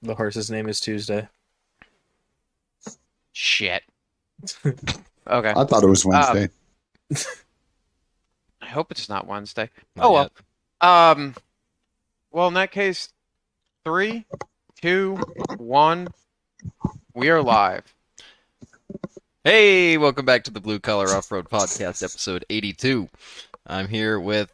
The horse's name is Tuesday. Shit. Okay. I thought it was Wednesday. I hope it's not Wednesday. Not Oh well. yet. Well, in that case, 3, 2, 1. We are live. Hey, welcome back to the Blue Collar Off-Road Podcast, episode 82. I'm here with...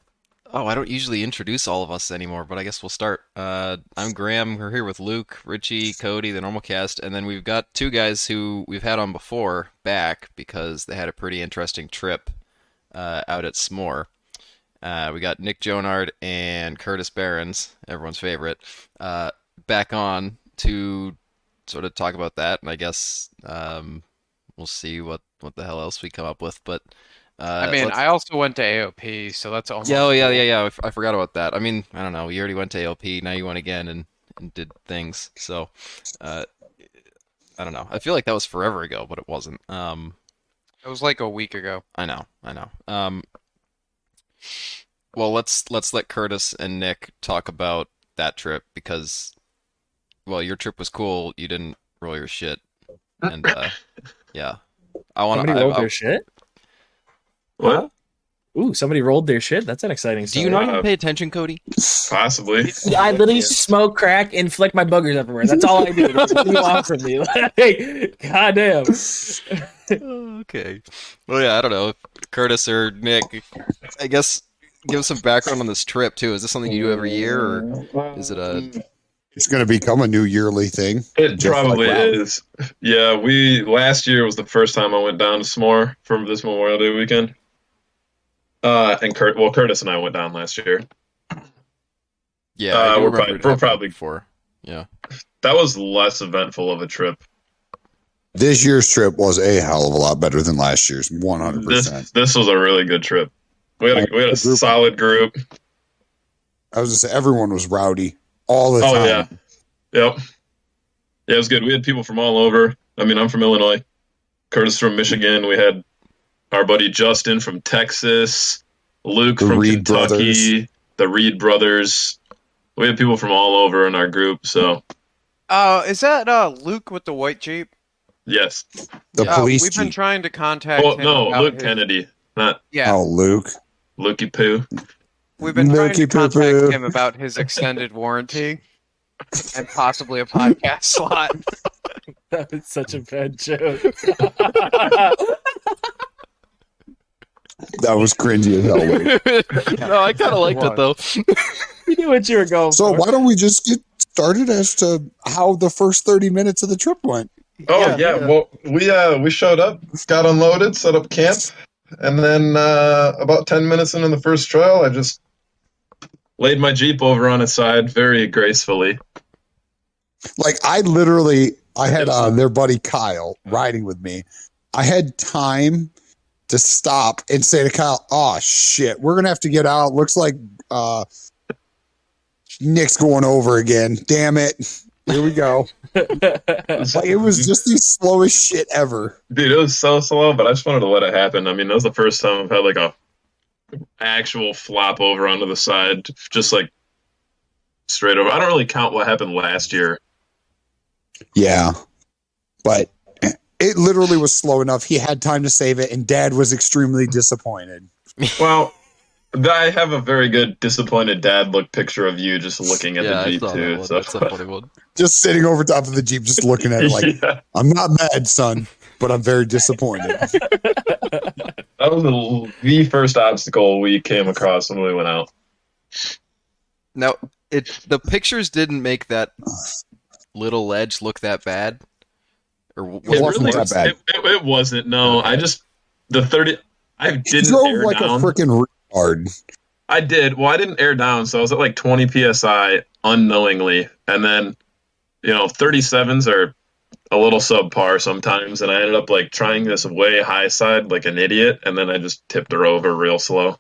Oh, I don't usually introduce all of us anymore, but I guess we'll start. I'm Graham. We're here with Luke, Richie, Cody, the normal cast, and then we've got two guys who we've had on before back because they had a pretty interesting trip out at SMORR. We got Nick Jonard and Curtis Behrens, everyone's favorite, back on to sort of talk about that, and I guess we'll see what the hell else we come up with, but... I also went to AOP, so that's almost... Yeah. I forgot about that. I mean, I don't know. You already went to AOP. Now you went again and did things. So, I don't know. I feel like that was forever ago, but it wasn't. It was like a week ago. I know. Well, let's let Curtis and Nick talk about that trip because, well, your trip was cool. You didn't roll your shit, and yeah, Somebody rolled their shit. What? Ooh, somebody rolled their shit. That's an exciting story. Do you not even pay attention, Cody? Possibly. I literally smoke crack and flick my boogers everywhere. That's all I do. That's what you want from me. Like, goddamn. Okay. Well, yeah, I don't know. Curtis or Nick, I guess give us some background on this trip, too. Is this something you do every year, or is it a... It's going to become a new yearly thing. It probably is. Yeah, last year was the first time I went down to SMORR for this Memorial Day weekend. And Curtis and I went down last year. Yeah, I do we're remember probably before. Yeah, that was less eventful of a trip. This year's trip was a hell of a lot better than last year's, 100%. This was a really good trip. We had a solid group. I was just saying, everyone was rowdy all the time. Oh yeah, yep. Yeah, it was good. We had people from all over. I mean, I'm from Illinois. Curtis from Michigan. We had our buddy Justin from Texas, Luke from Kentucky, the Reed brothers. We had people from all over in our group. So, is that Luke with the white Jeep? Yes. The police We've been Jeep. trying to contact him. No, about Luke Kennedy, not Yeah, Oh, Luke. Lukey Poo. we've been trying to Lukey poo contact poo. him about his extended warranty and possibly a podcast slot. That was such a bad joke. That was cringy as hell. No, I kind of liked it, though. You knew what you were going So for. why don't we just get started as to how the first 30 minutes of the trip went? Oh yeah. Well, we showed up, got unloaded, set up camp, and then about 10 minutes into the first trail, I just laid my Jeep over on its side very gracefully. Like, I had their buddy Kyle riding with me. I had time to stop and say to Kyle, "Oh shit, we're gonna have to get out. Looks like Nick's going over again. Damn it. Here we go." Like, it was just the slowest shit ever. Dude, it was so slow, but I just wanted to let it happen. I mean, that was the first time I've had like a actual flop over onto the side, just like straight over. I don't really count what happened last year. Yeah, but it literally was slow enough. He had time to save it, and Dad was extremely disappointed. Well, I have a very good disappointed dad look picture of you just looking at Yeah, the I Jeep saw that too. one. So. That's a funny one. Just sitting over top of the Jeep, just looking at it like, Yeah. I'm not mad, son, but I'm very disappointed. That was the first obstacle we came across when we went out. Now, the pictures didn't make that little ledge look that bad, or was It wasn't that bad. It wasn't. No, Okay. I just the 30. I He didn't drove air like down. a freaking retard. I did. Well, I didn't air down, so I was at like 20 psi unknowingly, and then 37s are a little subpar sometimes, and I ended up like trying this way high side like an idiot, and then I just tipped her over real slow.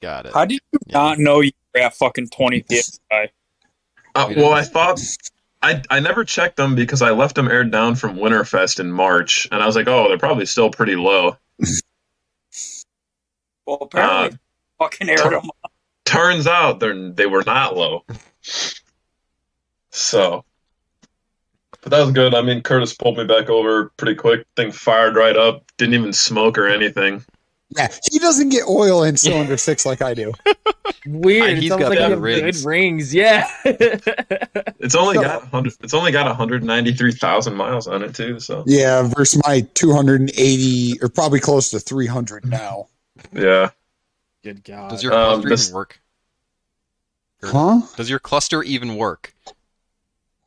Got it. How did you not know you were at fucking 20 psi? Well, I thought I never checked them because I left them aired down from Winterfest in March, and I was like, oh, they're probably still pretty low. Well, apparently, fucking aired them. Turns out they were not low. So, but that was good. I mean, Curtis pulled me back over pretty quick. Thing fired right up. Didn't even smoke or anything. Yeah, he doesn't get oil in cylinder 6 like I do. Weird. He's It sounds got like good you have rings. good rings. Yeah. It's only got 100. It's only got 193,000 miles on it too. So Yeah, versus my 280 or probably close to 300 now. yeah. Good God. Does your cluster this- even work? Huh? Does your cluster even work?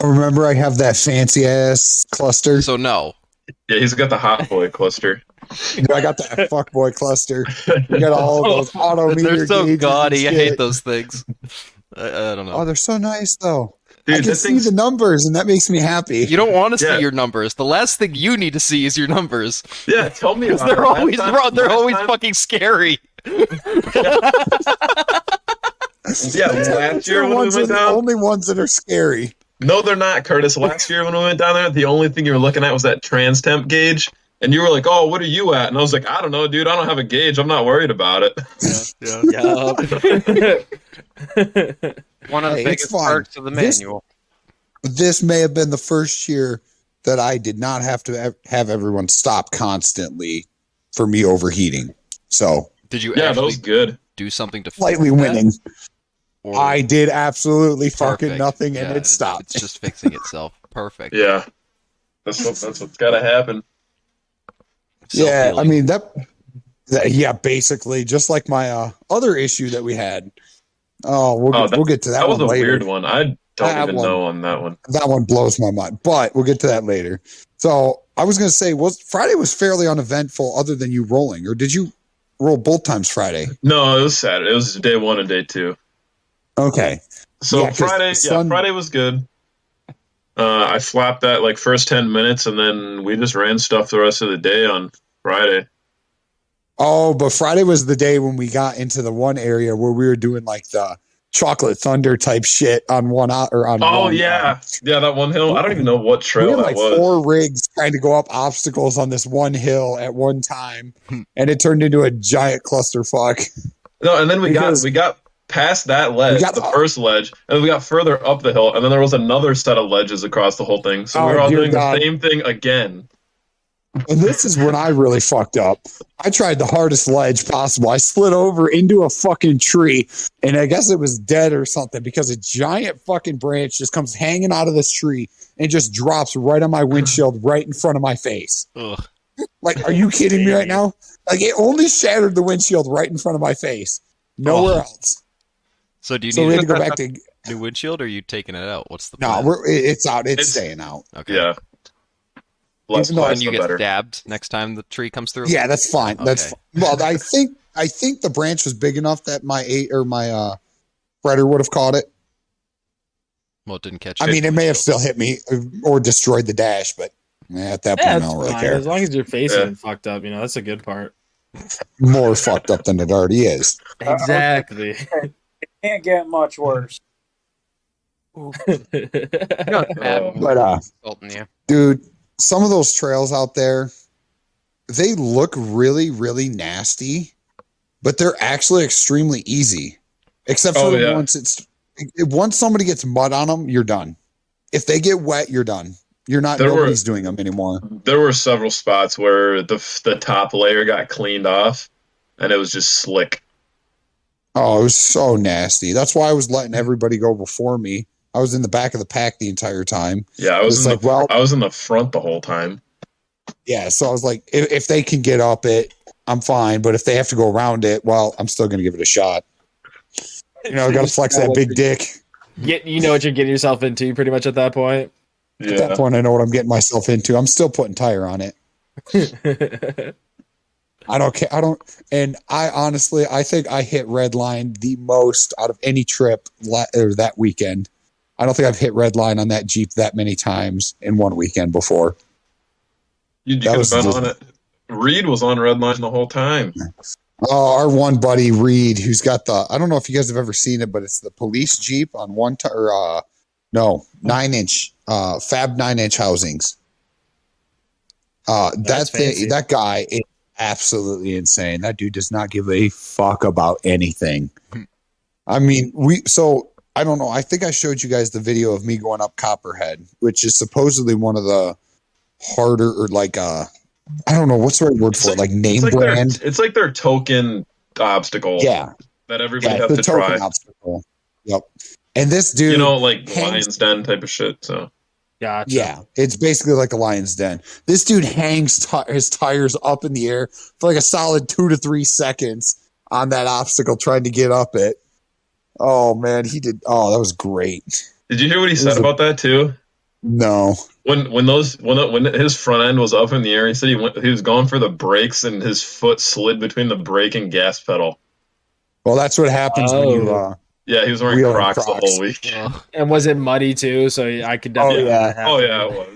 Remember, I have that fancy ass cluster. So no. Yeah, he's got the hot boy cluster. I got that fuckboy cluster. We got all of those auto meter They're so gauges and gaudy. I shit. hate those things. I don't know. Oh, they're so nice though. Dude, I can that see thing's the numbers, and that makes me happy. You don't want to Yeah. see your numbers. The last thing you need to see is your numbers. yeah. Tell me Because about they're it. always Last they're always time- fucking scary. Yeah, last year when we ones are went the down. only ones that are scary. No, they're not, Curtis. Last year when we went down there, the only thing you were looking at was that trans temp gauge. And you were like, "Oh, what are you at?" And I was like, "I don't know, dude. I don't have a gauge. I'm not worried about it." One of the Hey, it's biggest fine. parts of the This- manual. This may have been the first year that I did not have to have everyone stop constantly for me overheating. So Did you Yeah, that actually was good. do something to fix slightly that? winning. Or- I did absolutely fucking Perfect. nothing, and Yeah, it stopped. It's just fixing itself. Perfect. Yeah, that's what's got to happen. Yeah, I Self-healing. mean yeah, basically just like my other issue that we had. Oh, we'll get to that, That was one a later. weird one. I don't That even one. know on that one. That one blows my mind, but we'll get to that later. So I was going to say, Friday was fairly uneventful, other than you rolling, or did you roll both times Friday? No, it was Saturday. It was day 1 and day 2. Okay, So Yeah, 'cause Friday was good. I flapped that like first 10 minutes, and then we just ran stuff the rest of the day on Friday. Oh, but Friday was the day when we got into the one area where we were doing like the chocolate thunder type shit on one out or on. Oh one, yeah, yeah, that one hill. I don't even know what we trail had that like was. 4 rigs trying to go up obstacles on this one hill at one time, and it turned into a giant clusterfuck. No, and then Because- we got past that ledge, got the the- first ledge, and then we got further up the hill, and then there was another set of ledges across the whole thing. So we Oh, were all dear doing God. the same thing again. And this is when I really fucked up. I tried the hardest ledge possible. I slid over into a fucking tree, and I guess it was dead or something because a giant fucking branch just comes hanging out of this tree and just drops right on my windshield right in front of my face. Ugh. Like, are you kidding me right now? Like, it only shattered the windshield right in front of my face. Nowhere Oh. else. So do you So we need had to a go back to. new windshield, or are you taking it out? What's the No, plan? it's out. It's It's- staying out. Okay. Yeah. Less Even though glass, When you the get better. stabbed next time the tree comes through. Yeah, that's fine. That's Okay. well. I think the branch was big enough that my spreader would have caught it. Well, it didn't catch. I mean, it may have still hit me or destroyed the dash, but at that point, Yeah, I it's don't really fine. care. As long as your face Yeah. isn't fucked up, that's a good part. More fucked up than it already is. Exactly. Can't get much worse. Not bad. But Insulting you. dude, some of those trails out there, they look really, really nasty, but they're actually extremely easy. Except for Oh, yeah. once somebody gets mud on them, you're done. If they get wet, you're done. You're not. There were- Nobody's doing them anymore. There were several spots where the top layer got cleaned off, and it was just slick. Oh, it was so nasty. That's why I was letting everybody go before me. I was in the back of the pack the entire time. Yeah, It's like, well, I was in the front the whole time. yeah. So I was like, if they can get up it, I'm fine. But if they have to go around it, well, I'm still going to give it a shot. I got to flex that big dick. You know what you're getting yourself into pretty much at that point. At that point, I know what I'm getting myself into. I'm still putting tire on it. I don't care. And I honestly, I think I hit red line the most out of any trip or that weekend. I don't think I've hit red line on that Jeep that many times in one weekend before. You That could have was been just- on it. Reed was on red line the whole time. Oh, our one buddy Reed, who's got I don't know if you guys have ever seen it, but it's the police Jeep on 9-inch, Fab 9-inch housings. That's fancy. That guy is absolutely insane. That dude does not give a fuck about anything. I mean, I don't know. I think I showed you guys the video of me going up Copperhead, which is supposedly one of the harder or like I don't know what's the right word for it, like name brand. It's like their token obstacle. Yeah, that everybody has to try. Obstacle. Yep. And this dude, like Lion's Den type of shit. So. Gotcha. Yeah, it's basically like a lion's den. This dude hangs his tires up in the air for like a solid 2 to 3 seconds on that obstacle trying to get up it. Oh man, he did. Oh, that was great. Did you hear what he said about that too? No. When his front end was up in the air, he said he was going for the brakes and his foot slid between the brake and gas pedal. Well, that's what happens when you. Yeah, he was wearing Crocs the whole week. And was it muddy too? So I could definitely. It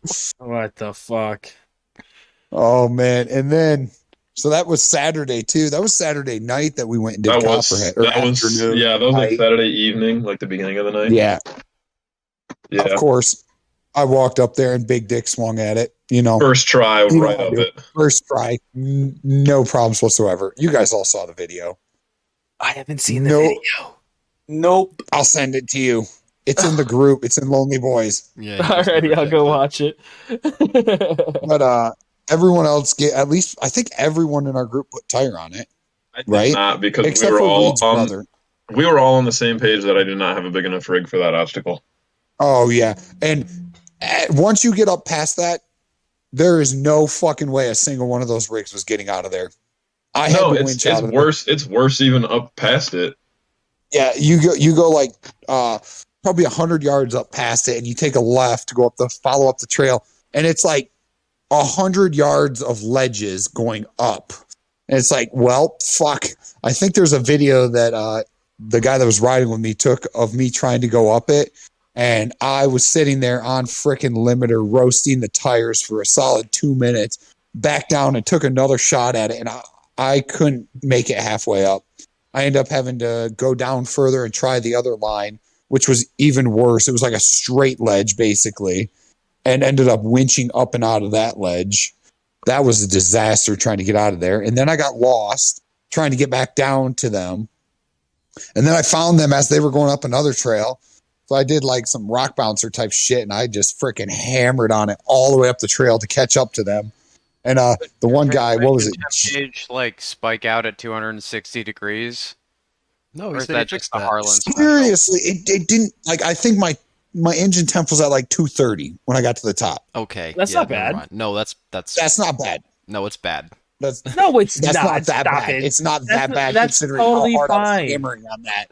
was. What the fuck? Oh man, and then so that was Saturday too. That was Saturday night that we went and did Copperhead. That was like Saturday evening, like the beginning of the night. Yeah. Of course, I walked up there and Big Dick swung at it. First try, right up it. First try, no problems whatsoever. You guys all saw the video. I haven't seen the video. Nope. I'll send it to you. It's in the group. It's in Lonely Boys. Yeah. Alrighty, I'll go watch it. But everyone else at least I think everyone in our group put tire on it. I did not, because except we were for all Reed's brother. We were all on the same page that I did not have a big enough rig for that obstacle. Oh yeah, and once you get up past that, there is no fucking way a single one of those rigs was getting out of there. It's worse. It's worse even up past it. Yeah, you go like probably 100 yards up past it, and you take a left to follow up the trail, and it's like 100 yards of ledges going up, and it's like, well, fuck. I think there's a video that the guy that was riding with me took of me trying to go up it, and I was sitting there on frickin' limiter roasting the tires for a solid 2 minutes, back down and took another shot at it, and I couldn't make it halfway up. I ended up having to go down further and try the other line, which was even worse. It was like a straight ledge, basically, and ended up winching up and out of that ledge. That was a disaster trying to get out of there. And then I got lost trying to get back down to them. And then I found them as they were going up another trail. So I did like some rock bouncer type shit, and I just freaking hammered on it all the way up the trail to catch up to them. And the one guy, what was it? Gauge, like spike out at 260 degrees. No, or is that just the Harlan? Seriously, it didn't. Like, I think my engine temp was at like 230 when I got to the top. Okay, that's not bad. No, that's not bad. No, it's bad. That's not that Stop bad. it. It's not that bad that's considering totally how hard fine. I was hammering on that.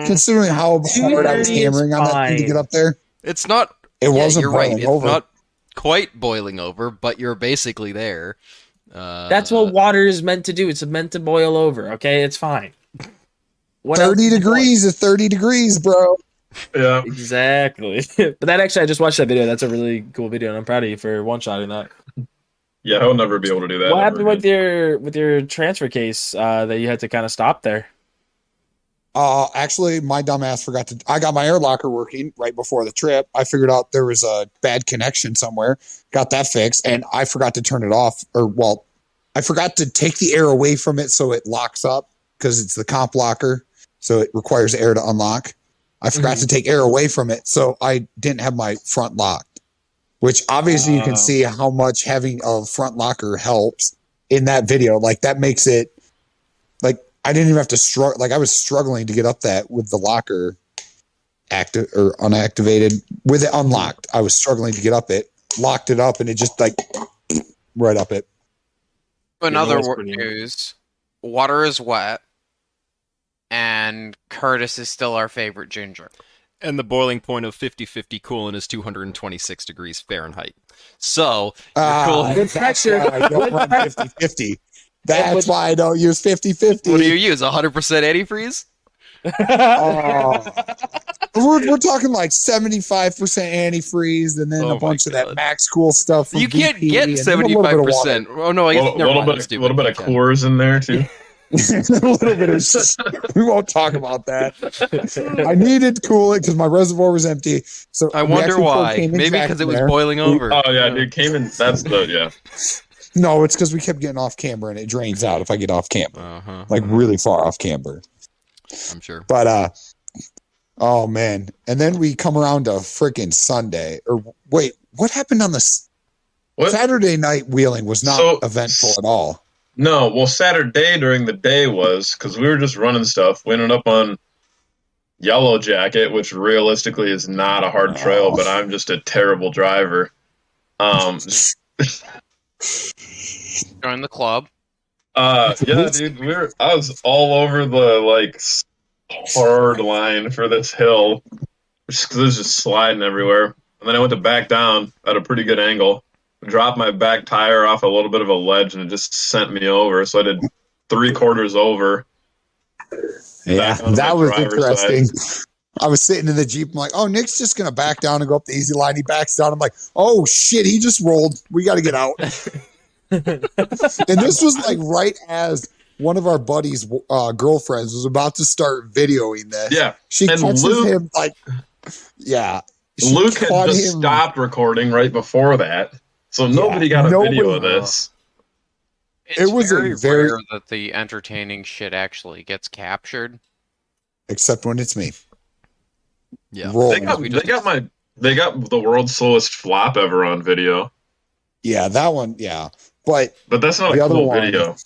Considering how hard I was hammering on that thing to get up there, it's not. It wasn't. You're right. It's over. not quite boiling over, but you're basically there. That's what water is meant to do. It's meant to boil over. Okay, it's fine. 30 degrees is 30 degrees, bro. Yeah, exactly. But that actually, I just watched that video. That's a really cool video, and I'm proud of you for one-shotting that. Yeah, I'll never be able to do that. What happened with your transfer case that you had to kind of stop there? Actually, my dumbass forgot to. I got my air locker working right before the trip. I figured out there was a bad connection somewhere. Got that fixed, and I forgot to turn it off. I forgot to take the air away from it so it locks up because it's the comp locker, so it requires air to unlock. I forgot to take air away from it, so I didn't have my front locked. Which obviously you can see how much having a front locker helps in that video. Like that makes it like. I didn't even have to struggle. Like I was struggling to get up that with the locker active or unactivated with it unlocked. I was struggling to get up it, locked it up, and it just like right up it. In other news, water is wet, and Curtis is still our favorite ginger. And the boiling point of 50-50 coolant is 226 degrees Fahrenheit. So you're cool. Good pressure. I don't run 50-50. That's why I don't use 50-50. What do you use? 100% antifreeze? We're talking like 75% antifreeze, and then a bunch of that Max Cool stuff. You can't get 75%. Oh no, I guess a little bit of Coors in there too. A little bit of. We won't talk about that. I needed coolant because my reservoir was empty. So I wonder why. Maybe because it was boiling over. Oh yeah, dude, came in. That's the yeah. No, it's because we kept getting off camber, and it drains out if I get off camber, like really far off camber. I'm sure. But Oh man! And then we come around to freaking Sunday. Or wait, what happened on this Saturday night? Wheeling was not eventful at all. No, well, Saturday during the day was because we were just running stuff. We ended up on Yellow Jacket, which realistically is not a hard trail, but I'm just a terrible driver. Join the club. Yeah, dude, I was all over the hard line for this hill, just because it was just sliding everywhere. And then I went to back down at a pretty good angle, dropped my back tire off a little bit of a ledge, and it just sent me over. So I did 3/4 over. Yeah, that was interesting. I was sitting in the Jeep. I'm like, oh, Nick's just going to back down and go up the easy line. He backs down. I'm like, oh, shit, he just rolled. We got to get out. And this was like right as one of our buddies' girlfriends was about to start videoing this. Yeah. She catches him like, yeah. Luke had just stopped recording right before that. So nobody got a video of this. It was very rare that the entertaining shit actually gets captured. Except when it's me. Yeah. They got the world's slowest flop ever on video. Yeah, that one, yeah. But that's not a cool video.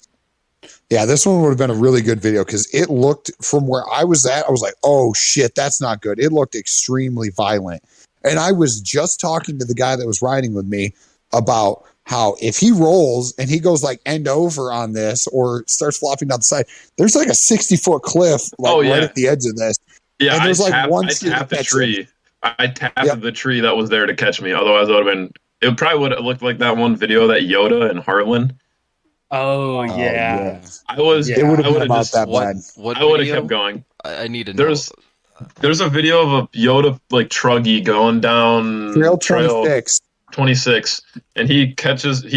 Yeah, this one would have been a really good video because it looked, from where I was at, I was like, oh shit, that's not good. It looked extremely violent. And I was just talking to the guy that was riding with me about how if he rolls and he goes like end over on this or starts flopping down the side, there's like a 60-foot cliff right at the edge of this. Yeah, and there's I tapped the tree. I tapped the tree that was there to catch me. Otherwise, it probably would have looked like that one video that Yoda and Harlan. Oh yeah. It would have been about that bad. I would have kept going. I need to know. There's a video of a Yoda truggy going down trail 26, and he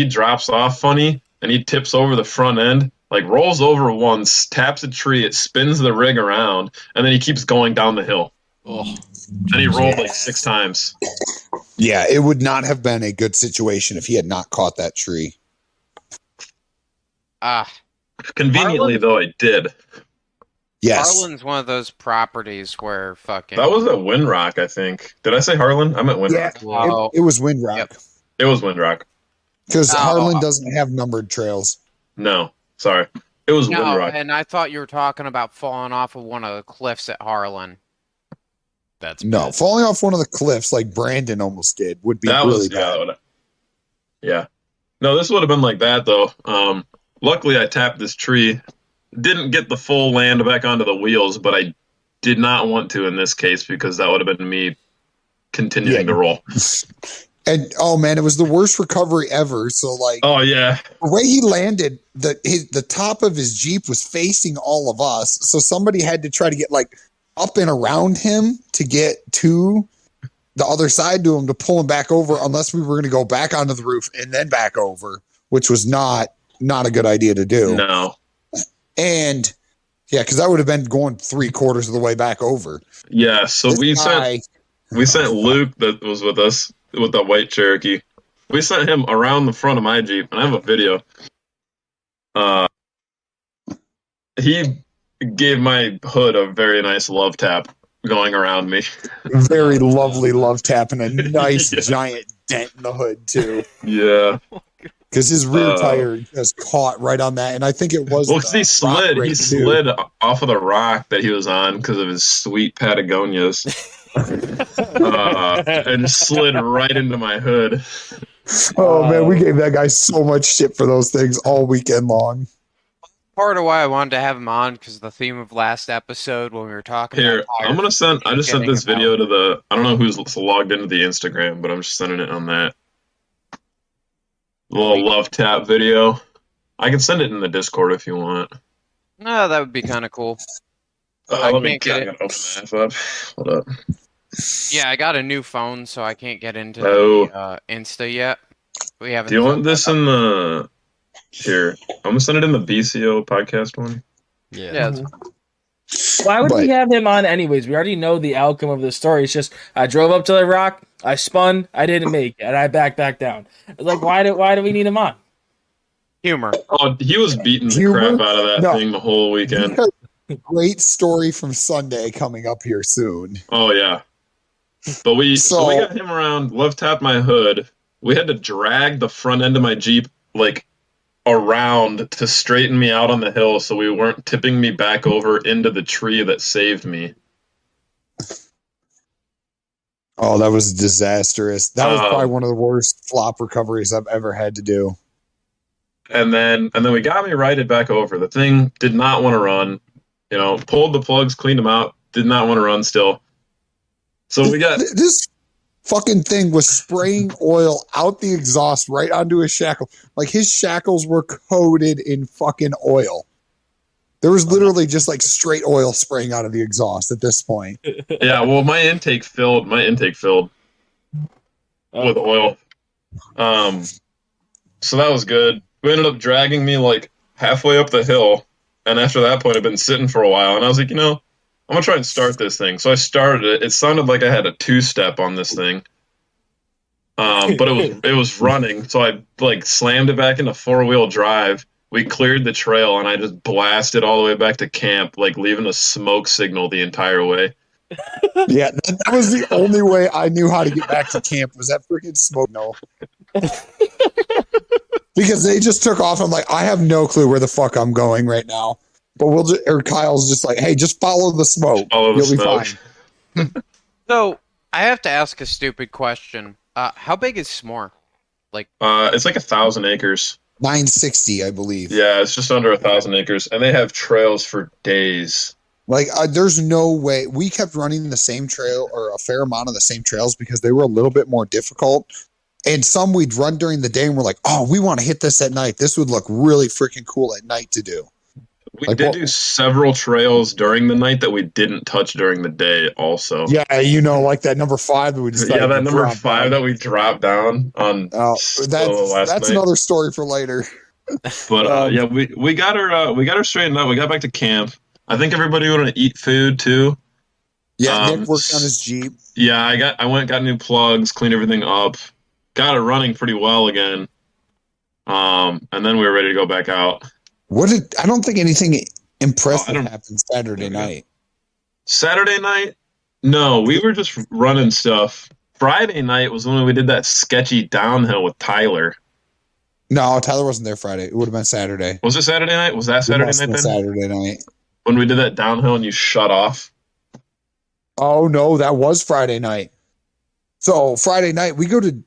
drops off funny, and he tips over the front end, rolls over once, taps a tree, it spins the rig around, and then he keeps going down the hill. Oh, and he rolled 6 times. Yeah, it would not have been a good situation if he had not caught that tree. Conveniently, though, I did. Yes. Harlan's one of those properties where fucking... That was at Windrock, I think. Did I say Harlan? I meant Windrock. Yeah, it was Windrock. Yep. It was Windrock. Because Harlan doesn't have numbered trails. No, sorry. It was Windrock. And I thought you were talking about falling off of one of the cliffs at Harlan. That's no, bad. falling off one of the cliffs like Brandon almost did would be really bad. Yeah. No, this would have been like that, though. Luckily, I tapped this tree. Didn't get the full land back onto the wheels, but I did not want to in this case because that would have been me continuing to roll. And oh man, it was the worst recovery ever. So oh yeah, the way he landed, the top of his Jeep was facing all of us. So somebody had to try to get up and around him to get to the other side to him to pull him back over, unless we were going to go back onto the roof and then back over, which was not a good idea to do. No. And yeah, because I would have been going 3/4 of the way back over. Yeah, so we sent Luke that was with us with the white Cherokee. We sent him around the front of my Jeep, and I have a video. He gave my hood a very nice love tap going around me. Very lovely love tap and a nice giant dent in the hood too. Yeah. Because his rear tire just caught right on that, and I think it was. Well, he slid. He slid off of the rock that he was on because of his sweet Patagonias, and slid right into my hood. Oh man, we gave that guy so much shit for those things all weekend long. Part of why I wanted to have him on because the theme of last episode when we were talking. Here, I'm gonna send. I just sent this video to the. I don't know who's logged into the Instagram, but I'm just sending it on that. Little love tap video. I can send it in the Discord if you want. No, that would be kind of cool. Let me get it. Open up. Hold up. Yeah, I got a new phone, so I can't get into the Insta yet. We haven't. Do you want this in the? Here, I'm gonna send it in the BCO podcast one. Yeah. Why would we have him on anyways? We already know the outcome of the story. It's just I drove up to the rock, I spun, I didn't make it, and I backed back down. Why do we need him on? Humor. Oh, he was beating the crap out of that thing the whole weekend. great story from Sunday coming up here soon. Oh yeah. But we got him around, love tapped my hood. We had to drag the front end of my Jeep like around to straighten me out on the hill so we weren't tipping me back over into the tree that saved me. Oh, that was disastrous. That was probably one of the worst flop recoveries I've ever had to do. And then we got me righted back over. The thing did not want to run. You know, pulled the plugs, cleaned them out, did not want to run still. So we got this fucking thing was spraying oil out the exhaust right onto his shackle. Like his shackles were coated in fucking oil. There was literally just like straight oil spraying out of the exhaust at this point. Yeah, well, my intake filled with oil. So that was good. We ended up dragging me like halfway up the hill, and after that point, I'd been sitting for a while, and I was like, I'm gonna try and start this thing. So I started it. It sounded like I had a two-step on this thing, but it was running. So I like slammed it back into four-wheel drive. We cleared the trail, and I just blasted all the way back to camp, like leaving a smoke signal the entire way. Yeah, that was the only way I knew how to get back to camp was that freaking smoke signal. Because they just took off. I'm like, I have no clue where the fuck I'm going right now. But Kyle's just like, hey, just follow the smoke. You'll be fine. So I have to ask a stupid question. How big is SMORR? It's like 1,000 acres. 960, I believe. Yeah, it's just under 1,000 acres, and they have trails for days. Like, there's no way. We kept running the same trail or a fair amount of the same trails because they were a little bit more difficult. And some we'd run during the day and we're like, oh, we want to hit this at night. This would look really freaking cool at night to do. We did do several trails during the night that we didn't touch during the day also. Yeah, like that number 5 that we decided Yeah, that number 5 that we dropped down on that's another story for later. But yeah, we got her straightened out. We got back to camp. I think everybody wanted to eat food too. Yeah, Nick worked on his Jeep. Yeah, I went and got new plugs, cleaned everything up, got it running pretty well again. And then we were ready to go back out. I don't think anything impressive happened Saturday night. Saturday night? No, we were just running stuff. Friday night was when we did that sketchy downhill with Tyler. No, Tyler wasn't there Friday. It would have been Saturday. Was it Saturday night? Was that Saturday night then? Saturday night. When we did that downhill and you shut off? Oh, no, that was Friday night. So Friday night,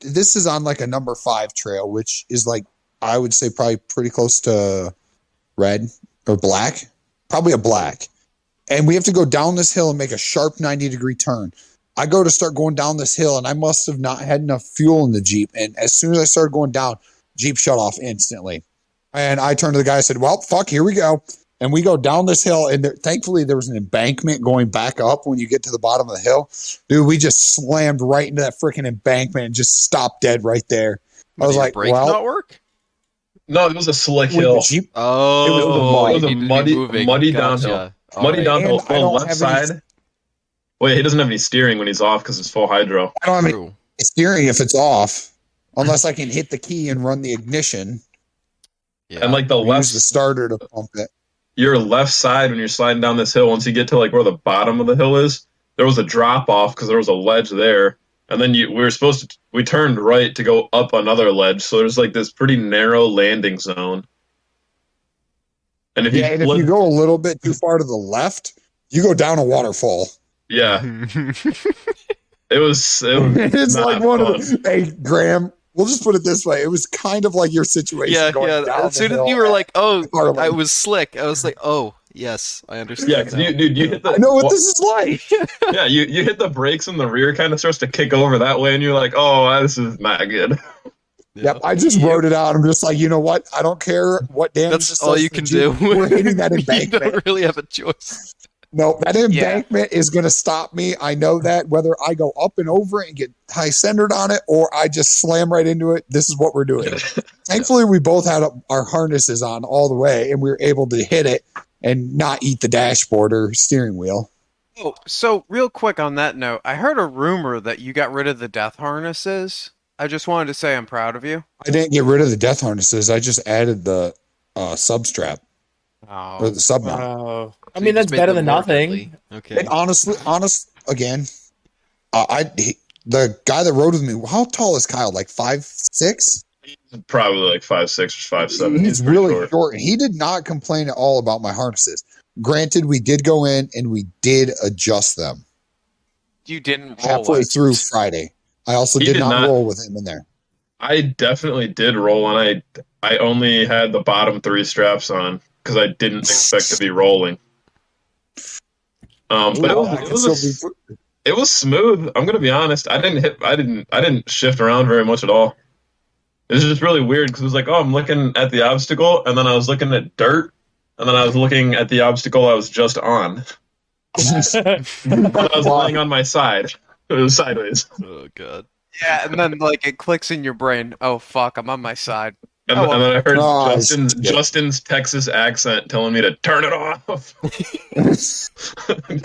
this is on like a number 5 trail, which is like, I would say probably pretty close to red or black, probably a black. And we have to go down this hill and make a sharp 90-degree turn. I go to start going down this hill and I must have not had enough fuel in the Jeep. And as soon as I started going down, Jeep shut off instantly. And I turned to the guy and said, well, fuck, here we go. And we go down this hill, and thankfully there was an embankment going back up when you get to the bottom of the hill. Dude, we just slammed right into that freaking embankment and just stopped dead right there. I was like, brake not work? No, it was a slick hill. Jeep, it was a muddy downhill. Muddy downhill. Well, left side. Wait, he doesn't have any steering when he's off because it's full hydro. I don't have any steering if it's off, unless I can hit the key and run the ignition. Yeah. And like use the starter to pump it. Your left side when you're sliding down this hill, once you get to like where the bottom of the hill is, there was a drop off because there was a ledge there. And then we turned right to go up another ledge. So there's like this pretty narrow landing zone. And if you go a little bit too far to the left, you go down a waterfall. Yeah. It's like one of the, hey, Graham, we'll just put it this way. It was kind of like your situation. Yeah. As soon as you were like, oh, I was slick. I was like, oh, yes, I understand. Yeah, dude, you hit the... I know what this is like. Yeah, you hit the brakes and the rear kind of starts to kick over that way, and you're like, oh, this is not good. Yep, I just wrote it out. I'm just like, you know what? I don't care what damage. That's all you can do. We're hitting that embankment. You don't really have a choice. No, that embankment is going to stop me. I know that whether I go up and over it and get high centered on it or I just slam right into it, this is what we're doing. Thankfully, we both had our harnesses on all the way and we were able to hit it and not eat the dashboard or steering wheel. Oh, so real quick on that note, I heard a rumor that you got rid of the death harnesses. I just wanted to say I'm proud of you. I didn't get rid of the death harnesses. I just added the substrap. or the sub mount. I mean, that's better than nothing. Okay. And again, the guy that rode with me, how tall is Kyle? Like 5'6"? Probably like 5'6" or 5'7". He's really short. He did not complain at all about my harnesses. Granted, we did go in and we did adjust them. You didn't roll halfway through Friday. I also did not roll with him in there. I definitely did roll, and I only had the bottom 3 straps on because I didn't expect to be rolling. But it was smooth. I'm gonna be honest. I didn't shift around very much at all. It was just really weird because it was like, oh, I'm looking at the obstacle, and then I was looking at dirt, and then I was looking at the obstacle I was just on. But I was lying on my side. It was sideways. Oh god. Yeah, and then like it clicks in your brain. Oh fuck, I'm on my side. And then I heard Justin's Texas accent telling me to turn it off.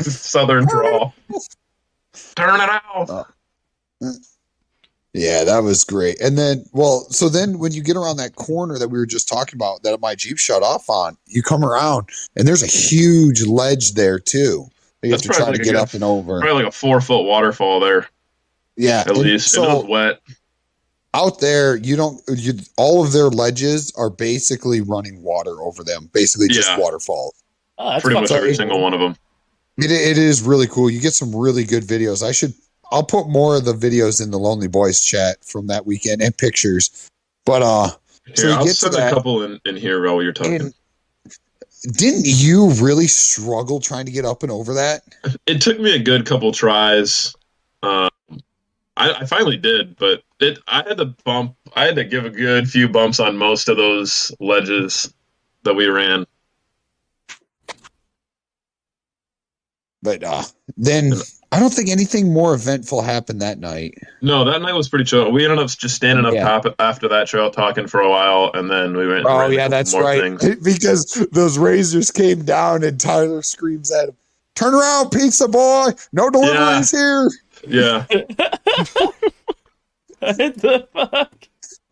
Southern drawl. Turn it off. Yeah, that was great. And then, so then when you get around that corner that we were just talking about that my Jeep shut off on, you come around and there's a huge ledge there too. You have to try to get up and over. Probably like a 4-foot waterfall there. Yeah. At least. So, it was wet. Out there, all of their ledges are basically running water over them. Basically just waterfalls. Oh, that's pretty much every single one of them. It is really cool. You get some really good videos. I'll put more of the videos in the Lonely Boys chat from that weekend and pictures. But here, I'll send a couple in here while you're talking. Didn't you really struggle trying to get up and over that? It took me a good couple tries. I finally did, but I had to give a good few bumps on most of those ledges that we ran. But then I don't think anything more eventful happened that night. No, that night was pretty chill. We ended up just standing up top after that trail talking for a while, and then we went. Oh yeah, that's right. Things. Because those razors came down, and Tyler screams at him, "Turn around, pizza boy! No deliveries here." Yeah. What the fuck?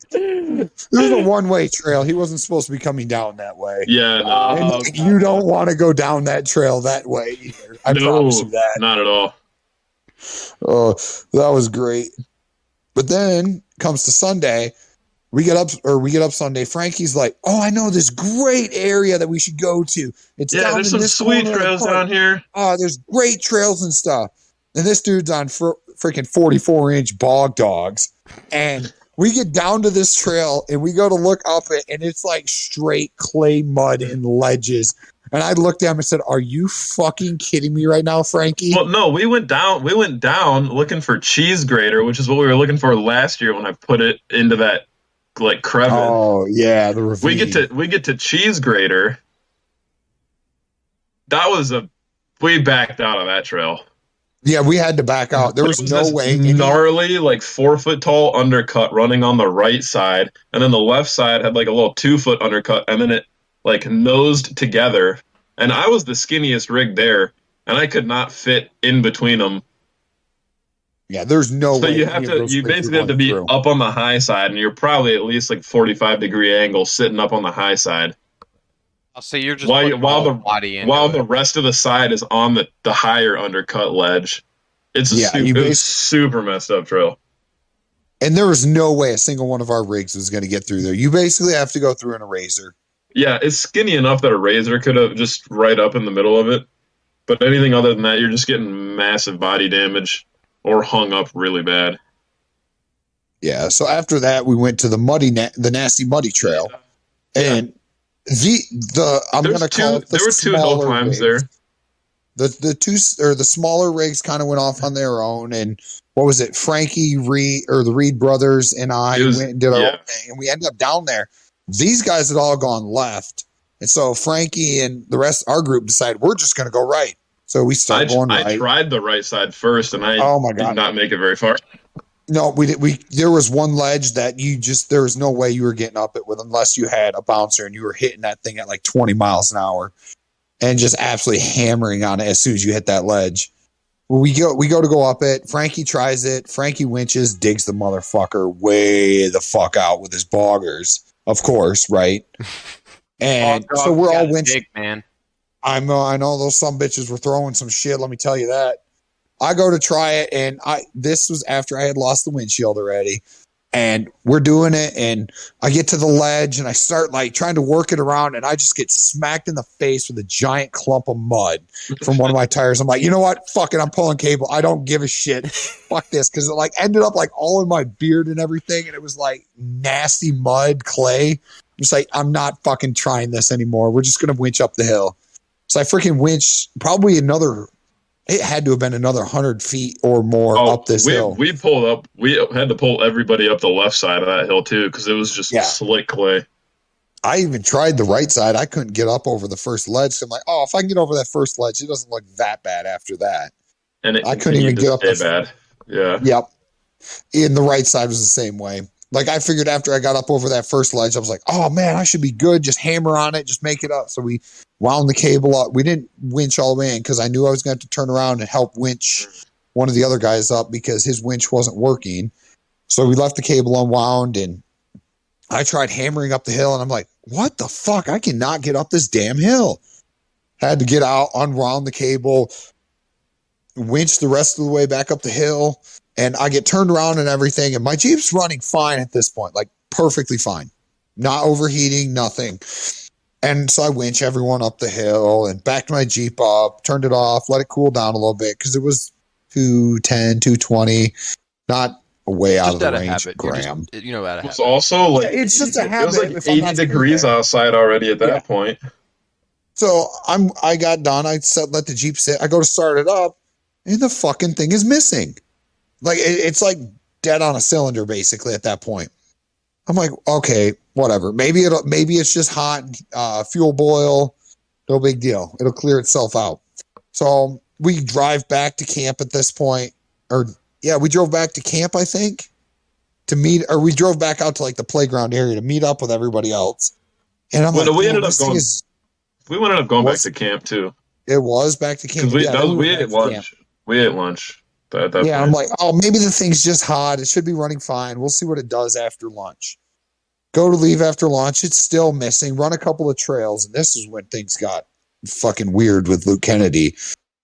This is a one-way trail. He wasn't supposed to be coming down that way. Yeah, no. And you don't want to go down that trail that way either. I promise you that. Not at all. Oh, that was great. But then comes to Sunday. We get up Sunday. Frankie's like, "Oh, I know this great area that we should go to. It's down there's in some sweet trails down here. Oh, there's great trails and stuff." And this dude's on freaking 44-inch bog dogs. And we get down to this trail and we go to look up it, and it's like straight clay mud and ledges. And I looked at him and said, "Are you fucking kidding me right now, Frankie?" Well, no, we went down looking for cheese grater, which is what we were looking for last year when I put it into that like crevice. Oh yeah, the ravine. We get to cheese grater. We backed out of that trail. Yeah, we had to back out. There was no way. Gnarly, like 4-foot tall undercut running on the right side, and then the left side had like a little 2-foot undercut, and then it like nosed together. And I was the skinniest rig there, and I could not fit in between them. Yeah, there's no way. So you basically have to be up on the high side, and you're probably at least like 45-degree angle sitting up on the high side. So you're just while the rest of the side is on the higher undercut ledge. It's a super messed up trail. And there was no way a single one of our rigs was going to get through there. You basically have to go through in a razor. Yeah, it's skinny enough that a razor could have just right up in the middle of it. But anything other than that, you're just getting massive body damage or hung up really bad. Yeah, so after that, we went to the nasty muddy trail. Yeah. And I'm going to call it the there were 2 hill climbs there. The smaller rigs kind of went off on their own, and what was it? Frankie the Reed brothers and I went and did our own thing, and we ended up down there. These guys had all gone left, and so Frankie and the rest of our group decided we're just going to go right. So we started going right. I tried the right side first, and I did not make it very far. No, there was one ledge that there was no way you were getting up it with unless you had a bouncer and you were hitting that thing at like 20 miles an hour and just absolutely hammering on it as soon as you hit that ledge. We go to go up it. Frankie tries it. Frankie winches, digs the motherfucker way the fuck out with his boggers, of course, right? And so we're all winching. Man. I know those some bitches were throwing some shit. Let me tell you that. I go to try it, and this was after I had lost the windshield already. And we're doing it, and I get to the ledge, and I start like trying to work it around, and I just get smacked in the face with a giant clump of mud from one of my tires. I'm like, you know what? Fuck it, I'm pulling cable. I don't give a shit. Fuck this, because it like ended up like all in my beard and everything, and it was like nasty mud, clay. Just like, I'm not fucking trying this anymore. We're just gonna winch up the hill. So I freaking winch probably another. It had to have been another 100 feet or more up this hill. We pulled up. We had to pull everybody up the left side of that hill too, because it was just slick clay. I even tried the right side. I couldn't get up over the first ledge. So I'm like, if I can get over that first ledge, it doesn't look that bad after that. And I couldn't even get up. Bad. Yeah. Yep. And the right side was the same way. Like I figured after I got up over that first ledge, I was like, oh man, I should be good. Just hammer on it. Just make it up. So we wound the cable up. We didn't winch all the way in because I knew I was going to have to turn around and help winch one of the other guys up because his winch wasn't working. So we left the cable unwound and I tried hammering up the hill and I'm like, what the fuck? I cannot get up this damn hill. Had to get out, unwound the cable, winch the rest of the way back up the hill. And I get turned around and everything. And my Jeep's running fine at this point, like perfectly fine. Not overheating, nothing. And so I winch everyone up the hill and backed my Jeep up, turned it off, let it cool down a little bit because it was 210, 220, not way out of the range. Graham. Out of habit. It's also like it's just a habit. It was like 80 degrees outside already at that point. So I got done. I let the Jeep sit. I go to start it up, and the fucking thing is missing. Like it's like dead on a cylinder basically at that point. I'm like, okay, whatever. Maybe it's just hot fuel boil. No big deal. It'll clear itself out. So we drive back to camp at this point, we drove back to camp, I think, to meet, or we drove back out to like the playground area to meet up with everybody else. And I'm like, we ended up going back to camp too. It was back to camp. We ate lunch. Camp. We ate lunch. At that point. I'm like, maybe the thing's just hot. It should be running fine. We'll see what it does after lunch. Go to leave after lunch. It's still missing. Run a couple of trails. And this is when things got fucking weird with Luke Kennedy.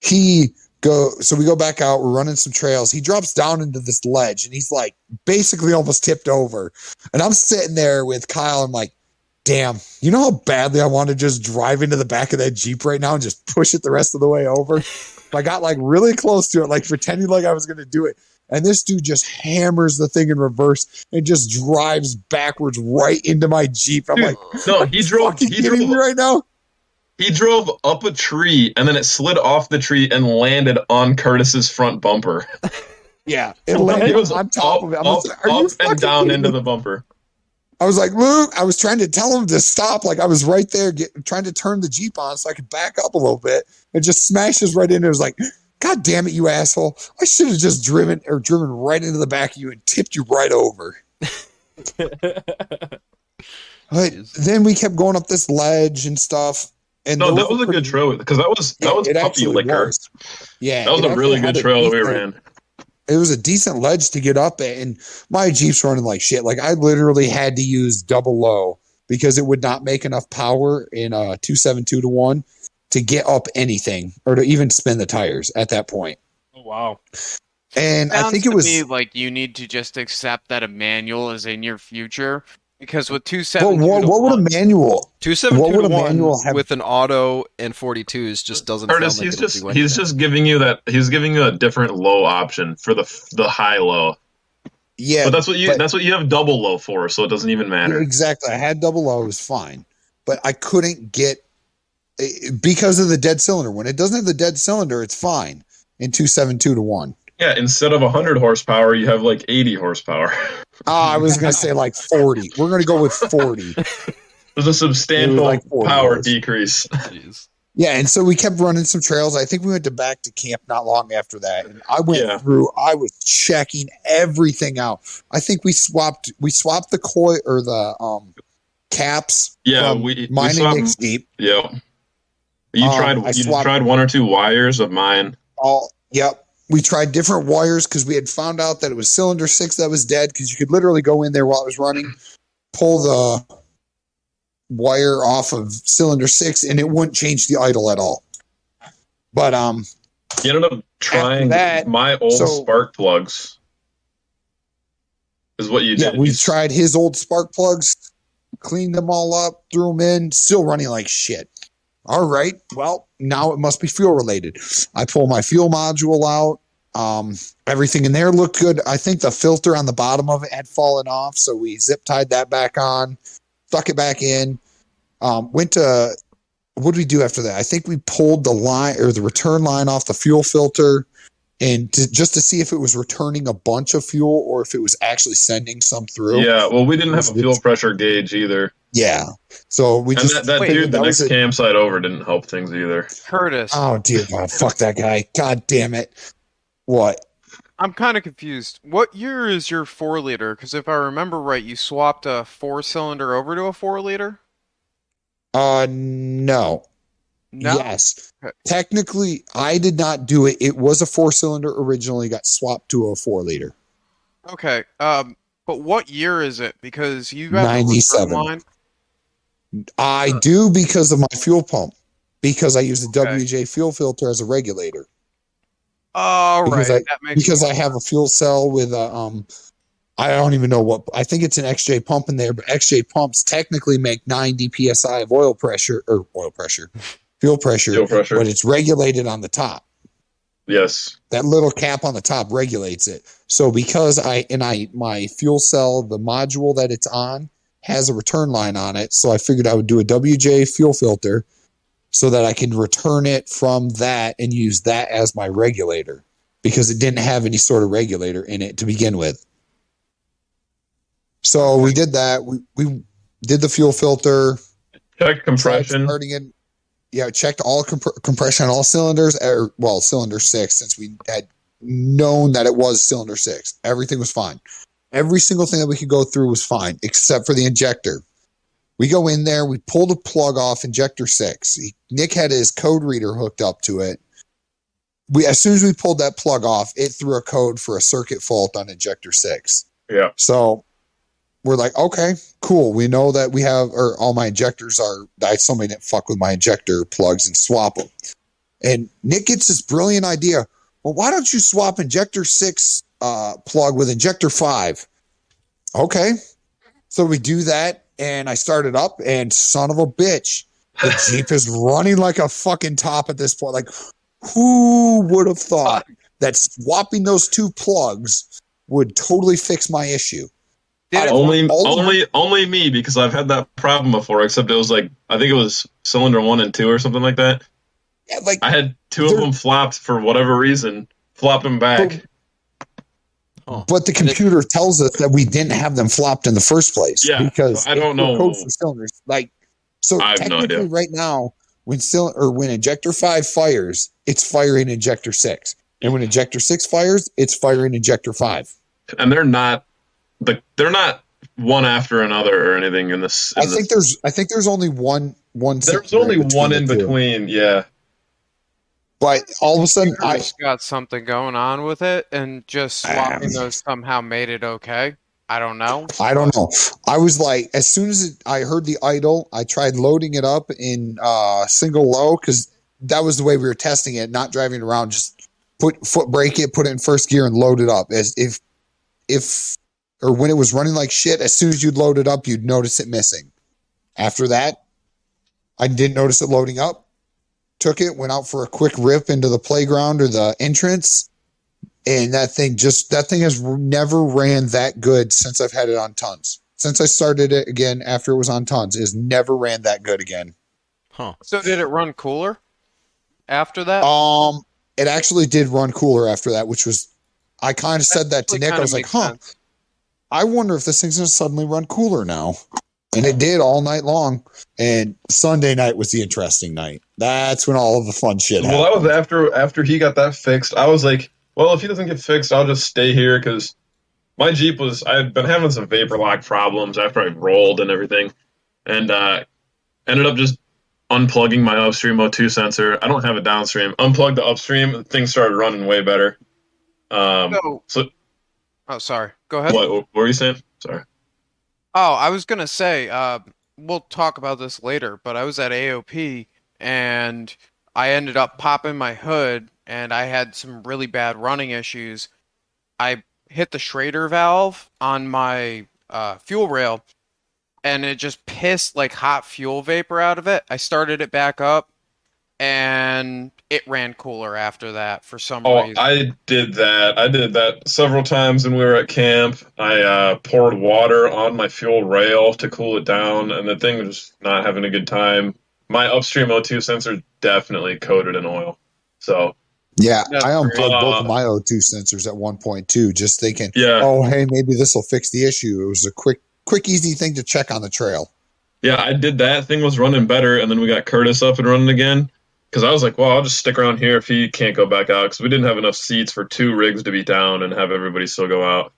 So we go back out. We're running some trails. He drops down into this ledge and he's like basically almost tipped over. And I'm sitting there with Kyle. I'm like, damn, you know how badly I want to just drive into the back of that Jeep right now and just push it the rest of the way over? I got like really close to it, like pretending like I was going to do it. And this dude just hammers the thing in reverse and just drives backwards right into my Jeep. I'm like, no, he drove me right now. He drove up a tree and then it slid off the tree and landed on Curtis's front bumper. Yeah, it landed on top of it. Up and down into the bumper. I was like, Luke, I was trying to tell him to stop. Like I was right there trying to turn the Jeep on so I could back up a little bit. It just smashes right in. It was like, God damn it, you asshole. I should have just driven right into the back of you and tipped you right over. But then we kept going up this ledge and stuff. And no, that was a good trail because that was puppy liquor. Yeah. That was a really good trail that we ran. It was a decent ledge to get up at, and my Jeep's running like shit. Like I literally had to use double low because it would not make enough power in a 2.7 2-to-1 to get up anything or to even spin the tires at that point. Oh wow! And I think it was like you need to just accept that a manual is in your future. Because with 2.7, what would a manual? 2.7 with an auto and 42s just doesn't. Curtis, he's just giving you that. He's giving you a different low option for the high low. Yeah, but that's what you have double low for, so it doesn't even matter. Exactly, I had double low, it was fine, but I couldn't get because of the dead cylinder. When it doesn't have the dead cylinder, it's fine in 2.7 2-to-1. Yeah, instead of 100 horsepower, you have like 80 horsepower. I was going to say like 40. We're going to go with 40. There's a substantial power decrease. Jeez. Yeah, and so we kept running some trails. I think we went back to camp not long after that. And I went through, I was checking everything out. I think we swapped the coil or the caps. Yeah, mine and Nick's Jeep. Yeah. You tried one or two wires of mine. Yep. We tried different wires because we had found out that it was cylinder 6 that was dead because you could literally go in there while it was running, pull wire off of cylinder 6, and it wouldn't change the idle at all. But you ended up trying my old spark plugs. Is what you did. Yeah, we tried his old spark plugs, cleaned them all up, threw them in, still running like shit. All right, well, now it must be fuel related. I pull my fuel module out. Everything in there looked good. I think the filter on the bottom of it had fallen off, so we zip tied that back on, stuck it back in. Went to, what did we do after that? I think we pulled the line or the return line off the fuel filter, and just to see if it was returning a bunch of fuel or if it was actually sending some through. Yeah, well, we didn't have a fuel pressure gauge either. Yeah, so we just that dude the next campsite over didn't help things either. Curtis. Oh dear God, fuck that guy. God damn it. What? I'm kind of confused. What year is your 4-liter? Because if I remember right, you swapped a 4-cylinder over to a 4-liter? No. Yes. Okay. Technically, I did not do it. It was a 4-cylinder originally, got swapped to a 4-liter. Okay. But what year is it? Because you got 97. I do because of my fuel pump. Because I use the WJ fuel filter as a regulator. Oh, right. Because I have a fuel cell with a I don't even know what, I think it's an XJ pump in there, but XJ pumps technically make 90 psi of fuel pressure, but it's regulated on the top. Yes. That little cap on the top regulates it. So because my fuel cell, the module that it's on has a return line on it. So I figured I would do a WJ fuel filter so that I can return it from that and use that as my regulator because it didn't have any sort of regulator in it to begin with. So we did that. We did the fuel filter. Checked compression. Checked all compression on all cylinders. Cylinder 6, since we had known that it was cylinder 6. Everything was fine. Every single thing that we could go through was fine, except for the injector. We go in there, we pull the plug off injector 6. Nick had his code reader hooked up to it. As soon as we pulled that plug off, it threw a code for a circuit fault on injector 6. Yeah. So we're like, okay, cool. We know that we have, or all my injectors somebody didn't fuck with my injector plugs and swap them. And Nick gets this brilliant idea. Well, why don't you swap injector 6 plug with injector 5? Okay. So we do that. And I started up, and son of a bitch, the Jeep is running like a fucking top at this point. Like, who would have thought that swapping those 2 plugs would totally fix my issue? Only me, because I've had that problem before, except it was like, I think it was cylinder 1 and 2 or something like that. Yeah, like I had 2 of them flopped for whatever reason, flopped them back. But the computer tells us that we didn't have them flopped in the first place. Yeah, because I don't know. Code for cylinders. So technically, right now, when injector 5 fires, it's firing injector 6, and when injector 6 fires, it's firing injector 5. And they're not one after another or anything in this. I think there's only one. There's only one in between. Yeah. But all of a sudden, I got something going on with it, and just swapping those somehow made it okay. I don't know. I was like, as soon as I heard the idle, I tried loading it up in single low because that was the way we were testing it, not driving around. Just foot brake it, put it in first gear, and load it up. As if when it was running like shit, as soon as you'd load it up, you'd notice it missing. After that, I didn't notice it loading up. Took it, went out for a quick rip into the playground or the entrance, and that thing has never ran that good since I've had it on tons. Since I started it again after it was on tons, it has never ran that good again. Huh. So did it run cooler after that? It actually did run cooler after that, which was, I kind of said that to Nick. I was like, sense. I wonder if this thing's going to suddenly run cooler now. And it did all night long. And Sunday night was the interesting night. That's when all of the fun shit happened. Well, that was after he got that fixed. I was like, well, if he doesn't get fixed, I'll just stay here because my Jeep I had been having some vapor lock problems after I rolled and everything. And ended up just unplugging my upstream O2 sensor. I don't have a downstream. Unplugged the upstream. Things started running way better. Oh, sorry. Go ahead. What were you saying? Sorry. Oh, I was going to say, we'll talk about this later, but I was at AOP and I ended up popping my hood and I had some really bad running issues. I hit the Schrader valve on my fuel rail and it just pissed like hot fuel vapor out of it. I started it back up and it ran cooler after that for some reason. I did that. I did that several times when we were at camp. I poured water on my fuel rail to cool it down, and the thing was not having a good time. My upstream O2 sensor definitely coated in oil. So yeah, That's I unplugged great. both of my O2 sensors at one point too, just thinking, Yeah. oh, hey, maybe this will fix the issue. It was a quick, easy thing to check on the trail. yeah, I did that. Thing was running better, and then we got Curtis up and running again. Because I was like, well, I'll just stick around here if he can't go back out. Because we didn't have enough seats for 2 rigs to be down and have everybody still go out.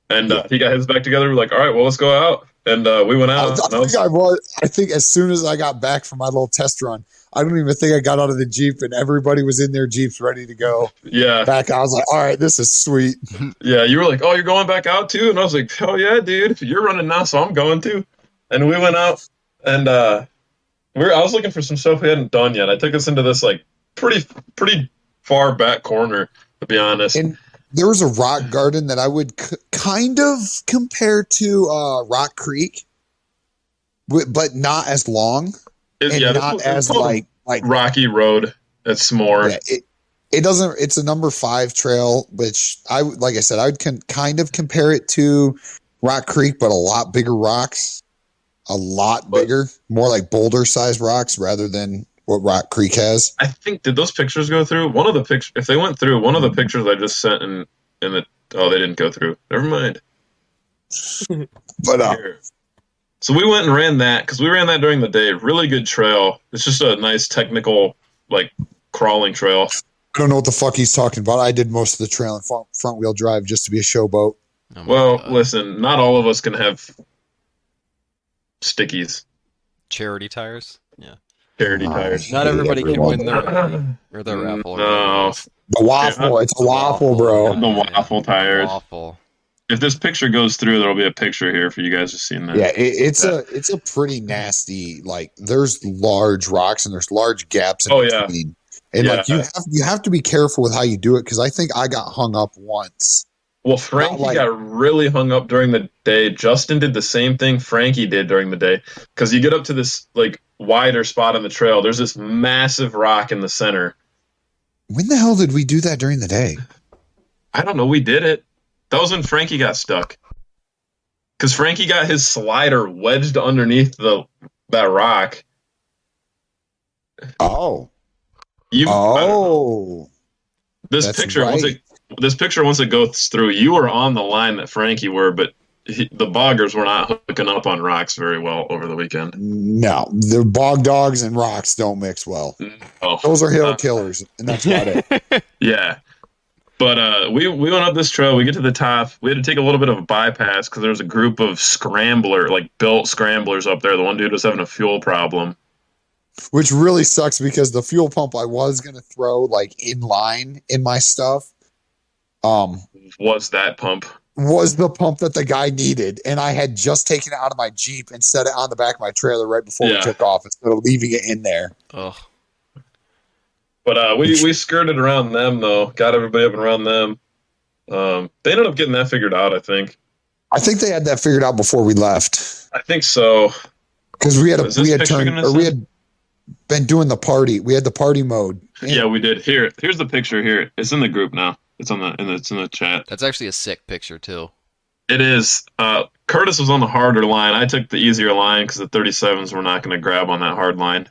And he got his back together. We're like, all right, well, let's go out. And we went out. I think as soon as I got back from my little test run, I don't even think I got out of the Jeep, and everybody was in their Jeeps ready to go. Yeah. Back, I was like, all right, this is sweet. Yeah, you were like, oh, you're going back out too? And I was like, hell yeah, dude. You're running now, so I'm going too. And we went out, and I was looking for some stuff we hadn't done yet. I took us into this like pretty far back corner, to be honest. And there was a rock garden that I would kind of compare to Rock Creek, but not as long. Not as like Rocky Road at SMORR. Yeah, it doesn't. It's a number 5 trail, which like I said, I would kind of compare it to Rock Creek, but a lot bigger rocks, bigger, more like boulder-sized rocks rather than what Rock Creek has. I think, did those pictures go through? One of the pictures, if they went through, one of the pictures I just sent in the. Oh, they didn't go through. Never mind. But so we went and ran that because we ran that during the day. Really good trail. It's just a nice technical, like, crawling trail. I don't know what the fuck he's talking about. I did most of the trail in front wheel drive just to be a showboat. Oh well, God. Listen, not all of us can have stickies. Charity tires? Yeah. Charity tires. Not everybody can win the raffle. No. The waffle. It's a waffle, bro. The waffle tires. Waffle. If this picture goes through, there'll be a picture here for you guys to see. That. Yeah, it's a pretty nasty. Like, there's large rocks and there's large gaps in between. And like you have to be careful with how you do it, because I think I got hung up once. Well, Frankie got really hung up during the day. Justin did the same thing Frankie did during the day, because you get up to this like wider spot on the trail. There's this massive rock in the center. When the hell did we do that during the day? I don't know. We did it. That was when Frankie got stuck. Because Frankie got his slider wedged underneath that rock. Oh. This picture, right. Once it goes through, you were on the line that Frankie were, but the boggers were not hooking up on rocks very well over the weekend. No, the bog dogs and rocks don't mix well. No. Those are hill killers, and that's about it. Yeah. But we went up this trail. We get to the top. We had to take a little bit of a bypass because there was a group of built scramblers up there. The one dude was having a fuel problem. Which really sucks, because the fuel pump I was going to throw like in line in my stuff was that pump. Was the pump that the guy needed. And I had just taken it out of my Jeep and set it on the back of my trailer right before we took off instead of leaving it in there. Ugh. But we skirted around them, though. Got everybody up and around them. They ended up getting that figured out, I think. I think they had that figured out before we left. I think so. Because we had been doing the party. We had the party mode. Yeah, we did. Here's the picture here. It's in the group now. It's in the chat. That's actually a sick picture too. It is. Curtis was on the harder line. I took the easier line because the 37s were not going to grab on that hard line.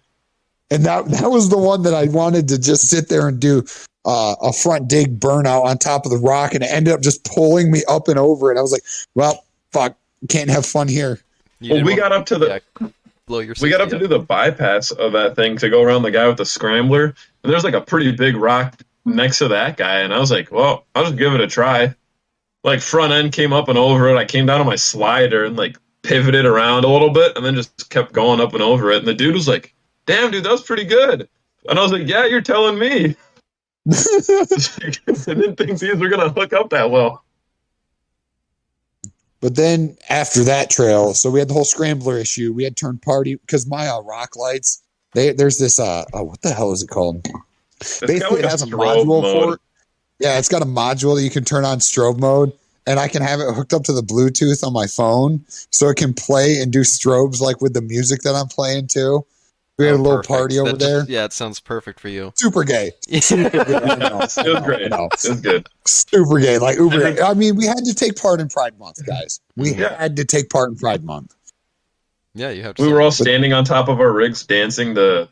And that was the one that I wanted to just sit there and do a front dig burnout on top of the rock, and it ended up just pulling me up and over it. I was like, well, fuck, can't have fun here. We got up to do the bypass of that thing to go around the guy with the scrambler, and there's like a pretty big rock next to that guy, and I was like, well, I'll just give it a try. Like, front end came up and over it. I came down on my slider and like pivoted around a little bit, and then just kept going up and over it. And the dude was like, damn, dude, that was pretty good. And I was like, yeah, you're telling me. I didn't think these were going to hook up that well. But then after that trail, so we had the whole scrambler issue. We had turned party because my rock lights. There's this what the hell is it called? Basically, it has a module for it. Yeah, it's got a module that you can turn on strobe mode, and I can have it hooked up to the Bluetooth on my phone, so it can play and do strobes like with the music that I'm playing too. We had a little party over there. Yeah, it sounds perfect for you. Super gay. Super gay. It was great. It was good. Super gay, like uber gay. I mean, we had to take part in Pride Month, guys. We had to take part in Pride Month. Yeah, you have to. We were all standing on top of our rigs dancing I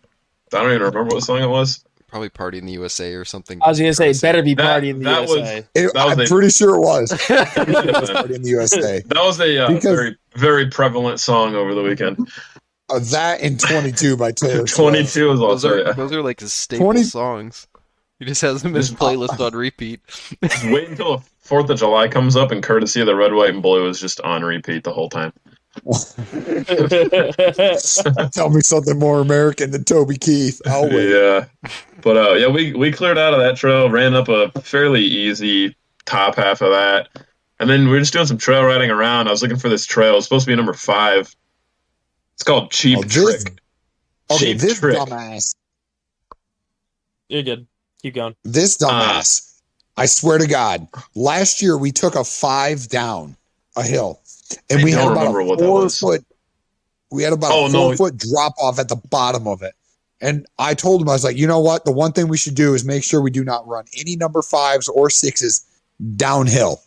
don't even remember what song it was. Probably Party in the USA or something. I was going to say, it better be Party in the USA. I'm pretty sure it was. Party in the USA. That was a very, very prevalent song over the weekend. That and 22 by Taylor Swift. 22 was also, those are like his staple songs. He just has them in his playlist on repeat. Just wait until the 4th of July comes up and Courtesy of the Red, White, and Blue is just on repeat the whole time. Tell me something more American than Toby Keith. I'll wait. Yeah. But we cleared out of that trail, ran up a fairly easy top half of that. And then we were just doing some trail riding around. I was looking for this trail. It's supposed to be number 5. It's called Cheap Trick. Okay, Cheap this Trick. dumbass. You're good. Keep going. This dumbass. I swear to God. Last year we took a 5 down a hill. And we had about a 4 foot. We had about a 4 foot drop off at the bottom of it. And I told him, I was like, you know what? The one thing we should do is make sure we do not run any number 5s or 6s downhill.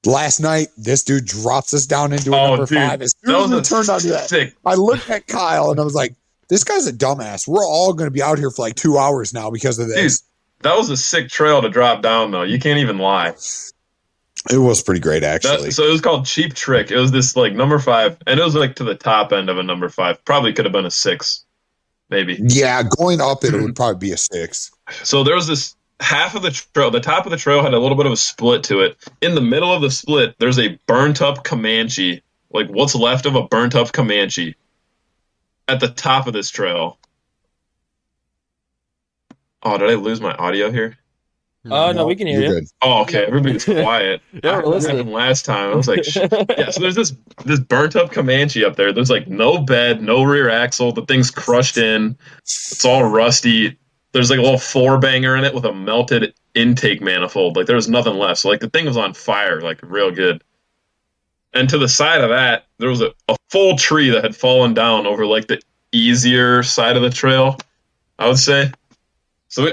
Last night, this dude drops us down into a number 5. As soon as we turned onto that, I looked at Kyle and I was like, this guy's a dumbass. We're all going to be out here for like 2 hours now because of this. Dude, that was a sick trail to drop down, though. You can't even lie. It was pretty great, actually. So it was called Cheap Trick. It was this like number 5, and it was like to the top end of a number 5. Probably could have been a 6, maybe. Yeah, going up it would probably be a 6. So there was this half of the trail. The top of the trail had a little bit of a split to it. In the middle of the split, there's a burnt up Comanche, like what's left of a burnt up Comanche, at the top of this trail. Oh, did I lose my audio here? No, we can hear you. Good. Oh, okay. Everybody's quiet. Yeah, we're listening. Happened last time. I was like, shit. Yeah. So there's this burnt up Comanche up there. There's like no bed, no rear axle. The thing's crushed in. It's all rusty. There's like a little 4-banger in it with a melted intake manifold. Like there was nothing left. So like the thing was on fire, like real good. And to the side of that, there was a full tree that had fallen down over like the easier side of the trail, I would say. So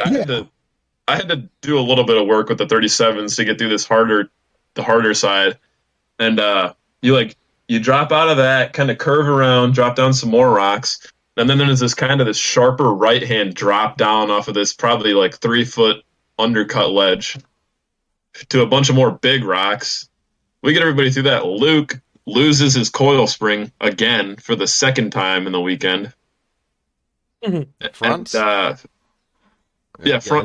I had to do a little bit of work with the 37s to get through the harder side. And you drop out of that, kind of curve around, drop down some more rocks. And then there's this sharper right hand drop down off of this probably like 3 foot undercut ledge to a bunch of more big rocks. We get everybody through that. Luke loses his coil spring again for the second time in the weekend. Front? Front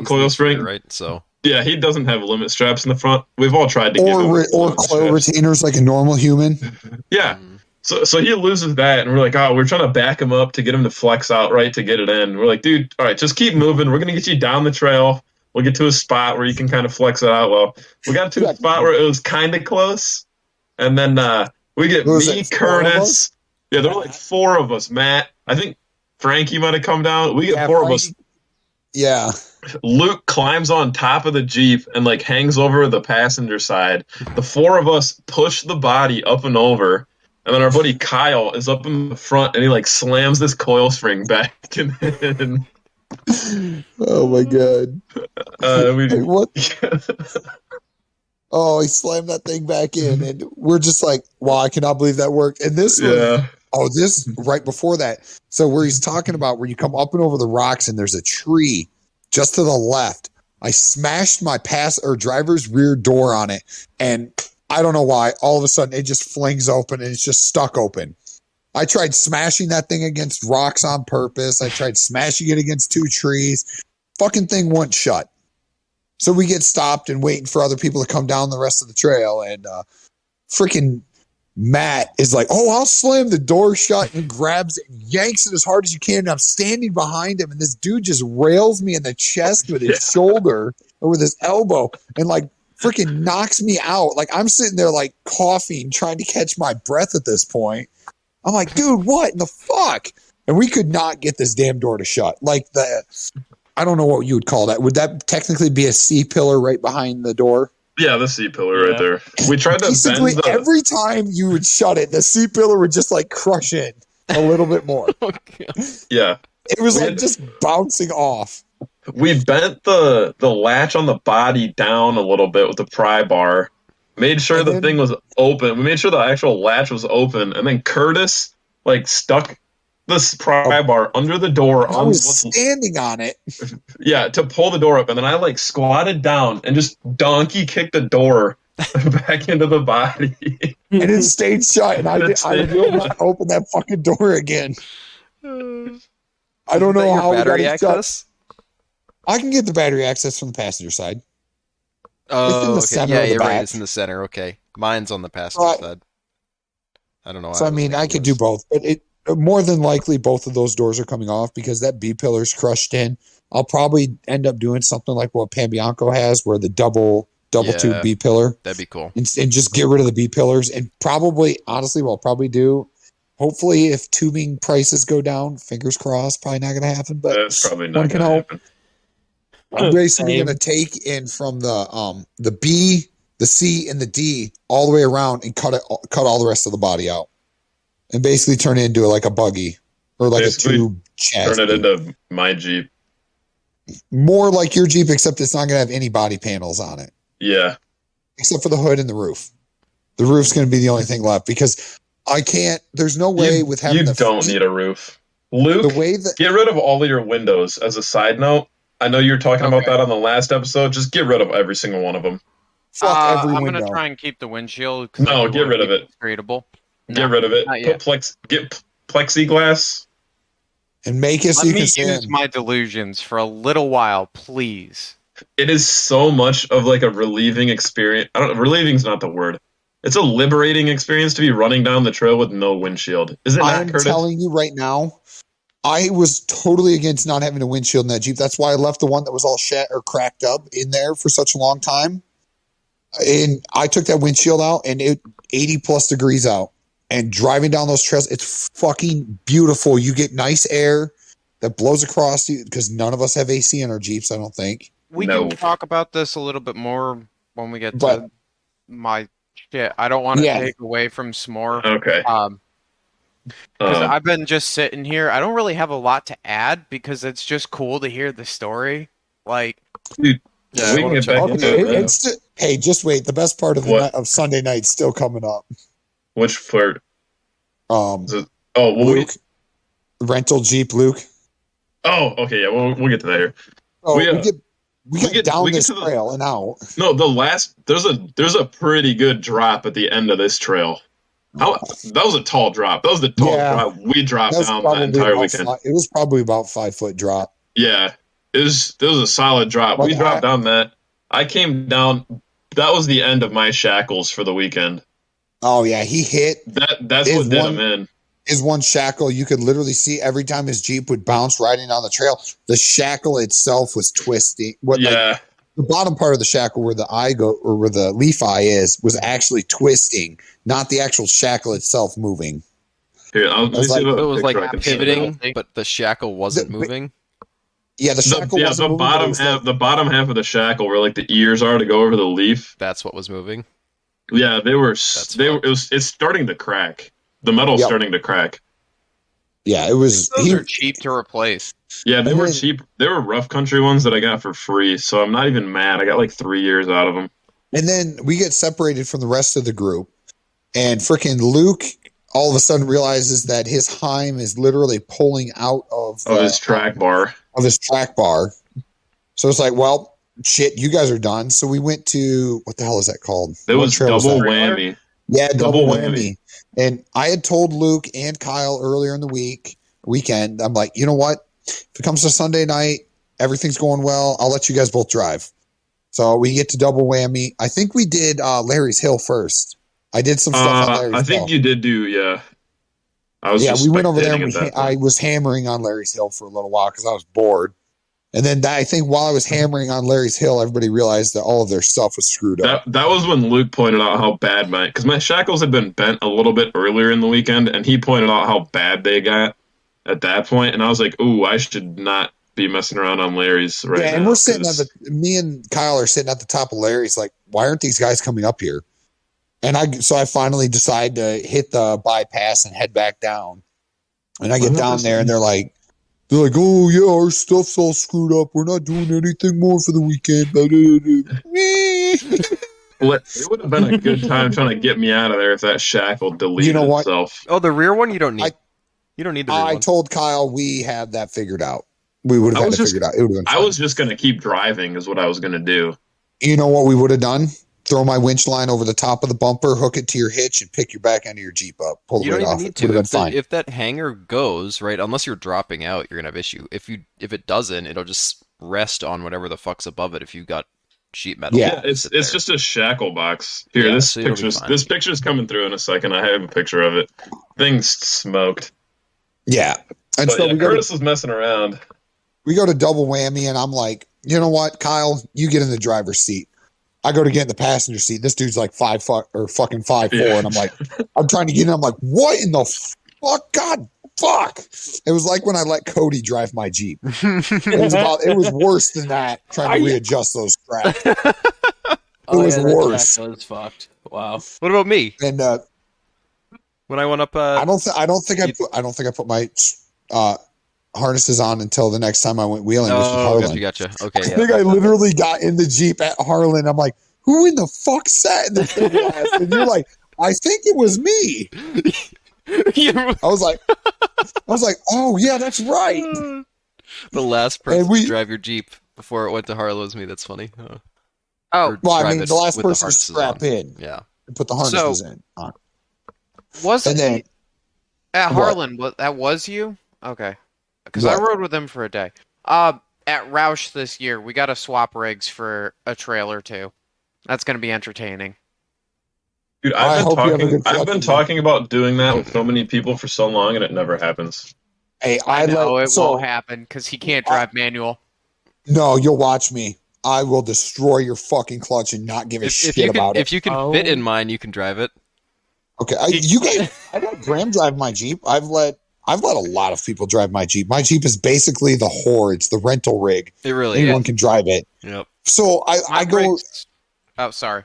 coil spring. Right, so. Yeah, he doesn't have limit straps in the front. We've all tried to give him or coil retainers like a normal human. Yeah. So he loses that, and we're like, we're trying to back him up to get him to flex out right to get it in. We're like, dude, all right, just keep moving. We're going to get you down the trail. We'll get to a spot where you can kind of flex it out. Well, we got to a spot where it was kind of close, and then we get me, Curtis. Yeah, there were like 4 of us. Matt, I think Frankie might have come down. We get 4 of us. Yeah. Luke climbs on top of the Jeep and like hangs over the passenger side. The 4 of us push the body up and over. And then our buddy Kyle is up in the front and he like slams this coil spring back in. Oh my God. What? Oh, he slammed that thing back in and we're just like, wow, I cannot believe that worked. And this this right before that. So where he's talking about where you come up and over the rocks and there's a tree just to the left. I smashed my driver's rear door on it, and I don't know why. All of a sudden, it just flings open, and it's just stuck open. I tried smashing that thing against rocks on purpose. I tried smashing it against 2 trees. Fucking thing wouldn't shut. So we get stopped and waiting for other people to come down the rest of the trail, and freaking Matt is like, oh, I'll slam the door shut, and grabs it and yanks it as hard as you can. And I'm standing behind him, and this dude just rails me in the chest with his shoulder or with his elbow and like freaking knocks me out. Like I'm sitting there like coughing, trying to catch my breath at this point. I'm like, dude, what in the fuck? And we could not get this damn door to shut. Like I don't know what you would call that. Would that technically be a C-pillar right behind the door? Yeah, the C-pillar right there. We tried to basically bend every time you would shut it, the C-pillar would just like crush in a little bit more. Yeah. It was like just bouncing off. We bent the latch on the body down a little bit with the pry bar. Made sure the thing was open. We made sure the actual latch was open, and then Curtis like stuck this pry bar under the door. I was standing on it. Yeah, to pull the door up, and then I like squatted down and just donkey kicked the door back into the body. And it stayed shut, and I will not open that fucking door again. I don't know how battery access. I can get the battery access from the passenger side. Oh, okay. Yeah, you're right. It's in the center. Okay, mine's on the passenger side. I don't know. So I mean, I could do both, but more than likely both of those doors are coming off because that B pillar's crushed in. I'll probably end up doing something like what Pan Bianco has, where the double tube B pillar. That'd be cool. And just get rid of the B pillars, and probably, honestly, what I'll probably do. Hopefully, if tubing prices go down, fingers crossed, probably not going to happen. But that's probably not going to happen. I'm basically going to take in from the B, the C, and the D all the way around and cut all the rest of the body out, and basically turn it into like a buggy or like basically a tube chassis. Turn it into my Jeep. More like your Jeep, except it's not going to have any body panels on it. Yeah, except for the hood and the roof. The roof's going to be the only thing left because I can't. There's no way with having. You don't need a roof, Luke. Get rid of all of your windows. As a side note. I know you were talking about that on the last episode. Just get rid of every single one of them. Fuck every window. I'm gonna try and keep the windshield. No, get rid of it. Creatable. Get rid of it. Get plexiglass. And make it so you can use my delusions for a little while, please. It is so much of like a relieving experience. Relieving's not the word. It's a liberating experience to be running down the trail with no windshield. Is it not, Curtis? I'm telling you right now. I was totally against not having a windshield in that Jeep. That's why I left the one that was all cracked up in there for such a long time. And I took that windshield out, and it 80 plus degrees out. And driving down those trails, it's fucking beautiful. You get nice air that blows across you because none of us have AC in our Jeeps, I don't think. We can talk about this a little bit more when we get to my shit. I don't want to take away from SMORR. Okay. Because I've been just sitting here. I don't really have a lot to add because it's just cool to hear the story. Like, dude, we can get back into it. Hey, just wait. The best part of Sunday night's still coming up. Which part? Luke, rental Jeep, Luke. Oh, okay, yeah. We'll get to that here. Oh, we get down this trail and out. No, there's a pretty good drop at the end of this trail. That was a tall drop. That was the tall drop we dropped down that entire weekend. It was probably about 5 foot drop. Yeah, it was a solid drop. We dropped down that. I came down. That was the end of my shackles for the weekend. Oh yeah, he hit. That's what did him in. His one shackle, you could literally see every time his Jeep would bounce riding down the trail. The shackle itself was twisting. The bottom part of the shackle where the eye or where the leaf eye was actually twisting, not the actual shackle itself moving. Here, it was like pivoting, but the shackle wasn't moving. Yeah, the shackle wasn't moving. The bottom half of the shackle where like the ears are to go over the leaf. That's what was moving. Yeah, it's starting to crack. The metal's starting to crack. Yeah, it was. Those are cheap to replace. Yeah, they were cheap. They were rough country ones that I got for free, so I'm not even mad. I got like 3 years out of them. And then we get separated from the rest of the group, and freaking Luke all of a sudden realizes that his Heim is literally pulling out of his track bar. Of his track bar. So it's like, well, shit, you guys are done. So we went to, what the hell is that called? It was double whammy. Yeah, double whammy. And I had told Luke and Kyle earlier in the weekend, I'm like, you know what? If it comes to Sunday night, everything's going well, I'll let you guys both drive. So we get to double whammy. I think we did Larry's Hill first. I did some stuff on Larry's Hill. I think you did do, yeah. We went over there and I was hammering on Larry's Hill for a little while because I was bored. And then I think while I was hammering on Larry's Hill, everybody realized that all of their stuff was screwed up. That was when Luke pointed out how bad because my shackles had been bent a little bit earlier in the weekend, and he pointed out how bad they got at that point, and I was like, ooh, I should not be messing around on Larry's right now. Yeah, and we're sitting me and Kyle are sitting at the top of Larry's like, why aren't these guys coming up here? And I finally decide to hit the bypass and head back down. And I get down there and they're like, oh yeah, our stuff's all screwed up. We're not doing anything more for the weekend. Well, it would have been a good time trying to get me out of there if that shackle deleted itself. Oh, the rear one you don't need. You don't need the rear one. I told Kyle we have that figured out. We would have had it figured out. It would have been fun. I was just going to keep driving is what I was going to do. You know what we would have done? Throw my winch line over the top of the bumper, hook it to your hitch, and pick your back end of your Jeep up. Pull the weight off. You don't even need to. If that hanger goes, right, unless you're dropping out, you're going to have issue. If it doesn't, it'll just rest on whatever the fuck's above it if you've got sheet metal. Yeah, it's just a shackle box. Here, this picture's coming through in a second. I have a picture of it. Thing's smoked. Yeah. And so Curtis was messing around. We go to double whammy, and I'm like, you know what, Kyle, you get in the driver's seat. I go to get in the passenger seat. This dude's like 5'4", and I'm like, I'm trying to get in. I'm like, what in the fuck? God, fuck! It was like when I let Cody drive my Jeep. It was worse than that. Trying to readjust those straps. It was worse. That was fucked. Wow. What about me? And when I went up, I don't think I put my harnesses on until the next time I went wheeling. Gotcha. Okay. I think I literally got in the Jeep at Harlan. I'm like, who in the fuck sat in the glass? And you're like, I think it was me. I was like, oh yeah, that's right. The last person to drive your Jeep before it went to Harlan was me. That's funny. The last person to strap in. Yeah. And put the harnesses in. At Harlan, that was you? Okay. Because I rode with him for a day. At Roush this year, we got to swap rigs for a trailer too. That's going to be entertaining. Dude, I've been talking about doing that with so many people for so long, and it never happens. Hey, I know it won't happen because he can't drive manual. No, you'll watch me. I will destroy your fucking clutch and not give a shit about it. If you can fit in mine, you can drive it. Okay, I let Graham drive my Jeep. I've let a lot of people drive my Jeep. My Jeep is basically the whore. It's the rental rig. It really Anyone can drive it. Yep. So I go. Oh, sorry.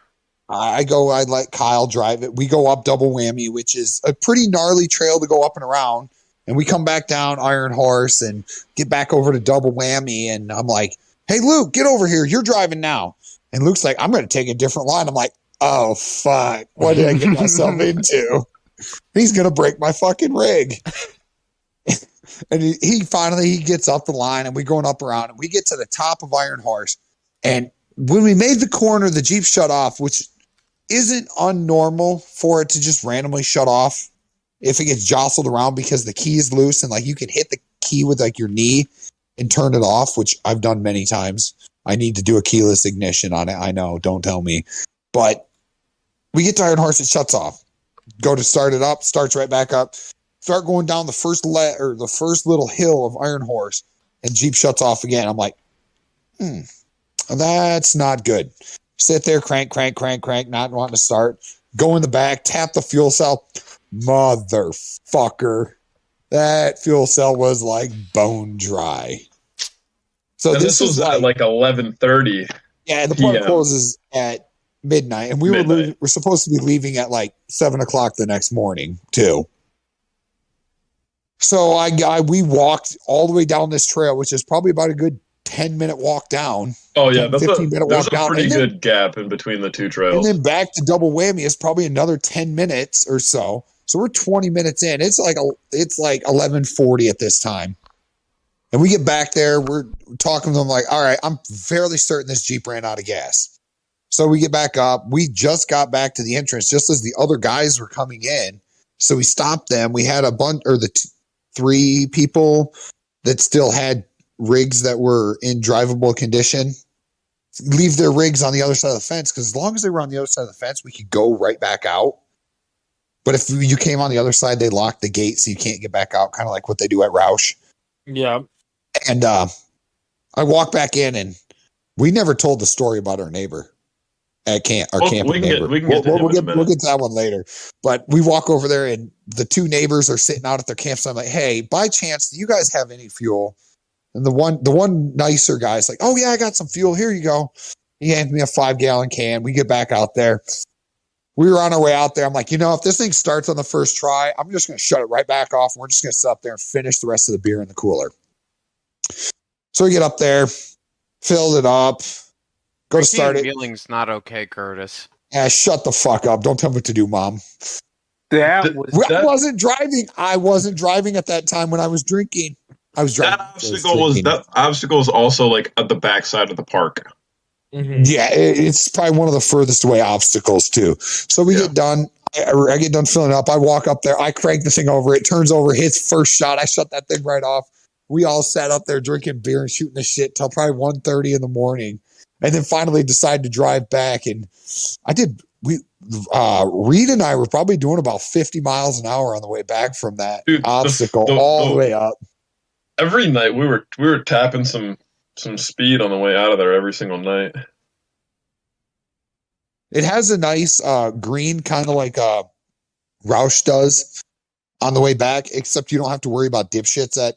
I let Kyle drive it. We go up double whammy, which is a pretty gnarly trail to go up and around. And we come back down Iron Horse and get back over to double whammy. And I'm like, hey, Luke, get over here. You're driving now. And Luke's like, I'm going to take a different line. I'm like, oh, fuck. What did I get myself into? He's going to break my fucking rig. And he finally gets up the line, and we're going up around, and we get to the top of Iron Horse. And when we made the corner, the Jeep shut off, which isn't unnormal for it to just randomly shut off if it gets jostled around because the key is loose, and like you can hit the key with like your knee and turn it off, which I've done many times. I need to do a keyless ignition on it. I know, don't tell me. But we get to Iron Horse, it shuts off. Go to start it up, starts right back up. Start going down the first little hill of Iron Horse, and Jeep shuts off again. I'm like, that's not good. Sit there, crank, not wanting to start. Go in the back, tap the fuel cell. Motherfucker. That fuel cell was like bone dry. So this was at like 11:30. Yeah, and the plant closes at midnight, and we're supposed to be leaving at like 7:00 the next morning too. So we walked all the way down this trail, which is probably about a good 10-minute walk down. Oh yeah, there's a pretty good gap in between the two trails. And then back to double whammy is probably another 10 minutes or so. So we're 20 minutes in. It's like 11:40 at this time. And we get back there, we're talking to them like, all right, I'm fairly certain this Jeep ran out of gas. So we get back up. We just got back to the entrance just as the other guys were coming in. So we stopped them. We had three people that still had rigs that were in drivable condition leave their rigs on the other side of the fence, because as long as they were on the other side of the fence, we could go right back out. But if you came on the other side, they locked the gate so you can't get back out, kind of like what they do at Roush. Yeah. And I walk back in, and we never told the story about our neighbor at our camping neighbor. We'll get to that one later. But we walk over there, and the two neighbors are sitting out at their campsite. I'm like, hey, by chance, do you guys have any fuel? And the one nicer guy's like, oh yeah, I got some fuel. Here you go. He hands me a 5-gallon can. We get back out there. We were on our way out there. I'm like, if this thing starts on the first try, I'm just going to shut it right back off. And we're just going to sit up there and finish the rest of the beer in the cooler. So we get up there, filled it up, go to start it. Feeling's not okay, Curtis. Yeah, shut the fuck up. Don't tell me what to do, Mom. I wasn't driving. I wasn't driving at that time when I was drinking. I was driving. That obstacle was also like at the backside of the park. Mm-hmm. Yeah, it's probably one of the furthest away obstacles too. So we get done. I get done filling up. I walk up there. I crank the thing over. It turns over, hits first shot. I shut that thing right off. We all sat up there drinking beer and shooting the shit till probably 1:30 in the morning, and then finally decided to drive back. And Reed and I were probably doing about 50 miles an hour on the way back from that obstacle all the way up. Every night we were tapping some speed on the way out of there every single night. It has a nice green, kind of like Roush does on the way back, except you don't have to worry about dipshits at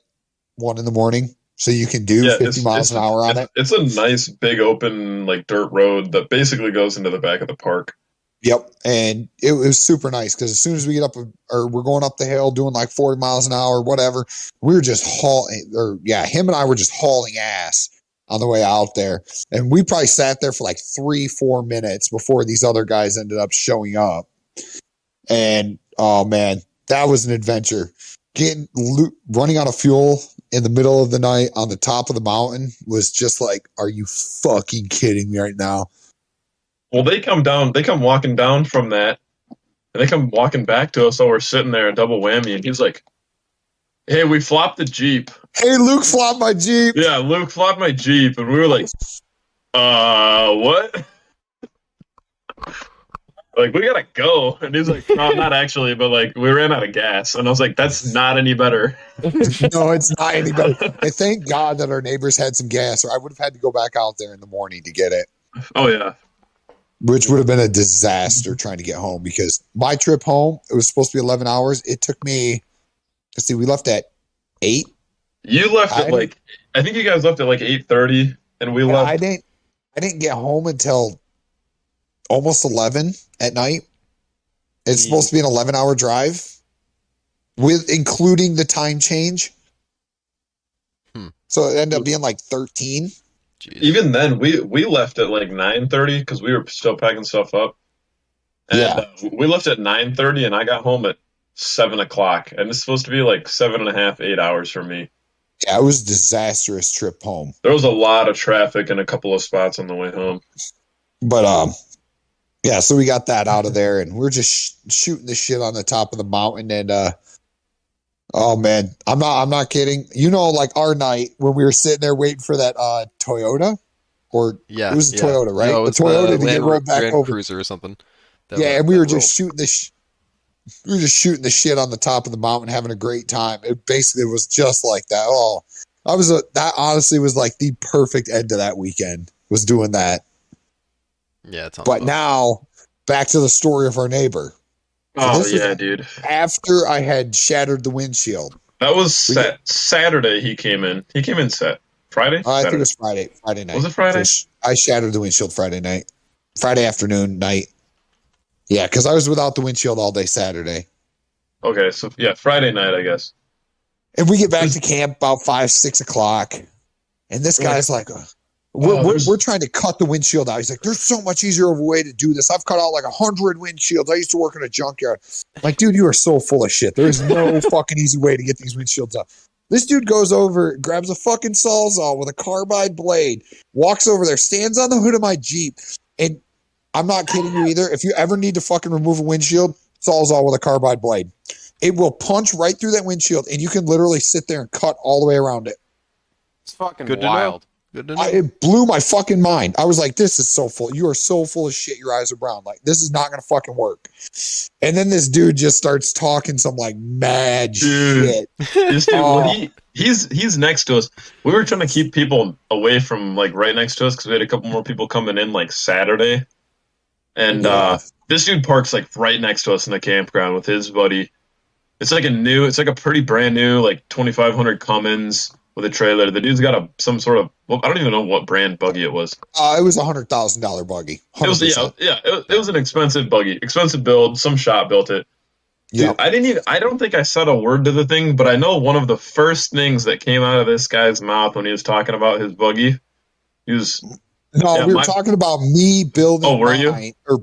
1 a.m. So you can do 50 miles an hour on it. It's a nice big open like dirt road that basically goes into the back of the park. Yep. And it was super nice because as soon as we get up or we're going up the hill doing like 40 miles an hour, whatever, we were just him and I were just hauling ass on the way out there. And we probably sat there for like 3-4 minutes before these other guys ended up showing up. And oh man, that was an adventure. Running out of fuel in the middle of the night on the top of the mountain was just like, are you fucking kidding me right now? Well, they come walking down from that, and they come walking back to us while we're sitting there, a double whammy, and he's like, hey, we flopped the Jeep. Hey, Luke flopped my Jeep. Yeah, Luke flopped my Jeep, and we were like, what? Like, we gotta go. And he's like, no, not actually, but like, we ran out of gas. And I was like, that's not any better. No, it's not any better. And thank God that our neighbors had some gas, or I would have had to go back out there in the morning to get it. Oh, yeah. Which would have been a disaster trying to get home because my trip home, it was supposed to be 11 hours. It took me, we left at 8. You left at I think you guys left at like 8:30 and we left. I didn't get home until almost 11 at night. It's supposed to be an 11-hour drive with including the time change. So it ended up being like 13. Jeez. Even then, we left at like 9:30 because we were still packing stuff up. And we left at 9:30, and I got home at 7 o'clock. And it's supposed to be like 7.5, 8 hours for me. Yeah, it was a disastrous trip home. There was a lot of traffic in a couple of spots on the way home. But so we got that out of there, and we're just shooting the shit on the top of the mountain, and oh man, I'm not kidding. Like our night when we were sitting there waiting for that Toyota, or it was a Toyota, right? No, the Toyota to get rolled back Land over. Cruiser or something. And we were just shooting this. We were just shooting the shit on the top of the mountain, having a great time. It basically was just like that. Oh, that honestly was like the perfect end to that weekend. Was doing that. Yeah, but now back to the story of our neighbor. Dude. After I had shattered the windshield. That was Saturday he came in. He came in Friday? I think it was Friday night. Was it Friday? I shattered the windshield Friday night. Friday afternoon, night. Yeah, because I was without the windshield all day Saturday. Okay, so Friday night, I guess. And we get back to camp about 5, 6 o'clock. And this guy's like... We're trying to cut the windshield out. He's like, there's so much easier of a way to do this. I've cut out like 100 windshields. I used to work in a junkyard. Like, dude, you are so full of shit. There is no fucking easy way to get these windshields out. This dude goes over, grabs a fucking Sawzall with a carbide blade, walks over there, stands on the hood of my Jeep. And I'm not kidding you either. If you ever need to fucking remove a windshield, Sawzall with a carbide blade. It will punch right through that windshield, and you can literally sit there and cut all the way around it. It's fucking wild. Good to know. It blew my fucking mind. I was like, this is so full. You are so full of shit. Your eyes are brown. Like, this is not going to fucking work. And then this dude just starts talking some like mad shit. This dude, he's next to us. We were trying to keep people away from like right next to us because we had a couple more people coming in like Saturday. And this dude parks like right next to us in the campground with his buddy. It's like a pretty brand new, like 2,500 Cummins with a trailer. The dude's got some sort of, well, I don't even know what brand buggy it was. It was $100,000 buggy. 100%. It was an expensive buggy, expensive build. Some shop built it. Dude, yep. I don't think I said a word to the thing, but I know one of the first things that came out of this guy's mouth when he was talking about his buggy, we were talking about me building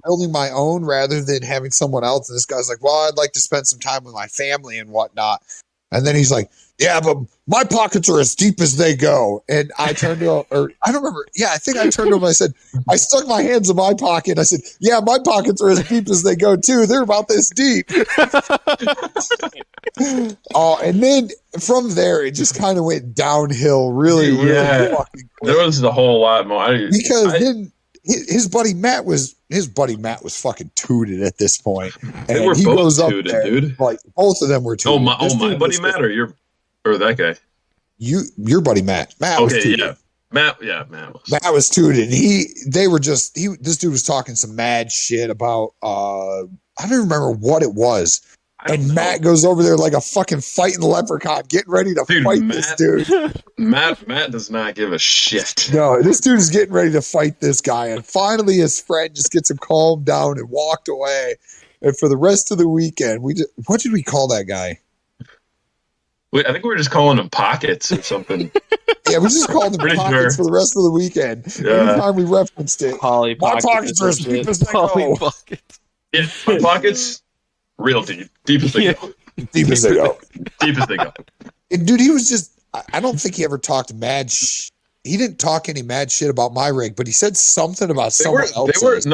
building my own rather than having someone else. And this guy's like, well, I'd like to spend some time with my family and whatnot. And then he's like, yeah, but my pockets are as deep as they go. And I turned to him, or I don't remember. Yeah, I think I turned to him and I said, I stuck my hands in my pocket. I said, yeah, my pockets are as deep as they go too. They're about this deep. And then from there, it just kind of went downhill really fucking quick. There was a whole lot more. Then his buddy Matt was fucking tooted at this point. And they were he both goes up tooted, there, dude. like both of them were tooted. My buddy Matt or that guy? Your buddy Matt. Matt was tooted. Matt was. Matt was tooted. This dude was talking some mad shit about I don't remember what it was. And Matt goes over there like a fucking fighting leprechaun, getting ready to fight this dude. Matt does not give a shit. No, this dude is getting ready to fight this guy. And finally his friend just gets him calmed down and walked away. And for the rest of the weekend, what did we call that guy? I think we were just calling him Pockets or something. Yeah, we just called him Pockets for the rest of the weekend. Yeah. Anytime we referenced it. My pockets are as deep as they go. Yeah, my pockets, real deep. Deep as they go. Deep as they go. Deep as they go. And dude, he was just, I don't think he ever talked he didn't talk any mad shit about my rig, but he said something about someone else's.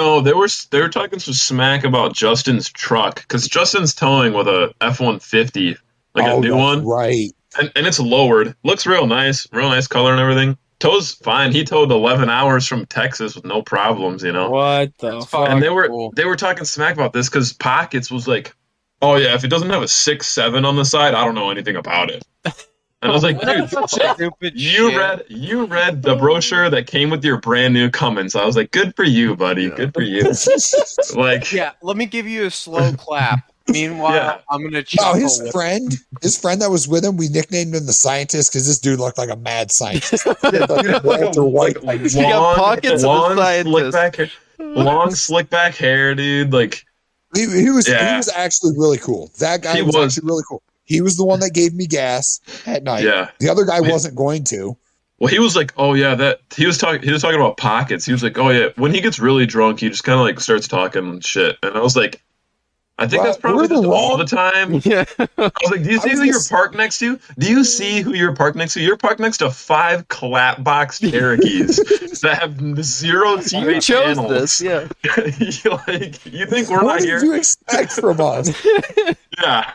They were talking some smack about Justin's truck because Justin's towing with a F-150. Like a new one. Right. And it's lowered. Looks real nice color and everything. Tow's fine. He towed 11 hours from Texas with no problems, you know. What the fuck? And they were talking smack about this because Pockets was like, oh yeah, if it doesn't have a 6.7 on the side, I don't know anything about it. And I was like, dude, you read the brochure that came with your brand new Cummins. I was like, good for you, buddy. Yeah. Good for you. Like, yeah, let me give you a slow clap. Meanwhile, I'm gonna chuckle. No, his friend that was with him, we nicknamed him the scientist because this dude looked like a mad scientist. Walter White, long slick back hair, dude. Like he was actually really cool. That guy was actually really cool. He was the one that gave me gas at night. Yeah, the other guy wasn't going to. Well, he was like, oh yeah, that he was talking about Pockets. He was like, oh yeah, when he gets really drunk, he just kind of like starts talking shit, and I was like. I think that's probably just all the time. Yeah. I was like, do you see who you're parked next to? Do you see who you're parked next to? You're parked next to 5 clap box Cherokees that have 0 TV You chose channels. this, yeah. You think we're not here? What did you expect from us? Yeah.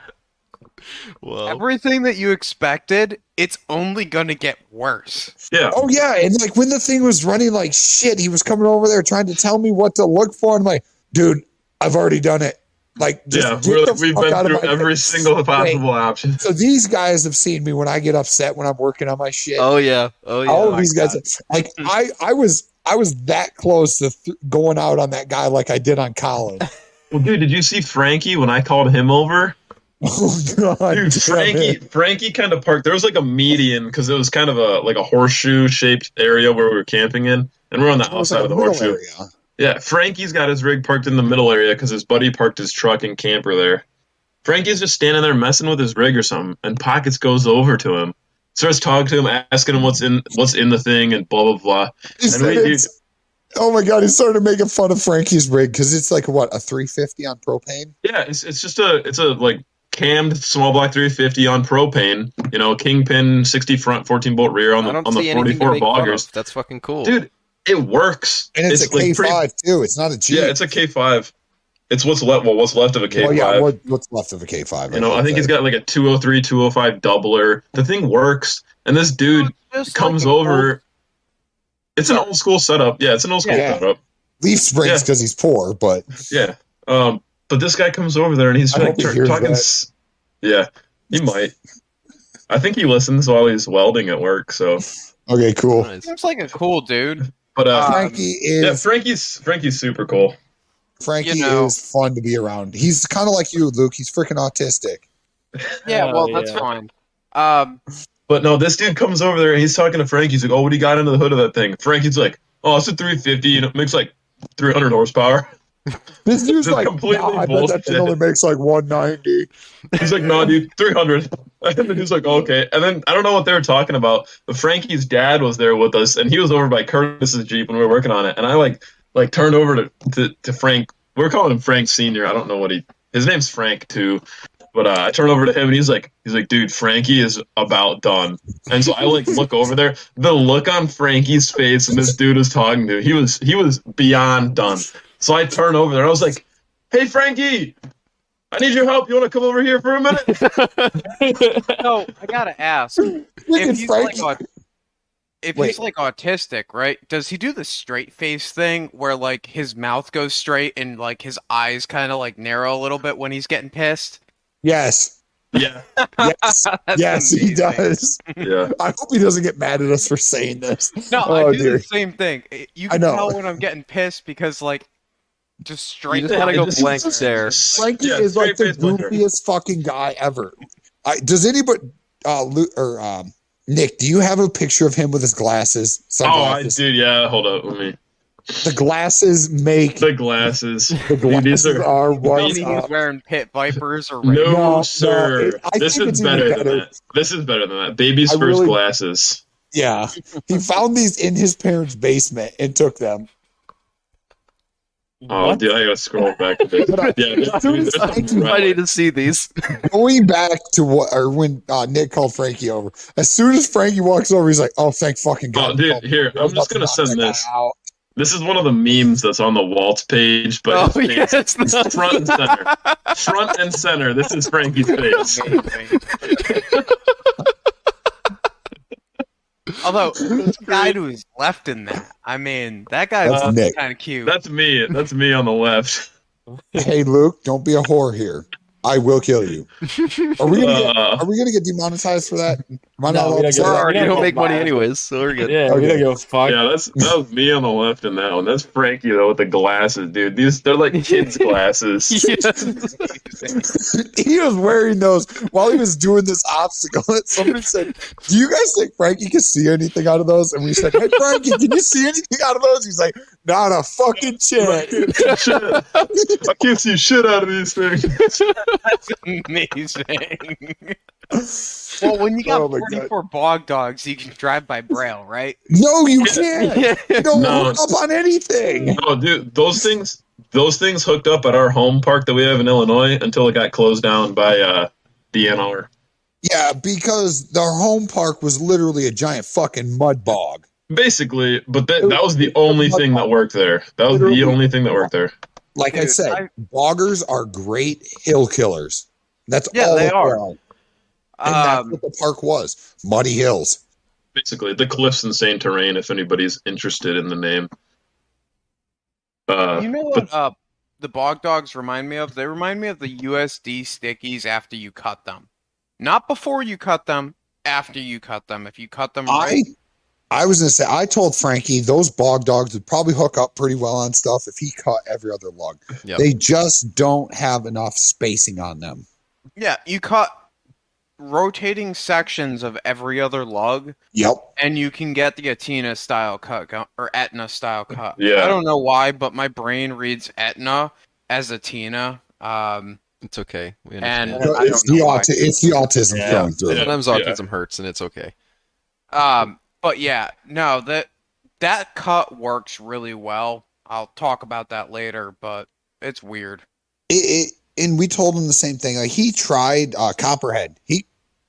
Well, everything that you expected, it's only gonna get worse. Yeah. Oh yeah, and like when the thing was running like shit, he was coming over there trying to tell me what to look for. And I'm like, dude, I've already done it. Like, just we've been through every single possible option. So these guys have seen me when I get upset when I'm working on my shit. Oh yeah. All of these guys, like I was that close to going out on that guy like I did on Colin. Well, dude, did you see Frankie when I called him over? Oh god, dude, Frankie kind of parked. There was like a median because it was kind of a horseshoe shaped area where we were camping in, and we're on the outside of the horseshoe area. Yeah, Frankie's got his rig parked in the middle area because his buddy parked his truck and camper there. Frankie's just standing there messing with his rig or something, and Pockets goes over to him, starts talking to him, asking him what's in the thing, and blah blah blah. Oh my god, he started making fun of Frankie's rig because it's like what, a 350 on propane? Yeah, it's just a like cammed small block 350 on propane. You know, Kingpin 60 front, 14 bolt rear on the 44 boggers. That's fucking cool, dude. It works. And it's a K5 too. It's not a G. Yeah, it's a K5. It's what's left of a K5. Well, yeah, what's left of a K5. You know, I think he's got like a 203, 205 doubler. The thing works. And this dude comes over. It's an old school setup. Yeah, it's an old school setup. Leaf springs because he's poor, but yeah. But this guy comes over there and he's like talking. Yeah, he might. I think he listens while he's welding at work. So okay, cool. Nice. Seems like a cool dude. But Frankie is Frankie's super cool. Frankie is fun to be around. He's kind of like you, Luke. He's freaking autistic. Yeah, well, that's fine. But no, this dude comes over there and he's talking to Frankie. He's like, "Oh, what do you got under the hood of that thing?" Frankie's like, "Oh, it's a 350 and it makes like 300 horsepower." This dude's like, completely I bet that thing only makes like 190. He's like, "No, dude, 300." And then he's like, "Okay." And then I don't know what they were talking about, but Frankie's dad was there with us, and he was over by Curtis's Jeep when we were working on it. And I like turned over to Frank. We're calling him Frank Senior. I don't know his name's Frank too. But I turn over to him and he's like, "Dude, Frankie is about done." And so I like look over there. The look on Frankie's face and this dude was talking to, he was beyond done. So I turn over there and I was like, "Hey, Frankie, I need your help. You want to come over here for a minute?" So I gotta ask, if he's like autistic, right? Does he do the straight face thing where like his mouth goes straight and like his eyes kind of like narrow a little bit when he's getting pissed? Yes. Yeah. Yes, he does. Yeah. I hope he doesn't get mad at us for saying this. No, I do the same thing. You can tell when I'm getting pissed because like just straight. You just gotta go blank stare. Frankie is like the goofiest fucking guy ever. Does anybody, Nick? Do you have a picture of him with his glasses? Sunglasses? Oh, I do. Yeah. Hold up. Let me. The glasses make the glasses. The glasses are what he's wearing pit vipers or no, sir. This is better than that. This is better than that. Baby's first glasses. Yeah, he found these in his parents' basement and took them. Oh, what? Dude, I gotta scroll back a bit. I need to see these. Going back to when Nick called Frankie over. As soon as Frankie walks over, he's like, "Oh, thank fucking God!" Oh, dude, here I'm just gonna send this. This is one of the memes that's on the Walt's page, but it's front and center. Front and center. This is Frankie's face. Although, the guy who's left in that, I mean, that guy's kind of cute. That's me. That's me on the left. Hey, Luke, don't be a whore here. I will kill you. Are we gonna get demonetized for that? Sorry, you don't make money anyways, so we're good. Yeah, we don't give a fuck. Yeah, that was me on the left in that one. That's Frankie though with the glasses, dude. They're like kids' glasses. He was wearing those while he was doing this obstacle. Somebody said, "Do you guys think Frankie can see anything out of those?" And we said, "Hey, Frankie, can you see anything out of those?" He's like, "Not a fucking chance." I can't see shit out of these things. That's amazing. Well, when you got 44 bog dogs, you can drive by Braille, right? No, you can't. You don't hook up on anything. No, dude, those things hooked up at our home park that we have in Illinois until it got closed down by DNR. Yeah, because our home park was literally a giant fucking mud bog. Basically, but that was the only thing that worked there. That was the only thing that worked there. Like I said, boggers are great hill killers. That's all they are. And that's what the park was. Muddy hills. Basically, the Cliff's insane terrain, if anybody's interested in the name. You know what the bog dogs remind me of? They remind me of the USD stickies after you cut them. Not before you cut them, after you cut them. If you cut them right. I was going to say, I told Frankie those bog dogs would probably hook up pretty well on stuff if he cut every other lug. Yep. They just don't have enough spacing on them. Yeah, you cut rotating sections of every other lug. Yep. And you can get the Athena style cut or Etna style cut. Yeah. I don't know why, but my brain reads Etna as Athena. It's okay. We understand. And it's the autism going through. Sometimes autism hurts, and it's okay. But yeah, no, that cut works really well. I'll talk about that later, but it's weird. And we told him the same thing. Like he tried Copperhead.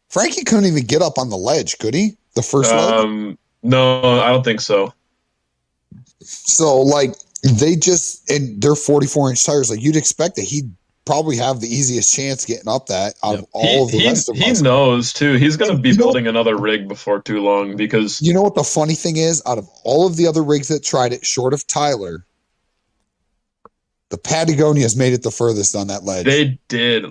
Frankie couldn't even get up on the ledge, could he? The first ledge? No, I don't think so. So like they just, and they're 44-inch tires. Like you'd expect that he'd probably have the easiest chance getting up that out of all of the rest of us. He knows too. He's going to be building another rig before too long because you know what the funny thing is? Out of all of the other rigs that tried it, short of Tyler, the Patagonias made it the furthest on that ledge. They did.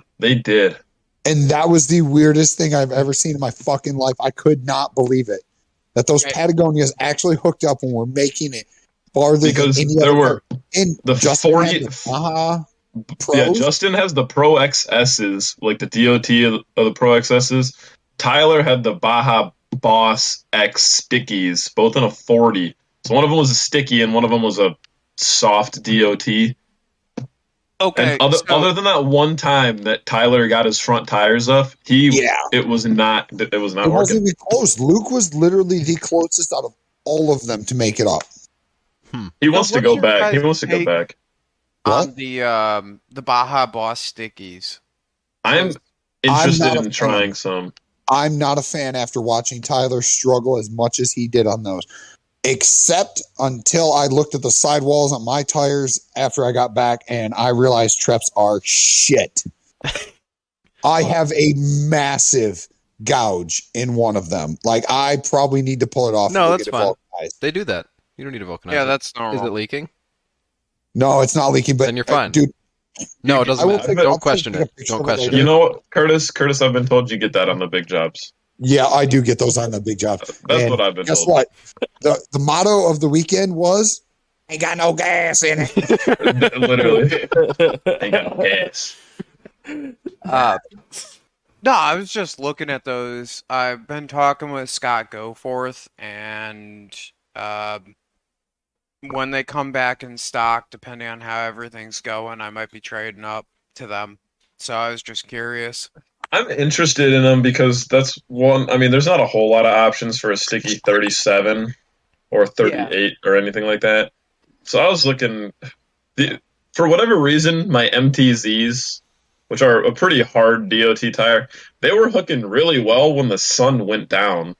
And that was the weirdest thing I've ever seen in my fucking life. I could not believe it. That those Patagonias actually hooked up and were making it farther because than any there other were in the Justin 40 Pros. Yeah, Justin has the Pro XS's, like the DOT of the Pro XS's. Tyler had the Baja Boss X stickies, both in a 40. So one of them was a sticky and one of them was a soft DOT. Okay. And other than that one time that Tyler got his front tires up, it was not working. Wasn't even close. Luke was literally the closest out of all of them to make it up. He wants to go back. He wants to go back. On the Baja Boss stickies. I'm interested in trying some. I'm not a fan after watching Tyler struggle as much as he did on those. Except until I looked at the sidewalls on my tires after I got back and I realized Treps are shit. I have a massive gouge in one of them. Like, I probably need to pull it off. No, that's fine. They do that. You don't need to vulcanize. Yeah, that's normal. Is it leaking? No, it's not leaking, but then you're fine. Dude. No, it doesn't matter. Don't question it. Don't question it. You know what, Curtis, I've been told you get that on the big jobs. Yeah, I do get those on the big job. That's what I've been told. Guess what? The motto of the weekend was, ain't got no gas in it. Literally. Ain't got no gas. No, I was just looking at those. I've been talking with Scott Goforth, and when they come back in stock, depending on how everything's going, I might be trading up to them. So I was just curious. I'm interested in them because that's one. I mean, there's not a whole lot of options for a sticky 37 or 38 or anything like that. So I was looking. For whatever reason, my MTZs, which are a pretty hard DOT tire, they were hooking really well when the sun went down.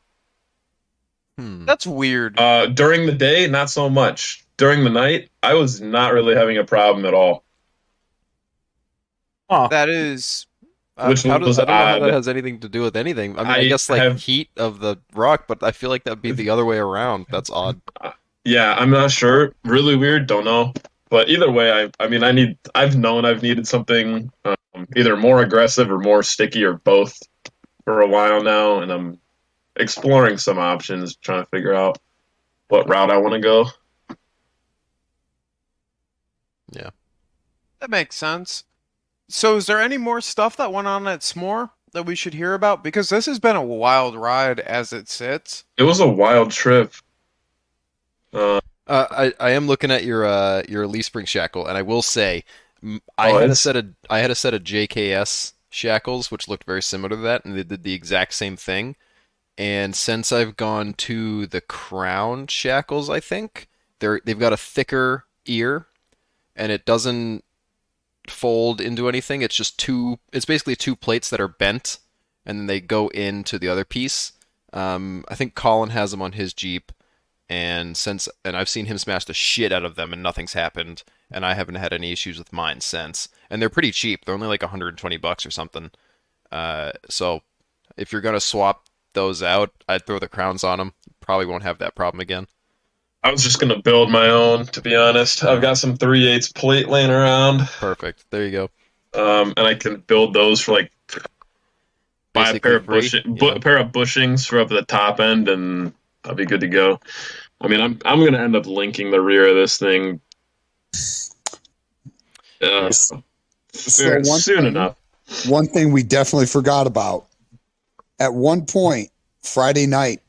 That's weird. During the day, not so much. During the night, I was not really having a problem at all. That is... Which I don't know how odd. that has anything to do with anything. I mean, I guess like heat of the rock, but I feel like that would be the other way around. That's odd. Yeah, I'm not sure. Really weird. Don't know. But either way, I've known I've needed something either more aggressive or more sticky or both for a while now, and I'm exploring some options, trying to figure out what route I want to go. Yeah, that makes sense. So is there any more stuff that went on at SMORR that we should hear about? Because this has been a wild ride as it sits. It was a wild trip. I am looking at your Lee Spring shackle, and I will say, I had a set of JKS shackles, which looked very similar to that, and they did the exact same thing. And since I've gone to the Crown shackles, I think they've got a thicker ear, and it doesn't fold into anything. It's just it's basically two plates that are bent, and then they go into the other piece. I think Colin has them on his Jeep. And I've seen him smash the shit out of them and nothing's happened, and I haven't had any issues with mine since. And they're pretty cheap. They're only like $120 or something. So if you're gonna swap those out, I'd throw the crowns on them. Probably won't have that problem again. I was just gonna build my own, to be honest. I've got some 3/8 plate laying around. Perfect. There you go. And I can build those for like buy a pair of bushings for up at the top end, and I'll be good to go. I mean, I'm going to end up linking the rear of this thing soon enough. One thing we definitely forgot about. At one point, Friday night,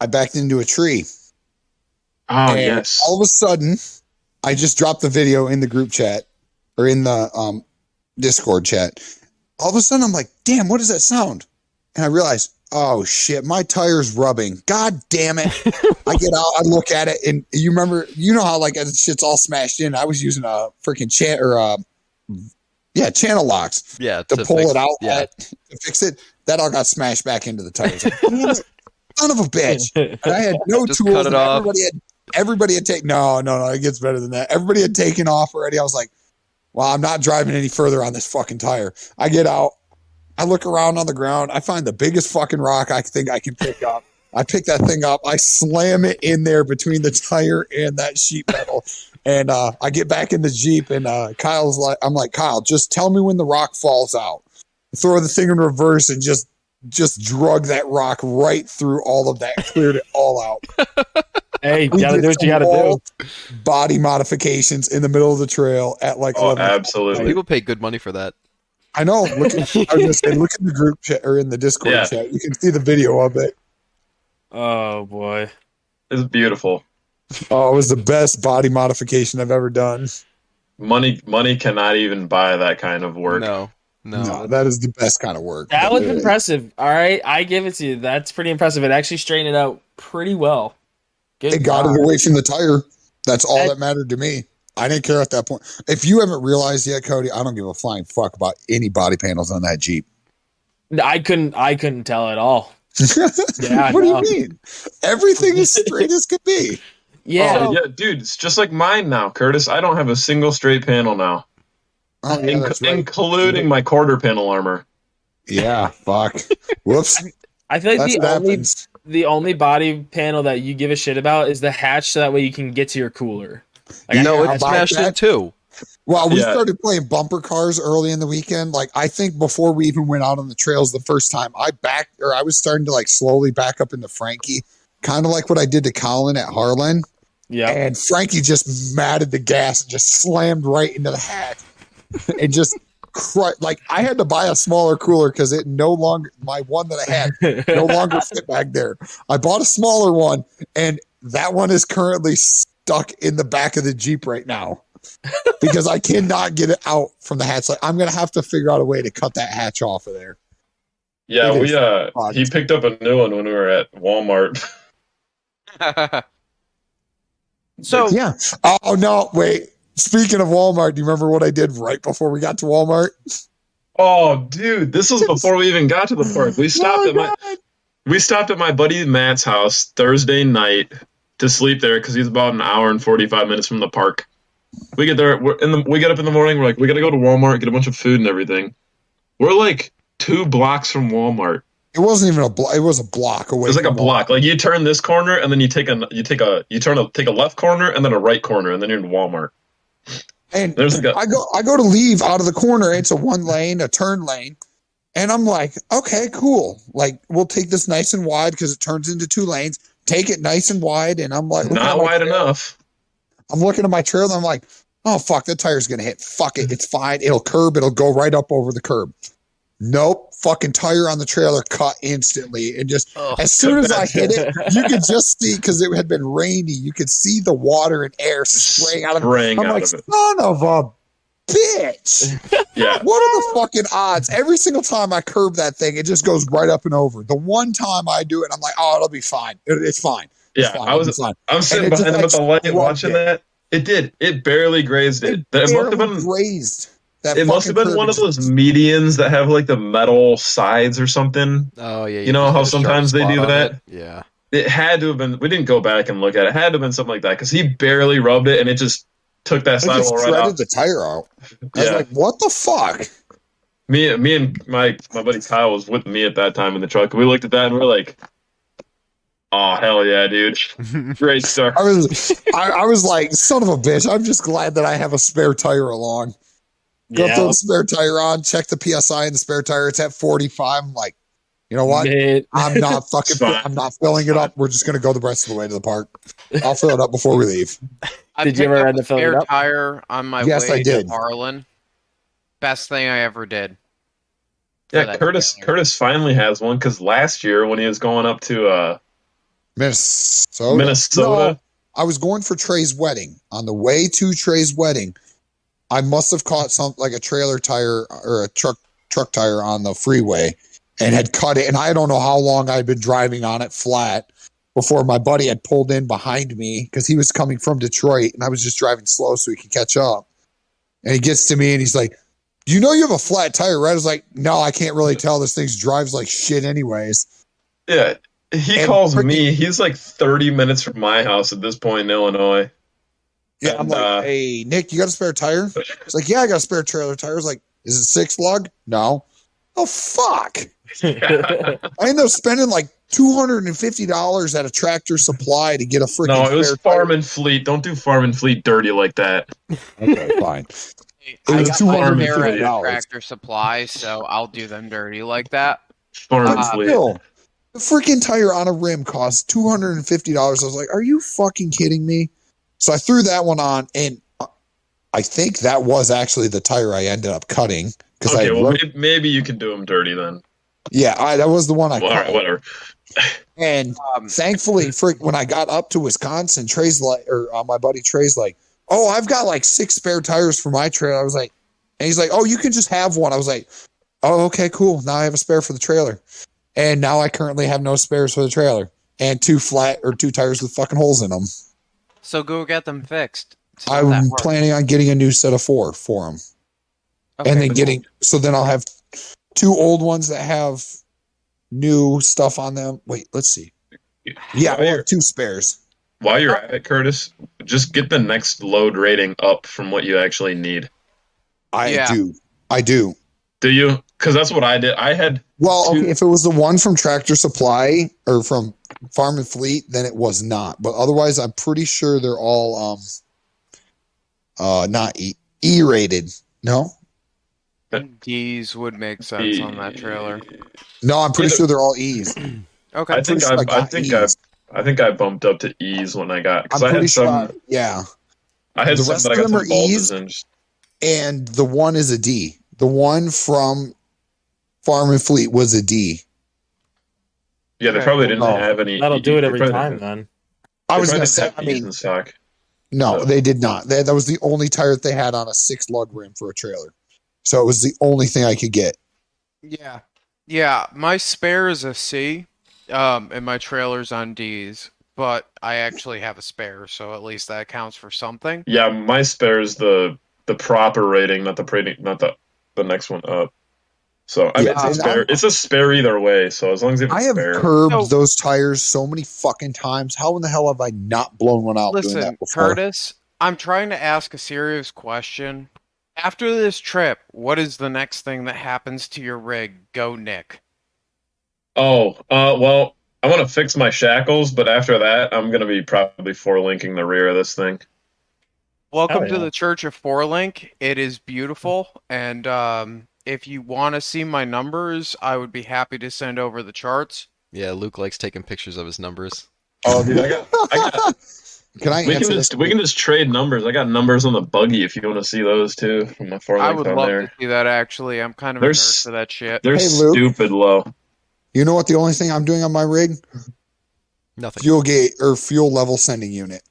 I backed into a tree. Oh, yes. All of a sudden, I just dropped the video in the group chat or in the Discord chat. All of a sudden, I'm like, damn, what is that sound? And I realized, oh shit, my tire's rubbing. God damn it. I get out, I look at it, and you know how like shit's all smashed in. I was using a freaking channel locks to pull it out to fix it. That all got smashed back into the tires. Like, damn it, son of a bitch. And I had no just tools. Cut it off. Everybody had taken no, it gets better than that. Everybody had taken off already. I was like, Well, I'm not driving any further on this fucking tire. I get out. I look around on the ground. I find the biggest fucking rock I think I can pick up. I pick that thing up. I slam it in there between the tire and that sheet metal. And I get back in the Jeep, and I'm like, Kyle, just tell me when the rock falls out. Throw the thing in reverse and just drug that rock right through all of that, cleared it all out. Hey, you gotta do what you gotta do. Body modifications in the middle of the trail at like 11. Absolutely. People pay good money for that. I know. I was gonna say, look in the group chat or in the Discord chat. You can see the video of it. Oh boy, It's beautiful. Oh, it was the best body modification I've ever done. Money cannot even buy that kind of work. No. That is the best kind of work. that was impressive. All right, I give it to you. That's pretty impressive. It actually straightened it out pretty well. Good It got job. it away from the tire. That's all that mattered to me. I didn't care at that point. If you haven't realized yet, Cody, I don't give a flying fuck about any body panels on that Jeep. I couldn't tell at all. Yeah, What do you mean? Everything is straight as could be. Yeah, Oh, yeah, dude, it's just like mine now, Curtis. I don't have a single straight panel now, Oh, yeah, that's right. including my quarter panel armor. Yeah, fuck. Whoops. I feel like That's what happens. the only body panel that you give a shit about is the hatch, so that way you can get to your cooler. Like, No, I'll it's buy smashed in that. two. Well, we Yeah. started playing bumper cars early in the weekend. Like, I think before we even went out on the trails the first time, I was starting to like slowly back up into Frankie, kind of like what I did to Colin at Harlan. Yeah, And Frankie just matted the gas and just slammed right into the hatch and just like I had to buy a smaller cooler because it no longer, my one that I had no longer fit back there. I bought a smaller one, and that one is currently stuck in the back of the Jeep right now because I cannot get it out from the hatch. Like, I'm gonna have to figure out a way to cut that hatch off of there. Yeah, It is he picked up a new one when we were at Walmart. So Yeah. Oh no, wait. Speaking of Walmart, do you remember what I did right before we got to Walmart? Oh, dude, this was before we even got to the park. We stopped at my buddy Matt's house Thursday night to sleep there because he's about an hour and 45 minutes from the park. We get there, we get up in the morning. We're like, we gotta go to Walmart, get a bunch of food and everything. We're like 2 blocks from Walmart. It wasn't even a block. It was a block away. It was like a from block. Like you turn this corner and then you take a left corner and then a right corner and then you're in Walmart. And There's like I go to leave out of the corner. It's a one lane, a turn lane. And I'm like, okay, cool. Like, we'll take this nice and wide because it turns into 2 lanes. Take it nice and wide. And I'm like, looking not at my wide trailer. enough. I'm looking at my trailer. And I'm like, oh, fuck, that tire's going to hit. Fuck it. It's fine. It'll curb. It'll go right up over the curb. Nope. Fucking tire on the trailer cut instantly. And just as soon as I hit it, you could just see, because it had been rainy, you could see the water and air spraying out of it. I'm like, son of a bitch. Yeah. What are the fucking odds? Every single time I curb that thing, it just goes right up and over. The one time I do it, I'm like, oh, it'll be fine. It's fine. It's Yeah, fine. It's fine. I'm sitting And it just, behind him like, at the light watching scrubbed that. It did. It barely grazed it. That must have been grazed. It must have been one of those medians that have like the metal sides or something. Oh yeah. You know how get a sharp sometimes they spot do on that? it. Yeah. It had to have been. We didn't go back and look at it. It had to have been something like that because he barely rubbed it and it just took that I just sidewall right shredded out. the tire out. I was Yeah. like, what the fuck? Me and my buddy Kyle was with me at that time in the truck. We looked at that and we're like, "Oh hell yeah, dude! Great start." I was like, son of a bitch. I'm just glad that I have a spare tire along. Go throw the spare tire on, check the PSI in the spare tire. It's at 45. I'm like, you know what? I'm not fucking. I'm not filling it up. We're just gonna go the rest of the way to the park. I'll fill it up before we leave. Did you ever end up filling it spare up? tire on my Yes, way I did. to Harlan? Best thing I ever did. Yeah, that Curtis trailer. Curtis finally has one because last year when he was going up to Minnesota. Minnesota. No, I was going for Trey's wedding. On the way to Trey's wedding, I must have caught something like a trailer tire or a truck tire on the freeway and had cut it. And I don't know how long I'd been driving on it flat before my buddy had pulled in behind me because he was coming from Detroit and I was just driving slow so he could catch up. And he gets to me and he's like, "Do you know you have a flat tire, right?" I was like, "No, I can't really tell. This thing drives like shit anyways." Yeah, he And calls me. He's like 30 minutes from my house at this point in Illinois. Yeah, I'm And, like, hey, Nick, you got a spare tire? It's like, yeah, I got a spare trailer tire. I was like, is it 6 lug? No. Oh, fuck. I ended up spending like $250 at a Tractor Supply to get a freaking no, it was spare Farm tire. and Fleet. Don't do Farm and Fleet dirty like that. Okay, fine. Hey, It I was got my Farm and spare at Fleet. the Tractor Supply, so I'll do them dirty like that. Farm and But Fleet. still, the freaking tire on a rim costs $250. I was like, are you fucking kidding me? So I threw that one on, and I think that was actually the tire I ended up cutting. Okay, well, maybe you can do them dirty then. Yeah, that was the one I Well, all cut. right, whatever. And thankfully, when I got up to Wisconsin, Trey's like, or my buddy Trey's like, oh, I've got like 6 spare tires for my trailer. I was like, and he's like, oh, you can just have one. I was like, oh, okay, cool. Now I have a spare for the trailer. And now I currently have no spares for the trailer and 2 tires with fucking holes in them. So go get them fixed. It's not that I'm hard. planning on getting a new set of 4 for them. Okay, And then cool. so then I'll have 2 old ones that have new stuff on them. Wait, let's see. Yeah, I'll have 2 spares. While you're at it, Curtis, just get the next load rating up from what you actually need. I do. Do you? Because that's what I did. I had. Well, okay, if it was the one from Tractor Supply or from Farm and Fleet, then it was not. But otherwise, I'm pretty sure they're all not E-rated. No? D's would make sense on that trailer. No, I'm pretty sure they're all E's. Okay. I think sure I think I bumped up to E's when I got, because I had some. Yeah. I had The some rest that I of got them some are bulbs E's. in. And the one is a D. The one from Farm and Fleet was a D. Yeah, they probably didn't have any. That'll do it they every probably time didn't- then. I they was probably going to didn't say, have E's in stock. no, So- they did not. That was the only tire that they had on a 6 lug rim for a trailer. So it was the only thing I could get. Yeah. Yeah, my spare is a C, and my trailer's on D's, but I actually have a spare, so at least that counts for something. Yeah, my spare is the proper rating, not the next one up. So I mean, Yeah, it's a spare either way. So as long as you have I a have spare. curbed So- those tires so many fucking times. How in the hell have I not blown one out doing Listen, that before? Curtis, I'm trying to ask a serious question. After this trip, what is the next thing that happens to your rig? Go, Nick. Oh, well, I want to fix my shackles, but after that, I'm gonna be probably 4-linking the rear of this thing. Welcome Hell to yeah. the Church of Four-Link. It is beautiful, and if you want to see my numbers, I would be happy to send over the charts. Yeah, Luke likes taking pictures of his numbers. Oh, dude, I got. Can I We answer can this? just trade numbers. I got numbers on the buggy if you want to see those too from my 4 I links would on love there. to see that, actually. I'm kind of They're a nerd for that shit. They're Hey, Luke. stupid low. You know what the only thing I'm doing on my rig? Nothing. Fuel gate or fuel level sending unit.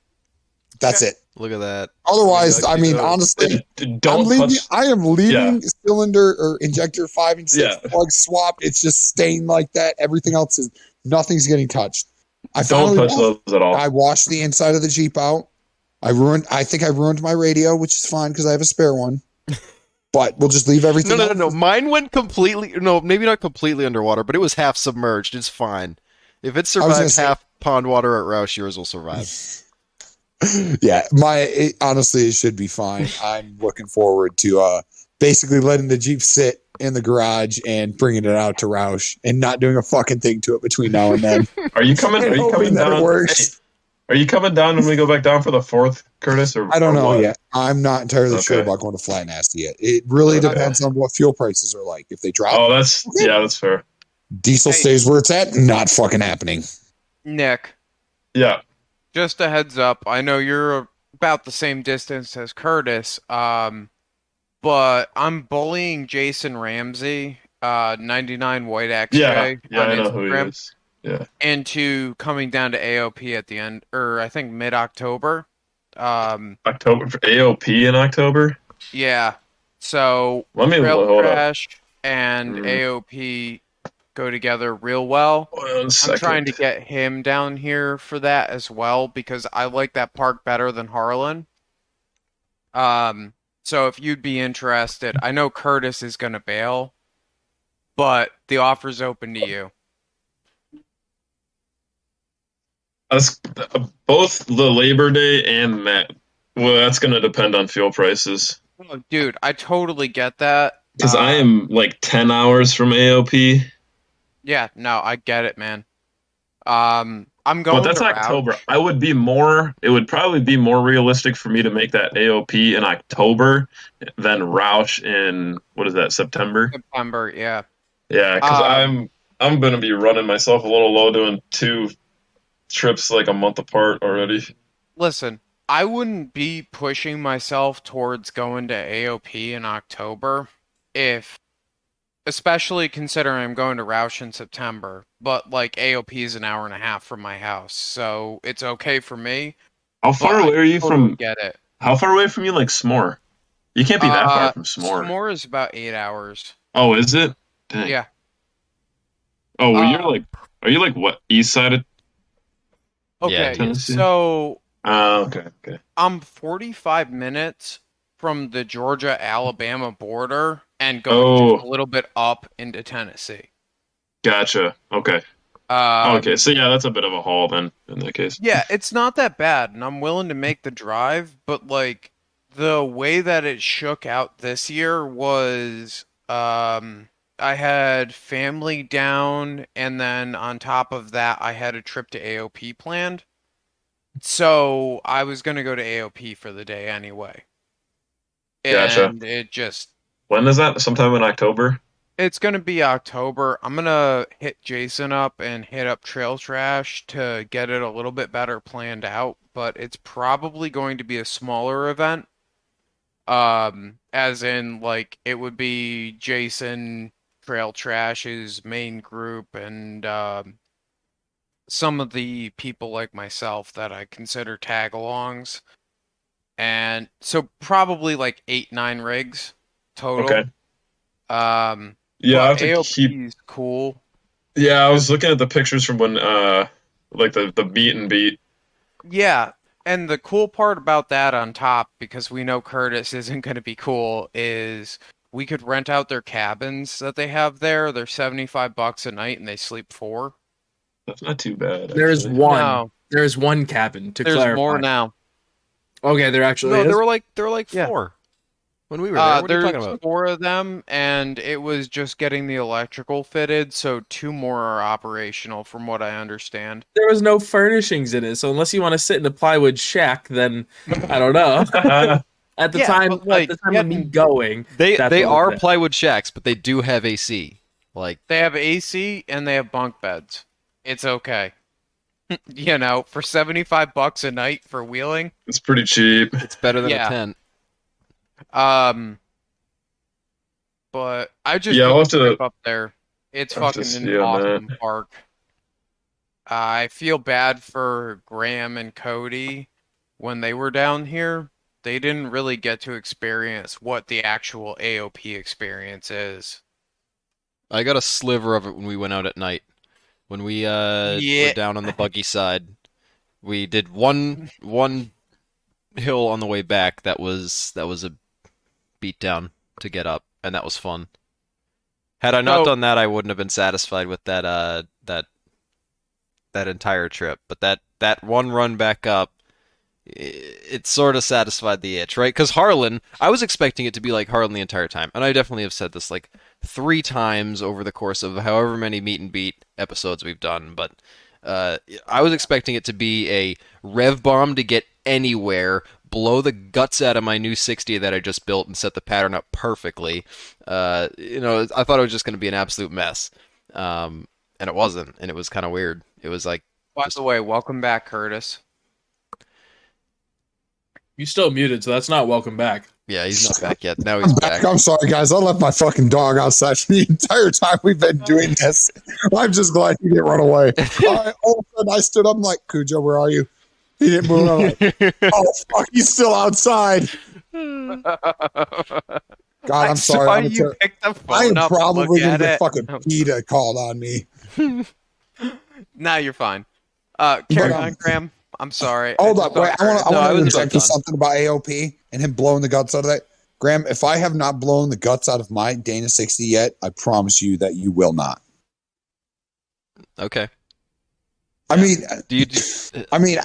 That's it. Look at that. Otherwise, Maybe I mean, do those. honestly, Don't touch. I am leaving cylinder or injector 5 and 6 Yeah. plugs swapped. It's just staying like that. Everything else is nothing's getting touched. I Don't finally touch those at all. I washed the inside of the Jeep out. I think I ruined my radio, which is fine because I have a spare one. But we'll just leave everything. No. Mine went completely. No, maybe not completely underwater, but it was half submerged. It's fine. If it gonna survives say- half pond water at Roush, yours will survive. Yeah, honestly, it should be fine. I'm looking forward to basically letting the Jeep sit in the garage and bringing it out to Roush and not doing a fucking thing to it between now and then. Are you coming? Are And you hoping coming that it down? works. Hey, are you coming down when we go back down for the 4th, Curtis? Or I don't or know what? yet. I'm not entirely sure Okay. about going to Fly Nasty yet. It really Okay. depends on what fuel prices are like. If they drop, Oh, that's fair. diesel Hey. stays where it's at. Not fucking happening. Nick, Yeah. just a heads up. I know you're about the same distance as Curtis, but I'm bullying Jason Ramsey, 99 White XJ, Yeah, on I know who he Instagram, is. Yeah. into coming down to AOP at the end, or I think mid-October. October for AOP in October. Yeah. So Let me Trail hold up. Crash and AOP go together real well. 1 I'm second. trying to get him down here for that as well because I like that park better than Harlan. So if you'd be interested, I know Curtis is gonna bail, but the offer's open to you. Us, both the Labor Day and that Well, that's going to depend on fuel prices. Oh, dude, I totally get that. Because I am like 10 hours from AOP. Yeah, no, I get it, man. I'm But going that's to October. Roush. It would probably be more realistic for me to make that AOP in October than Roush in, what is that, September? September, yeah. Yeah, because I'm going to be running myself a little low doing 2 trips like a month apart already. Listen, I wouldn't be pushing myself towards going to AOP in October if, especially considering I'm going to Roush in September, but like AOP is an hour and a half from my house, so it's okay for me. How far away are you from? Get it? How far away from you, like SMORR? You can't be that far from SMORR. SMORR is about 8 hours. Oh, is it? Dang. Yeah. Oh, well, are you like what, east side of Okay, Tennessee? so okay. I'm 45 minutes from the Georgia-Alabama border and going just a little bit up into Tennessee. Gotcha. Okay. Okay, so yeah, that's a bit of a haul then in that case. Yeah, it's not that bad, and I'm willing to make the drive, but like the way that it shook out this year was I had family down, and then on top of that I had a trip to AOP planned. So I was gonna go to AOP for the day anyway. Gotcha. And it just... When is that? Sometime in October? It's gonna be October. I'm gonna hit Jason up and hit up Trail Trash to get it a little bit better planned out, but it's probably going to be a smaller event. As in, like, it would be Jason, Trail Trash's main group, and some of the people like myself that I consider tag-alongs. And so probably like 8-9 rigs total. Okay. Yeah, I have to AOP is cool. Yeah, I was looking at the pictures from when like the meet and beat. Yeah, and the cool part about that on top, because we know Curtis isn't going to be cool, is we could rent out their cabins that they have there. They're $75 a night, and they sleep 4. That's not too bad. There's one. No. There's one cabin to clarify. There's more now. Okay, there actually is. There were like 4 when we were there. What are you talking about? 4 of them, and it was just getting the electrical fitted, so 2 more are operational, from what I understand. There was no furnishings in it, so unless you want to sit in a plywood shack, then I don't know. At the time of me going, they are plywood shacks, but they do have AC. Like they have AC and they have bunk beds. It's okay. You know, for $75 a night for wheeling, it's pretty cheap. It's better than a tent. But I just I'll have to up there. It's fucking an awesome park. I feel bad for Graham and Cody when they were down here. They didn't really get to experience what the actual AOP experience is. I got a sliver of it when we went out at night. When we were down on the buggy side, we did one hill on the way back. That was a beatdown to get up, and that was fun. Had I not done that, I wouldn't have been satisfied with that entire trip. But that one run back up, it sort of satisfied the itch, right? Because Harlan, I was expecting it to be like Harlan the entire time, and I definitely have said this like 3 times over the course of however many meet and beat episodes we've done, but I was expecting it to be a rev bomb to get anywhere, blow the guts out of my new 60 that I just built and set the pattern up perfectly. I thought it was just going to be an absolute mess, and it wasn't, and it was kind of weird. It was like... By the way, welcome back, Curtis. You still muted, so that's not welcome back. Yeah, he's not back yet. Now he's back. I'm sorry, guys. I left my fucking dog outside the entire time we've been doing this. I'm just glad he didn't run away. All of a sudden, I stood up. I'm like, Cujo, where are you? He didn't move. I'm like, oh, fuck, he's still outside. God, I'm sorry. Why you picked the phone up? I'm probably going to get fucking PETA called on me. Nah, you're fine. Carry on, Graham. I'm sorry. Hold up. Wait, I want to interject with something about AOP and him blowing the guts out of that. Graham, if I have not blown the guts out of my Dana 60 yet, I promise you that you will not. Okay. I mean, Do you? I mean,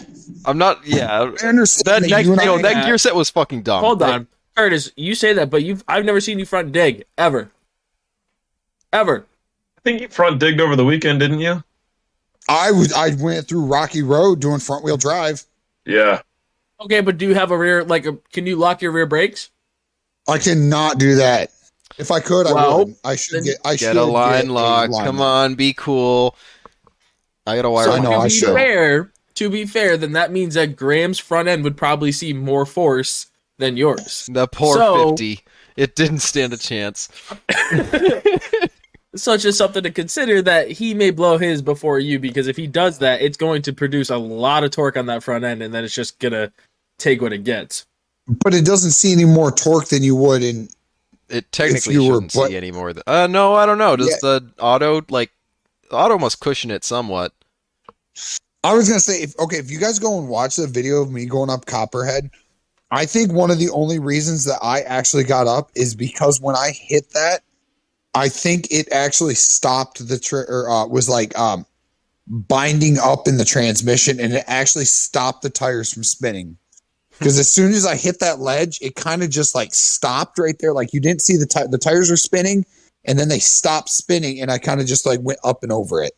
I'm not. Yeah. I understand that you and I- That gear set was fucking dumb. Hold on, Curtis. You say that, but I've never seen you front dig ever. Ever. I think you front digged over the weekend, didn't you? I went through Rocky Road doing front wheel drive. Yeah. Okay, but do you have a rear? Can you lock your rear brakes? I cannot do that. If I could, I would. I should get. I Get should a line get lock. line Come lock. on, be cool. I got a wire. So I know, I should. to be fair, then that means that Graham's front end would probably see more force than yours. The poor 50. It didn't stand a chance. Such as something to consider that he may blow his before you, because if he does that, it's going to produce a lot of torque on that front end, and then it's just gonna take what it gets. But it doesn't see any more torque than you would in. It technically you were- shouldn't see any more. No, I don't know. Does the auto must cushion it somewhat? I was gonna say, if you guys go and watch the video of me going up Copperhead, I think one of the only reasons that I actually got up is because when I hit that, I think it actually stopped was like binding up in the transmission, and it actually stopped the tires from spinning. Because as soon as I hit that ledge, it kind of just like stopped right there. Like you didn't see the tires were spinning, and then they stopped spinning, and I kind of just like went up and over it.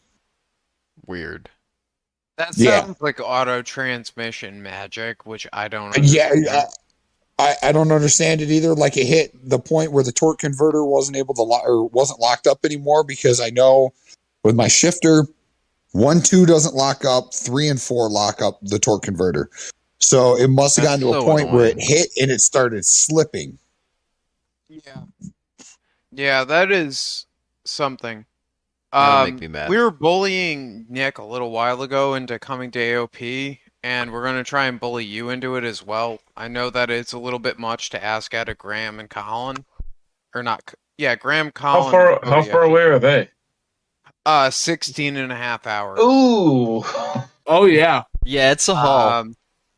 Weird. That sounds like auto transmission magic, which I don't understand. Yeah, I don't understand it either. Like it hit the point where the torque converter wasn't able to wasn't locked up anymore, because I know with my shifter, 1, 2 doesn't lock up, 3 and 4 lock up the torque converter. So it must have gotten to a point where it hit and it started slipping. Yeah, that is something. That'll make me mad. We were bullying Nick a little while ago into coming to AOP, and we're going to try and bully you into it as well. I know that it's a little bit much to ask out of Graham and Colin. Or not. Yeah, Graham, Colin. How far away are they? 16 and a half hours. Ooh. Oh yeah. Yeah, it's a haul.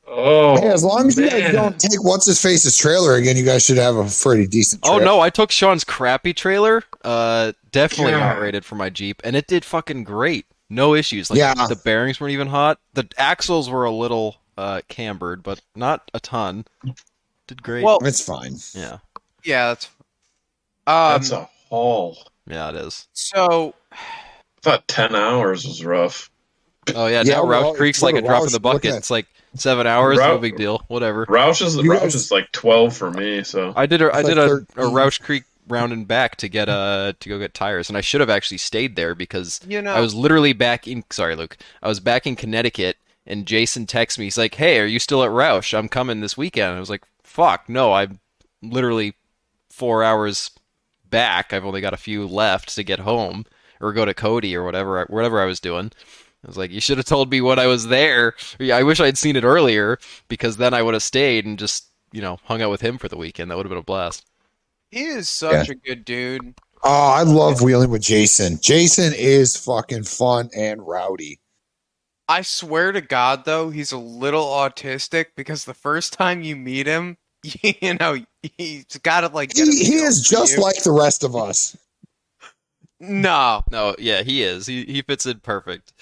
Hey, as long as you guys don't take what's his face's trailer again, you guys should have a pretty decent trip. Oh no, I took Sean's crappy trailer. Definitely not rated for my Jeep, and it did fucking great. No issues. Like the bearings weren't even hot. The axles were a little cambered, but not a ton. Did great. Well, it's fine. Yeah. Yeah, that's a haul. Yeah, it is. So I thought 10 hours was rough. Oh yeah, now Roush Creek's like a drop in the bucket. It's like 7 hours, no big deal. Whatever. Roush is like 12 for me. So I did a Roush Creek round and back to go get tires, and I should have actually stayed there because I was literally back in. Sorry, Luke. I was back in Connecticut, and Jason texts me. He's like, "Hey, are you still at Roush? I'm coming this weekend." And I was like, "Fuck, no! I'm literally 4 hours back. I've only got a few left to get home or go to Cody or whatever I was doing." I was like, you should have told me when I was there. I wish I'd seen it earlier, because then I would have stayed and just, hung out with him for the weekend. That would have been a blast. He is such a good dude. Oh, I love wheeling with Jason. Jason is fucking fun and rowdy. I swear to God, though, he's a little autistic, because the first time you meet him, he's got to like. He is just like the rest of us. No, yeah, he is. He fits in perfect.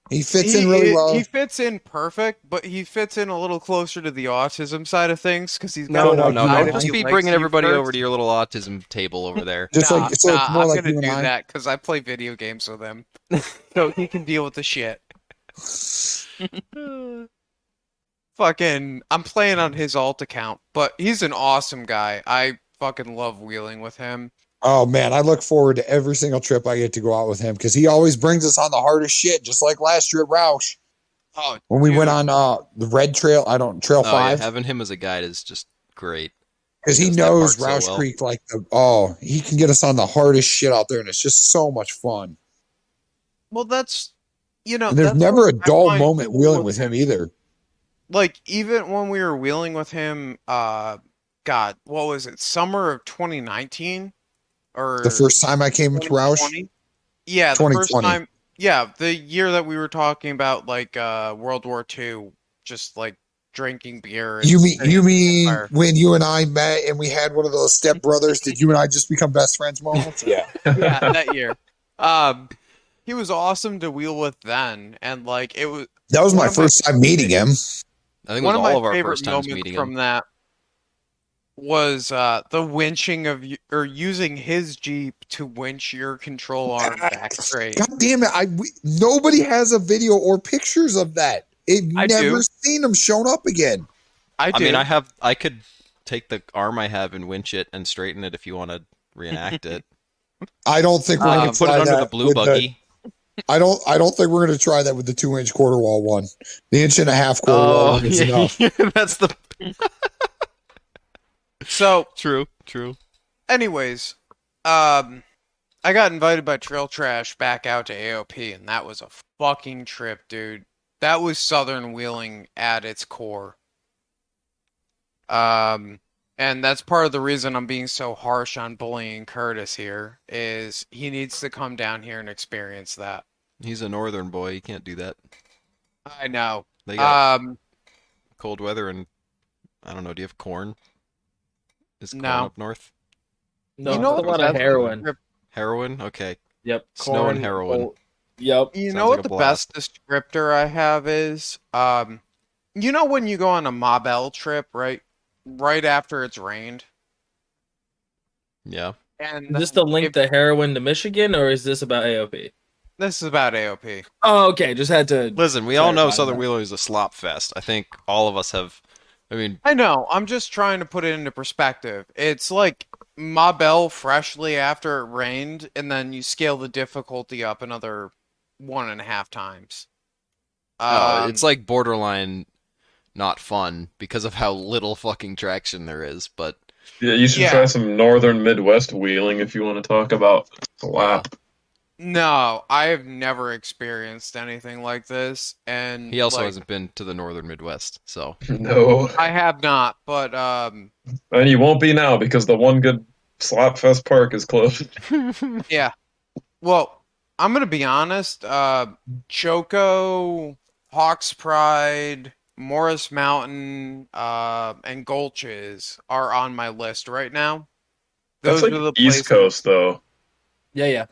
He fits in really well. He fits in perfect, but he fits in a little closer to the autism side of things, because he's got no. Don't just be bringing everybody over to your little autism table over there. I'm gonna do that because I play video games with him, so he can deal with the shit. Fucking, I'm playing on his alt account, but he's an awesome guy. I fucking love wheeling with him. Oh man, I look forward to every single trip I get to go out with him, because he always brings us on the hardest shit, just like last year at Roush. Oh, when we went on the Red Trail, Trail 5. Yeah, having him as a guide is just great. Because he knows Roush Creek like he can get us on the hardest shit out there, and it's just so much fun. Well, that's and there's never a dull moment wheeling with him either. Like, even when we were wheeling with him, God, what was it? Summer of 2019? Or the first time I came to Roush? Yeah, the first time. Yeah, the year that we were talking about, like, World War II, just, like, drinking beer. And you mean when you and I met and we had one of those stepbrothers, did you and I just become best friends moments? Yeah, that year. he was awesome to wheel with then, and like it was. That was my one of my- first time meeting him. I think it One was of my all of our favorite first times moments meeting from him. that was the winching of or using his Jeep to winch your control arm back straight. God damn it! Nobody has a video or pictures of that. I I've never do. seen him shown up again. I I mean, do. I could take the arm I have and winch it and straighten it if you want to reenact it. I don't think we're I going could to put it try under that the blue with buggy. I don't think we're going to try that with the 2-inch quarter wall one. The 1.5-inch quarter wall one is enough. That's the So, true. anyways, I got invited by Trail Trash back out to AOP, and that was a fucking trip, dude. That was Southern wheeling at its core. And that's part of the reason I'm being so harsh on bullying Curtis here, is he needs to come down here and experience that. He's a northern boy. He can't do that. I know. They got Um, cold weather and I don't know. Do you have corn? Is corn No. up north? No, You know it's a what lot of the best heroin. descrip- Heroin? Okay. Yep, Snow and corn, heroin. gold. Yep. You Sounds know like what a the blast. best descriptor I have is? You know when you go on a Mobile trip, right? Right after it's rained? Yeah. And Is this to link if- the heroin to Michigan, or is this about AOP? This is about AOP. Oh, okay. Just had to. Listen, we all know clarify Southern that. Wheeler is a slop fest. I think all of us have. I mean, I know. I'm just trying to put it into perspective. It's like Mobile freshly after it rained, and then you scale the difficulty up another 1.5 times. it's like borderline not fun because of how little fucking traction there is. But Yeah, you should Yeah. try some northern Midwest wheeling if you want to talk about slap. No, I have never experienced anything like this, and he also like, hasn't been to the northern Midwest. So No. I have not, but And you won't be now because the one good Slapfest park is closed. yeah. Well, I'm gonna be honest. Choco, Hawks Pride, Morris Mountain, and Gulches are on my list right now. That's Those like are the East places. Coast, though. Yeah.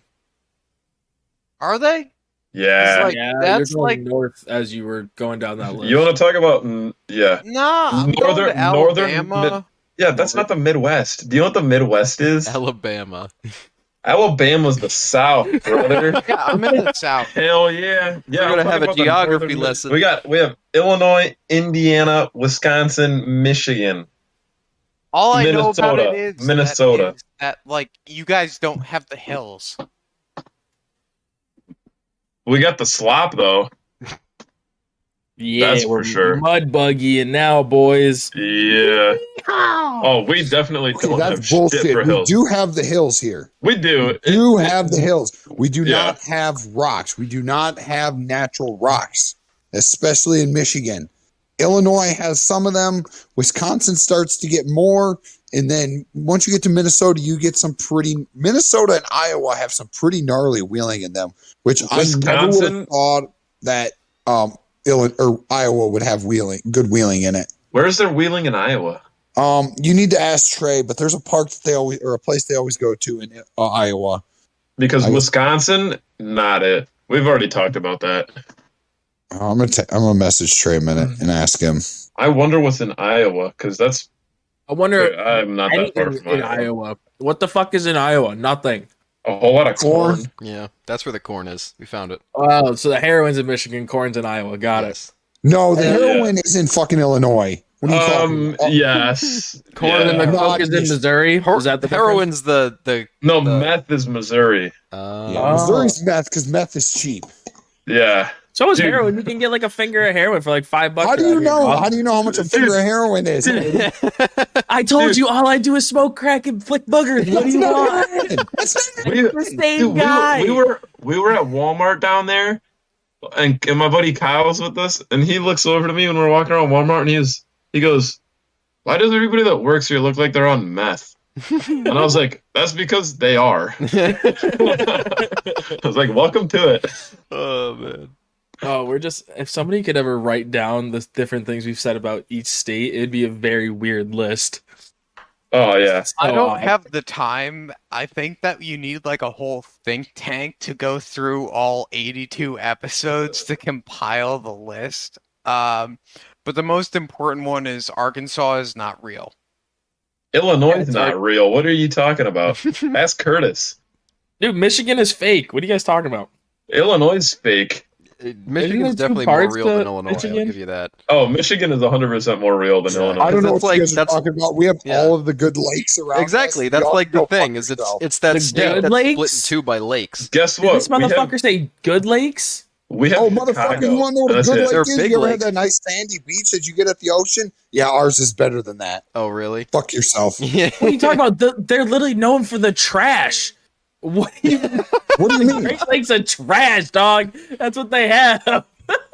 Are they? Yeah. Like, yeah, that's you're going like- north as you were going down that list. You want to talk about, yeah. Nah, I'm Northern- going to northern Alabama. Yeah, that's not the Midwest. Do you know what the Midwest is? Alabama. Alabama's the South, brother. Yeah, I'm in the South. Hell yeah. Yeah, We're I'm gonna talking have a about the geography northern- lesson. We have Illinois, Indiana, Wisconsin, Michigan. All I know about Minnesota. it is Minnesota. that like you guys don't have the hills. We got the slop though. Yeah, That's for we're sure. mud buggy and now, boys. Yeah. Oh, we definitely Okay, don't have that's shit bullshit. for We hills. do have the hills here. We do. We do have the hills. We do Yeah. not have rocks. We do not have natural rocks, especially in Michigan. Illinois has some of them. Wisconsin starts to get more. And then once you get to Minnesota, you get some pretty. Minnesota and Iowa have some pretty gnarly wheeling in them, which I never would Wisconsin? have thought that Illinois or Iowa would have good wheeling in it. Where's their wheeling in Iowa? You need to ask Trey, but there's a park that they always or a place they always go to in Iowa. Because I- Wisconsin, not it. We've already talked about that. I'm gonna message Trey a minute and ask him. I wonder what's in Iowa because that's I wonder I'm not that far anything from in Iowa. Iowa. What the fuck is in Iowa? Nothing. A whole lot of corn. Corn. Yeah, that's where the corn is. We found it. Oh, so the heroin's in Michigan, corn's in Iowa. Got it. Yes. No, the Yeah. heroin is in fucking Illinois. What are you talking about? Yes. Corn Yeah. and the Not coke is in Mich- Missouri. Is that the heroin's the No, the- meth is Missouri. Yeah, Oh. Missouri's meth because meth is cheap. Yeah. So is Dude. heroin. You can get like a finger of heroin for like $5. How do you around here, know? dog. How do you know how much a finger of heroin is? I told Dude. you all I do is smoke crack and flick boogers. What do you want? That's not- We, the same dude, guy. We were at Walmart down there, and my buddy Kyle's with us, and he looks over to me when we're walking around Walmart, and he goes, "Why does everybody that works here look like they're on meth?" And I was like, "That's because they are." I was like, "Welcome to it." Oh man. Oh, we're just if somebody could ever write down the different things we've said about each state, it'd be a very weird list. Oh yeah. I So don't odd. have the time. I think that you need like a whole think tank to go through all 82 episodes to compile the list. But the most important one is Arkansas is not real. Illinois is it's not real. What are you talking about? Ask Curtis. Dude, Michigan is fake. What are you guys talking about? Illinois is fake. Michigan's there two definitely more parts real to than Illinois. Michigan? I'll give you that. Oh, Michigan is 100% more real than Yeah. Illinois. I don't know That's what like- you guys are that's- talking about. We have yeah. all of the good lakes around Exactly. us. That's Y'all like the go fuck thing. Is yourself. it's that The state good that's lakes? split in two by lakes. Guess Did what? this motherfucker say good lakes? We have Oh, Chicago. motherfucker, you want to know what a That's good it. lake They're is? big You ever lakes. had that nice sandy beach that you get at the ocean? Yeah, ours is better than that. Oh, really? Fuck yourself. Yeah. What are you talking about? They're literally known for the trash. What do you What do you mean? Great Lakes are trash, dog. That's what they have.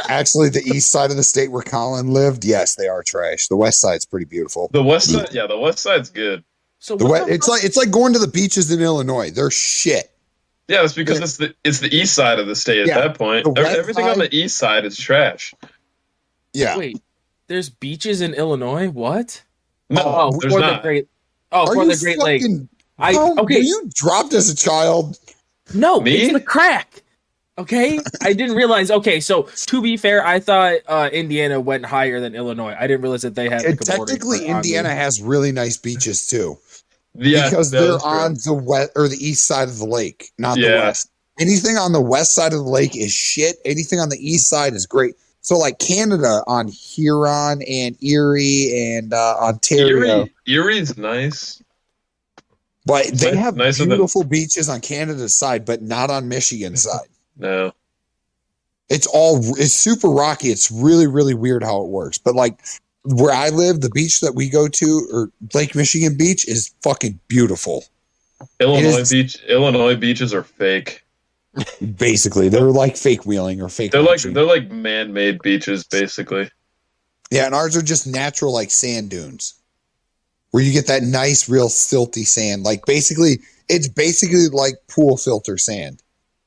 Actually, the east side of the state where Colin lived, yes, they are trash. The west side's pretty beautiful. The west side, yeah, the west side's good. So The what west, the it's like going to the beaches in Illinois. They're shit. Yeah, that's because it's the east side of the state at Yeah, that point. the west Everything on side- the east side is trash. Yeah. Wait, there's beaches in Illinois? What? No, Oh, there's for not. the Great. Oh, Are for you the Great Lake. fucking- I Were okay. you dropped as a child? No, Me? it's the crack. Okay, I didn't realize. Okay, so to be fair, I thought Indiana went higher than Illinois. I didn't realize that they had. And like, a border technically, on Indiana there. has really nice beaches too, Yeah, because that they're is true. on the west or the east side of the lake, not the Yeah. west. Anything on the west side of the lake is shit. Anything on the east side is great. So, like Canada on Huron and Erie and Ontario, Erie's nice. but they Nice- have nicer than- beautiful beaches on Canada's side, but not on Michigan's side. No. It's super rocky. It's really, really weird how it works. But like where I live, the beach that we go to, or Lake Michigan Beach, is fucking beautiful. Illinois beaches are fake. Basically, they're like fake wheeling or fake. They're launching. like man-made beaches, basically. Yeah, and ours are just natural, like sand dunes, where you get that nice, real silty sand. Like it's basically like pool filter sand.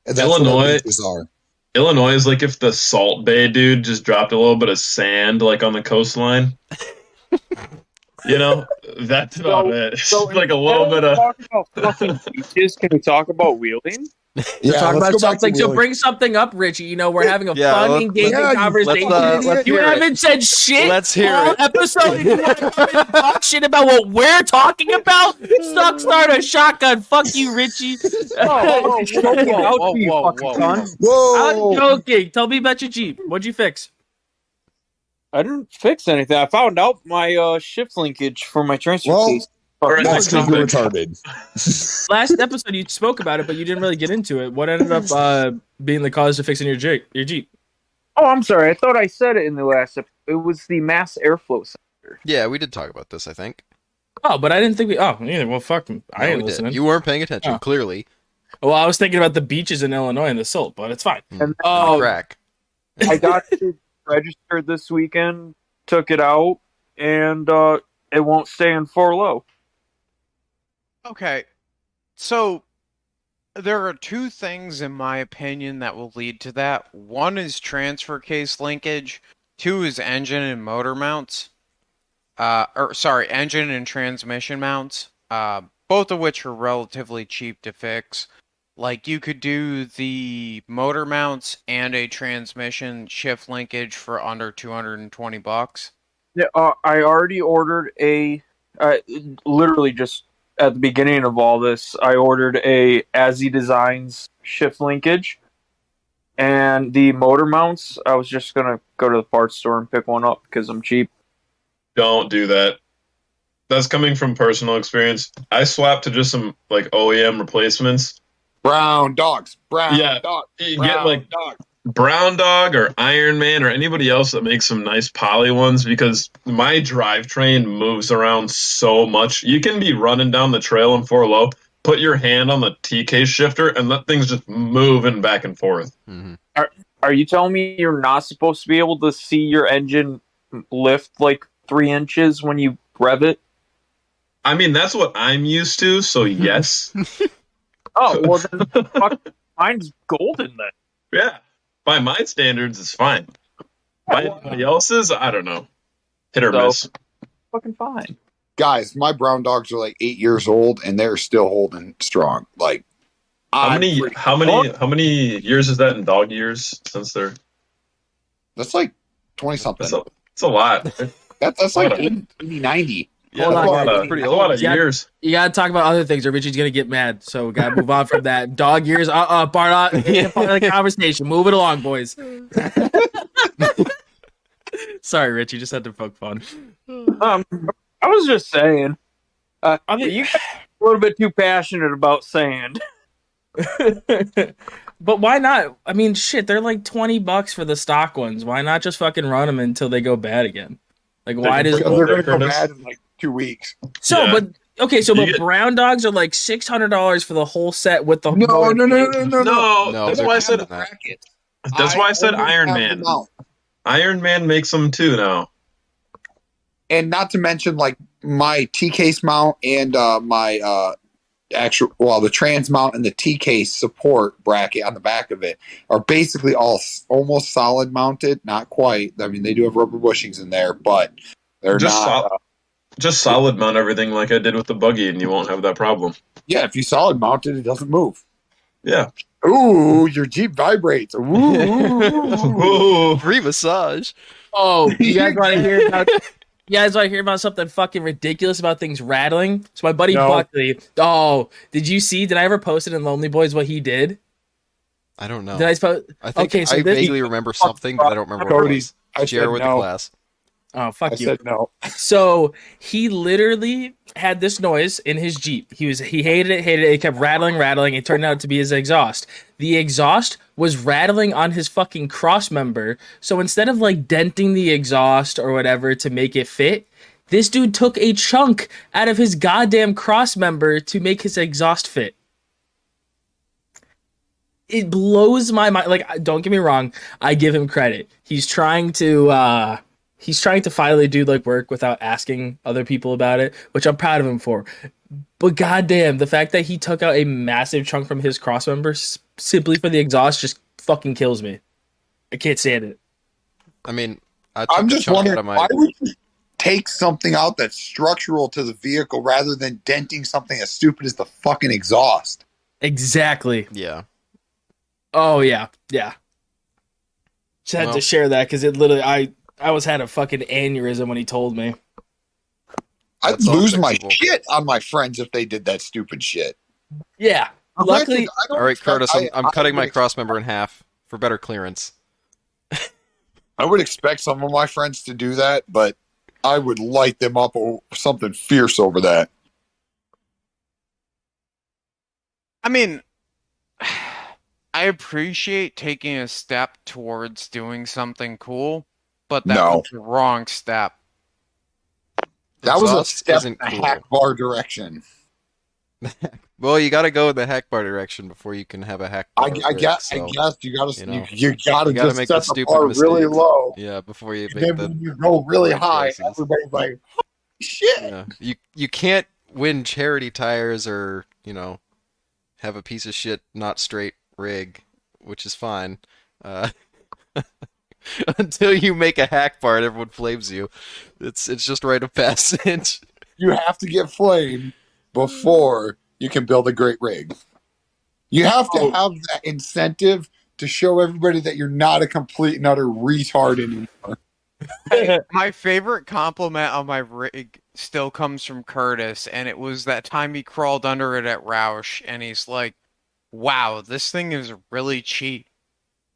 And that's what our Illinois- beaches are. Illinois is like if the Salt Bay dude just dropped a little bit of sand like on the coastline. You know, that's about it. It's So like a little bit of. Talk about fucking beaches. Can we talk about wheeling? Yeah, Talk let's about go back to something. So wheeling. bring something up, Richie. You know, we're having a Yeah, fun, let's- engaging yeah, you- conversation. let's you hear it. haven't said shit. Let's hear all it. episode. And you want to come in and talk shit about what we're talking about? Suck, start a shotgun. Fuck you, Richie. Whoa, I'm Whoa! joking. Tell me about your Jeep. What'd you fix? I didn't fix anything. I found out my shift linkage for my transfer Well, case. Alright, That's next because you're topic. retarded. Last episode, you spoke about it, but you didn't really get into it. What ended up being the cause of fixing your Jeep? Oh, I'm sorry. I thought I said it in the last episode. It was the mass airflow sensor. Yeah, we did talk about this, I think. Oh, but I didn't think we. Oh, yeah. Well, fuck. I No, ain't we did. listening. You weren't paying attention, Oh. clearly. Well, I was thinking about the beaches in Illinois and the silt, but it's fine. And Oh, Crack. I got it registered this weekend, took it out, and it won't stay in 4 low. Okay, so there are two things, in my opinion, that will lead to that. One is transfer case linkage. Two is engine and motor mounts. Engine and transmission mounts. Both of which are relatively cheap to fix. Like, you could do the motor mounts and a transmission shift linkage for under $220. Yeah, I already ordered literally just at the beginning of all this, I ordered a As He Designs shift linkage. And the motor mounts, I was just going to go to the parts store and pick one up because I'm cheap. Don't do that. That's coming from personal experience. I swapped to just some like OEM replacements. Brown dogs. Brown Yeah. dogs. You Brown get like dogs. Brown Dog or Iron Man or anybody else that makes some nice poly ones, because my drivetrain moves around so much. You can be running down the trail in 4 low, put your hand on the TK shifter, and that thing's just moving back and forth. Mhm. Are you telling me you're not supposed to be able to see your engine lift like 3 inches when you rev it? I mean, that's what I'm used to, so yes. Oh, well, then fuck, mine's golden then. Yeah. By my standards, it's fine. By anybody else's, I don't know. Hit or So- miss. Fucking fine. guys, my brown dogs are like 8 years old and they're still holding strong. Like, How many years is that in dog years since they're? that's like 20 something. It's a lot. That's like 80, 90. Yeah, Hold on, That's pretty a old. lot of Yeah. years. You gotta talk about other things, or Richie's gonna get mad. So we gotta move on from that. Dog years, Bart, part of the conversation. Move it along, boys. Sorry, Richie, just had to poke fun. I was just saying. I think- You guys are a little bit too passionate about sand. But why not? I mean, shit, they're like $20 for the stock ones. Why not just fucking run them until they go bad again? Like, why does Because they're going to go Curtis. bad in like 2 weeks. so? Yeah. But okay, so You but get- brown dogs are like $600 for the whole set with the No. No, That's they're why I not said. that. Brackets. That's why I said only Iron have Man. them out. Iron Man makes them too now. And not to mention, like, my T case mount and my the trans mount and the T case support bracket on the back of it are basically all almost solid mounted. Not quite. I mean, they do have rubber bushings in there, but they're not. Just solid mount everything like I did with the buggy, and you won't have that problem. Yeah, if you solid mount it, it doesn't move. Yeah. Ooh, your Jeep vibrates. Ooh. Ooh. Free massage. Oh, you guys want to hear about? You guys want to hear about something fucking ridiculous about things rattling? So my buddy No. Buckley. Oh, did you see? Did I ever post it in Lonely Boys what he did? I don't know. Did I post? I think Okay, so I this- vaguely remember something, but I don't remember what it Cody, was. I Share said with no. the class. Oh, fuck I you. said no. So he literally had this noise in his Jeep. He hated it. It kept rattling. It turned out to be his exhaust. The exhaust was rattling on his fucking cross member. So instead of like denting the exhaust or whatever to make it fit, this dude took a chunk out of his goddamn cross member to make his exhaust fit. It blows my mind. Like, don't get me wrong, I give him credit. He's trying to finally do like work without asking other people about it, which I'm proud of him for. But goddamn, the fact that he took out a massive chunk from his crossmember simply for the exhaust just fucking kills me. I can't stand it. I mean, I'm just wondering, my... why would you take something out that's structural to the vehicle rather than denting something as stupid as the fucking exhaust? Exactly. Yeah. Oh yeah. Just had Well- to share that because it literally, I almost had a fucking aneurysm when he told me. I'd That's all lose my fixable. shit on my friends if they did that stupid shit. Yeah. Luckily, I don't All right, expect- Curtis, I'm cutting my would- cross member in half for better clearance. I would expect some of my friends to do that, but I would light them up or something fierce over that. I mean, I appreciate taking a step towards doing something cool, but that No. was the wrong step. That was a Exhaust step isn't in a cool. hack bar direction. Well, you got to go in the hack bar direction before you can have a hack bar. I work, guess so, you gotta you know, you gotta you gotta just make the set the stupid bar really mistakes. low. Yeah, before you And make then the when you go really right high, choices. everybody's like, "Holy shit!" yeah. You can't win charity tires or, have a piece of shit not straight rig, which is fine. Until you make a hack bar and everyone flames you. It's just rite of passage. You have to get flamed before you can build a great rig. You have to have that incentive to show everybody that you're not a complete and utter retard anymore. My favorite compliment on my rig still comes from Curtis, and it was that time he crawled under it at Roush, and he's like, wow, this thing is really cheap.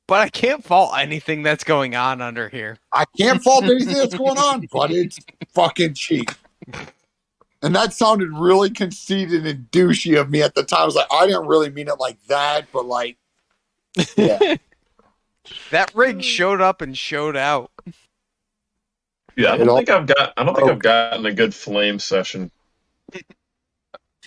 But I can't fault anything that's going on under here. I can't fault anything that's going on, but it's fucking cheap. And that sounded really conceited and douchey of me at the time. I was like, I didn't really mean it like that, but like, yeah. That rig showed up and showed out. Yeah, I It all- don't think I've gotten a good flame session.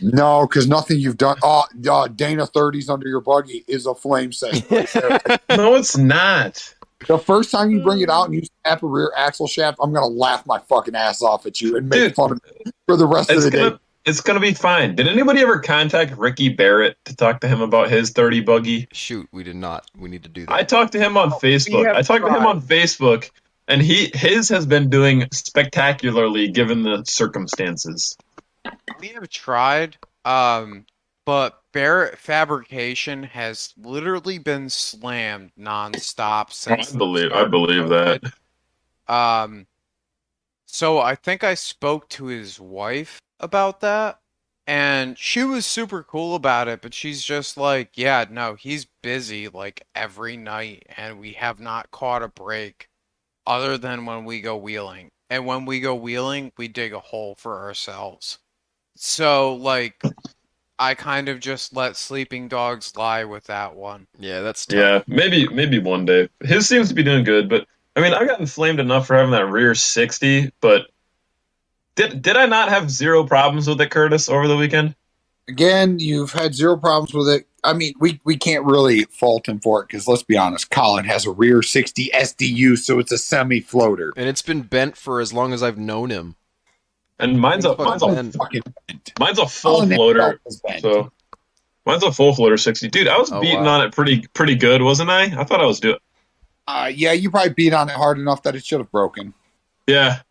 No, because nothing you've done. Dana 30s under your buggy is a flame session. right there. No, it's not. The first time you bring it out and you snap a rear axle shaft, I'm gonna laugh my fucking ass off at you and make Dude, fun of it for the rest of the day. It's gonna be fine. Did anybody ever contact Ricky Barrett to talk to him about his 30 buggy? Shoot, we did not. We need to do that. I talked to him on Facebook. have I talked to him tried. on Facebook And his has been doing spectacularly given the circumstances. We have tried, but Barrett Fabrication has literally been slammed nonstop since the I start of believe that. COVID. So I think I spoke to his wife about that, and she was super cool about it, but she's just like, yeah, no, he's busy like every night, and we have not caught a break other than when we go wheeling. And when we go wheeling, we dig a hole for ourselves. So, like, I kind of just let sleeping dogs lie with that one. Yeah, that's tough. Yeah, maybe one day. His seems to be doing good, but I mean, I've gotten flamed enough for having that rear 60, but did I not have zero problems with it, Curtis, over the weekend? Again, you've had zero problems with it. I mean, we can't really fault him for it because let's be honest, Colin has a rear 60 SDU, so it's a semi-floater. And it's been bent for as long as I've known him. And mine's a Fucking mine's a full Colin floater, is bent. so mine's a full floater 60. Dude, I was beating on it pretty good, wasn't I? I thought I was doing. Yeah, you probably beat on it hard enough that it should have broken. Yeah,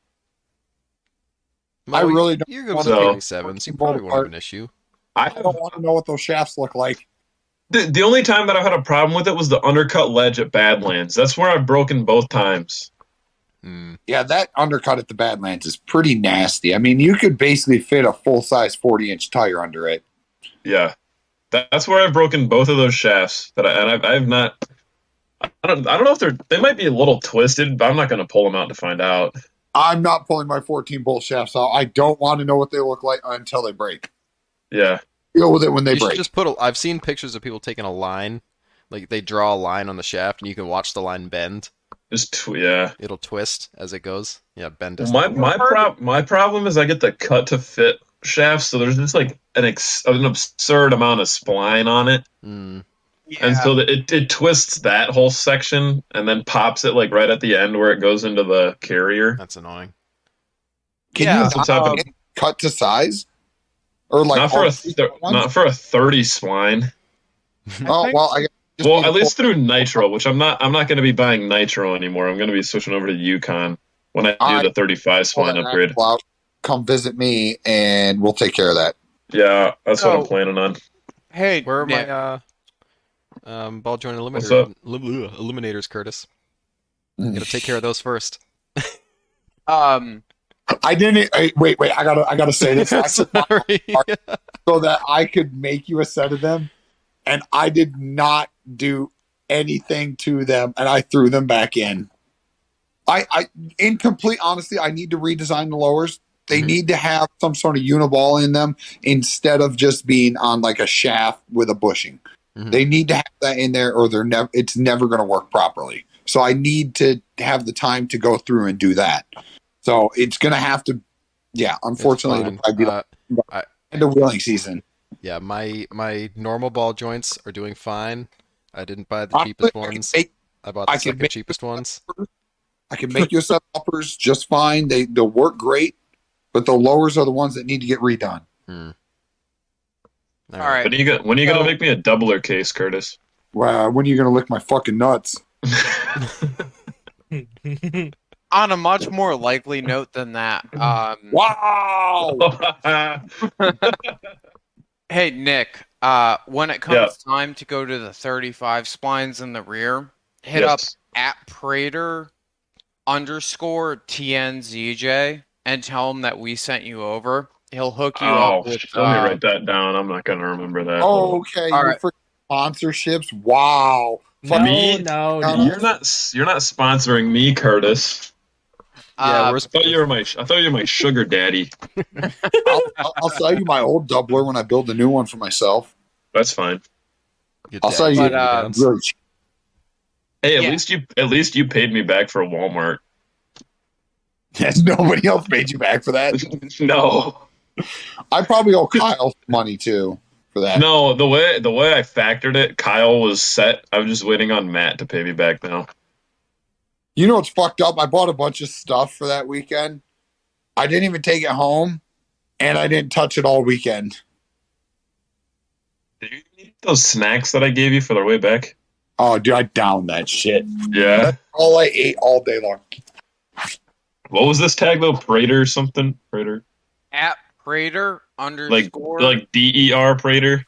I really don't You're good want with to- 27, so you probably won't have an issue. I don't want to know what those shafts look like. the only time that I've had a problem with it was the undercut ledge at Badlands. That's where I've broken both times. Yeah, that undercut at the Badlands is pretty nasty. I mean, you could basically fit a full-size 40-inch tire under it. Yeah, that's where I've broken both of those shafts. I've not. I don't know if they might be a little twisted, but I'm not going to pull them out to find out. I'm not pulling my 14-bolt shafts out. I don't want to know what they look like until they break. Yeah. Deal with it when they You break. should just I've seen pictures of people taking a line, like they draw a line on the shaft, and you can watch the line bend. Yeah. It'll twist as it goes. Yeah, bend. My problem is I get the cut to fit shaft, so there's just like an absurd amount of spline on it, and so it twists that whole section and then pops it like right at the end where it goes into the carrier. That's annoying. Can you cut to size? Or like not for a 30 spline. Oh well, at least through nitro, which I'm not going to be buying nitro anymore. I'm going to be switching over to Yukon when I do the 35 spline upgrade. Come visit me and we'll take care of that. Yeah, that's what I'm planning on. Hey, where are my ball joint eliminators, Curtis? Gotta take care of those first. I didn't. Wait. I gotta say this. Sorry. So that I could make you a set of them, and I did not do anything to them, and I threw them back in. In complete honesty, I need to redesign the lowers. They need to have some sort of uniball in them instead of just being on like a shaft with a bushing. They need to have that in there, or it's never going to work properly. So I need to have the time to go through and do that. So it's going to have to, unfortunately, it'll probably be the end of wheeling season. Yeah, my normal ball joints are doing fine. I didn't buy the cheapest ones. I bought the second cheapest ones. I can make you a set of uppers just fine. They'll work great, but the lowers are the ones that need to get redone. All right. When are you gonna make me a doubler case, Curtis? Wow, when are you gonna lick my fucking nuts? On a much more likely note than that, wow. Hey Nick, when it comes time to go to the 35 splines in the rear, hit up at Prater _TNZJ and tell him that we sent you over. He'll hook you up with. Let me write that down. I'm not gonna remember that. Okay, all right. For sponsorships. Wow. No, you're not sponsoring me, Curtis. Yeah, I thought you were my sugar daddy. I'll sell you my old doubler when I build the new one for myself. That's fine. I'll sell you. Really cheap. Hey, at least you paid me back for Walmart. Yes, nobody else paid you back for that. No. I probably owe Kyle money too for that. No, the way I factored it, Kyle was set. I was just waiting on Matt to pay me back now. You know what's fucked up? I bought a bunch of stuff for that weekend. I didn't even take it home, and I didn't touch it all weekend. Did you eat those snacks that I gave you for the way back? Oh, dude, I downed that shit. Yeah. That's all I ate all day long. What was this tag though? Prater something? Prater? At Prater Like underscore like DER Prater?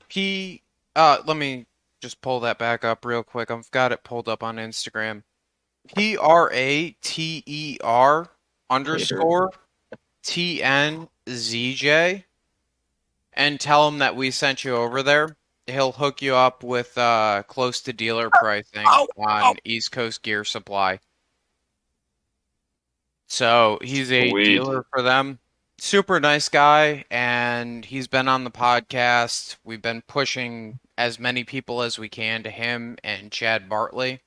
P. Let me just pull that back up real quick. I've got it pulled up on Instagram. PRATER underscore TNZJ, and tell him that we sent you over there. He'll hook you up with close to dealer pricing on East Coast Gear Supply. So he's a Sweet. dealer for them. Super nice guy, and he's been on the podcast. We've been pushing as many people as we can to him and Chad Bartley.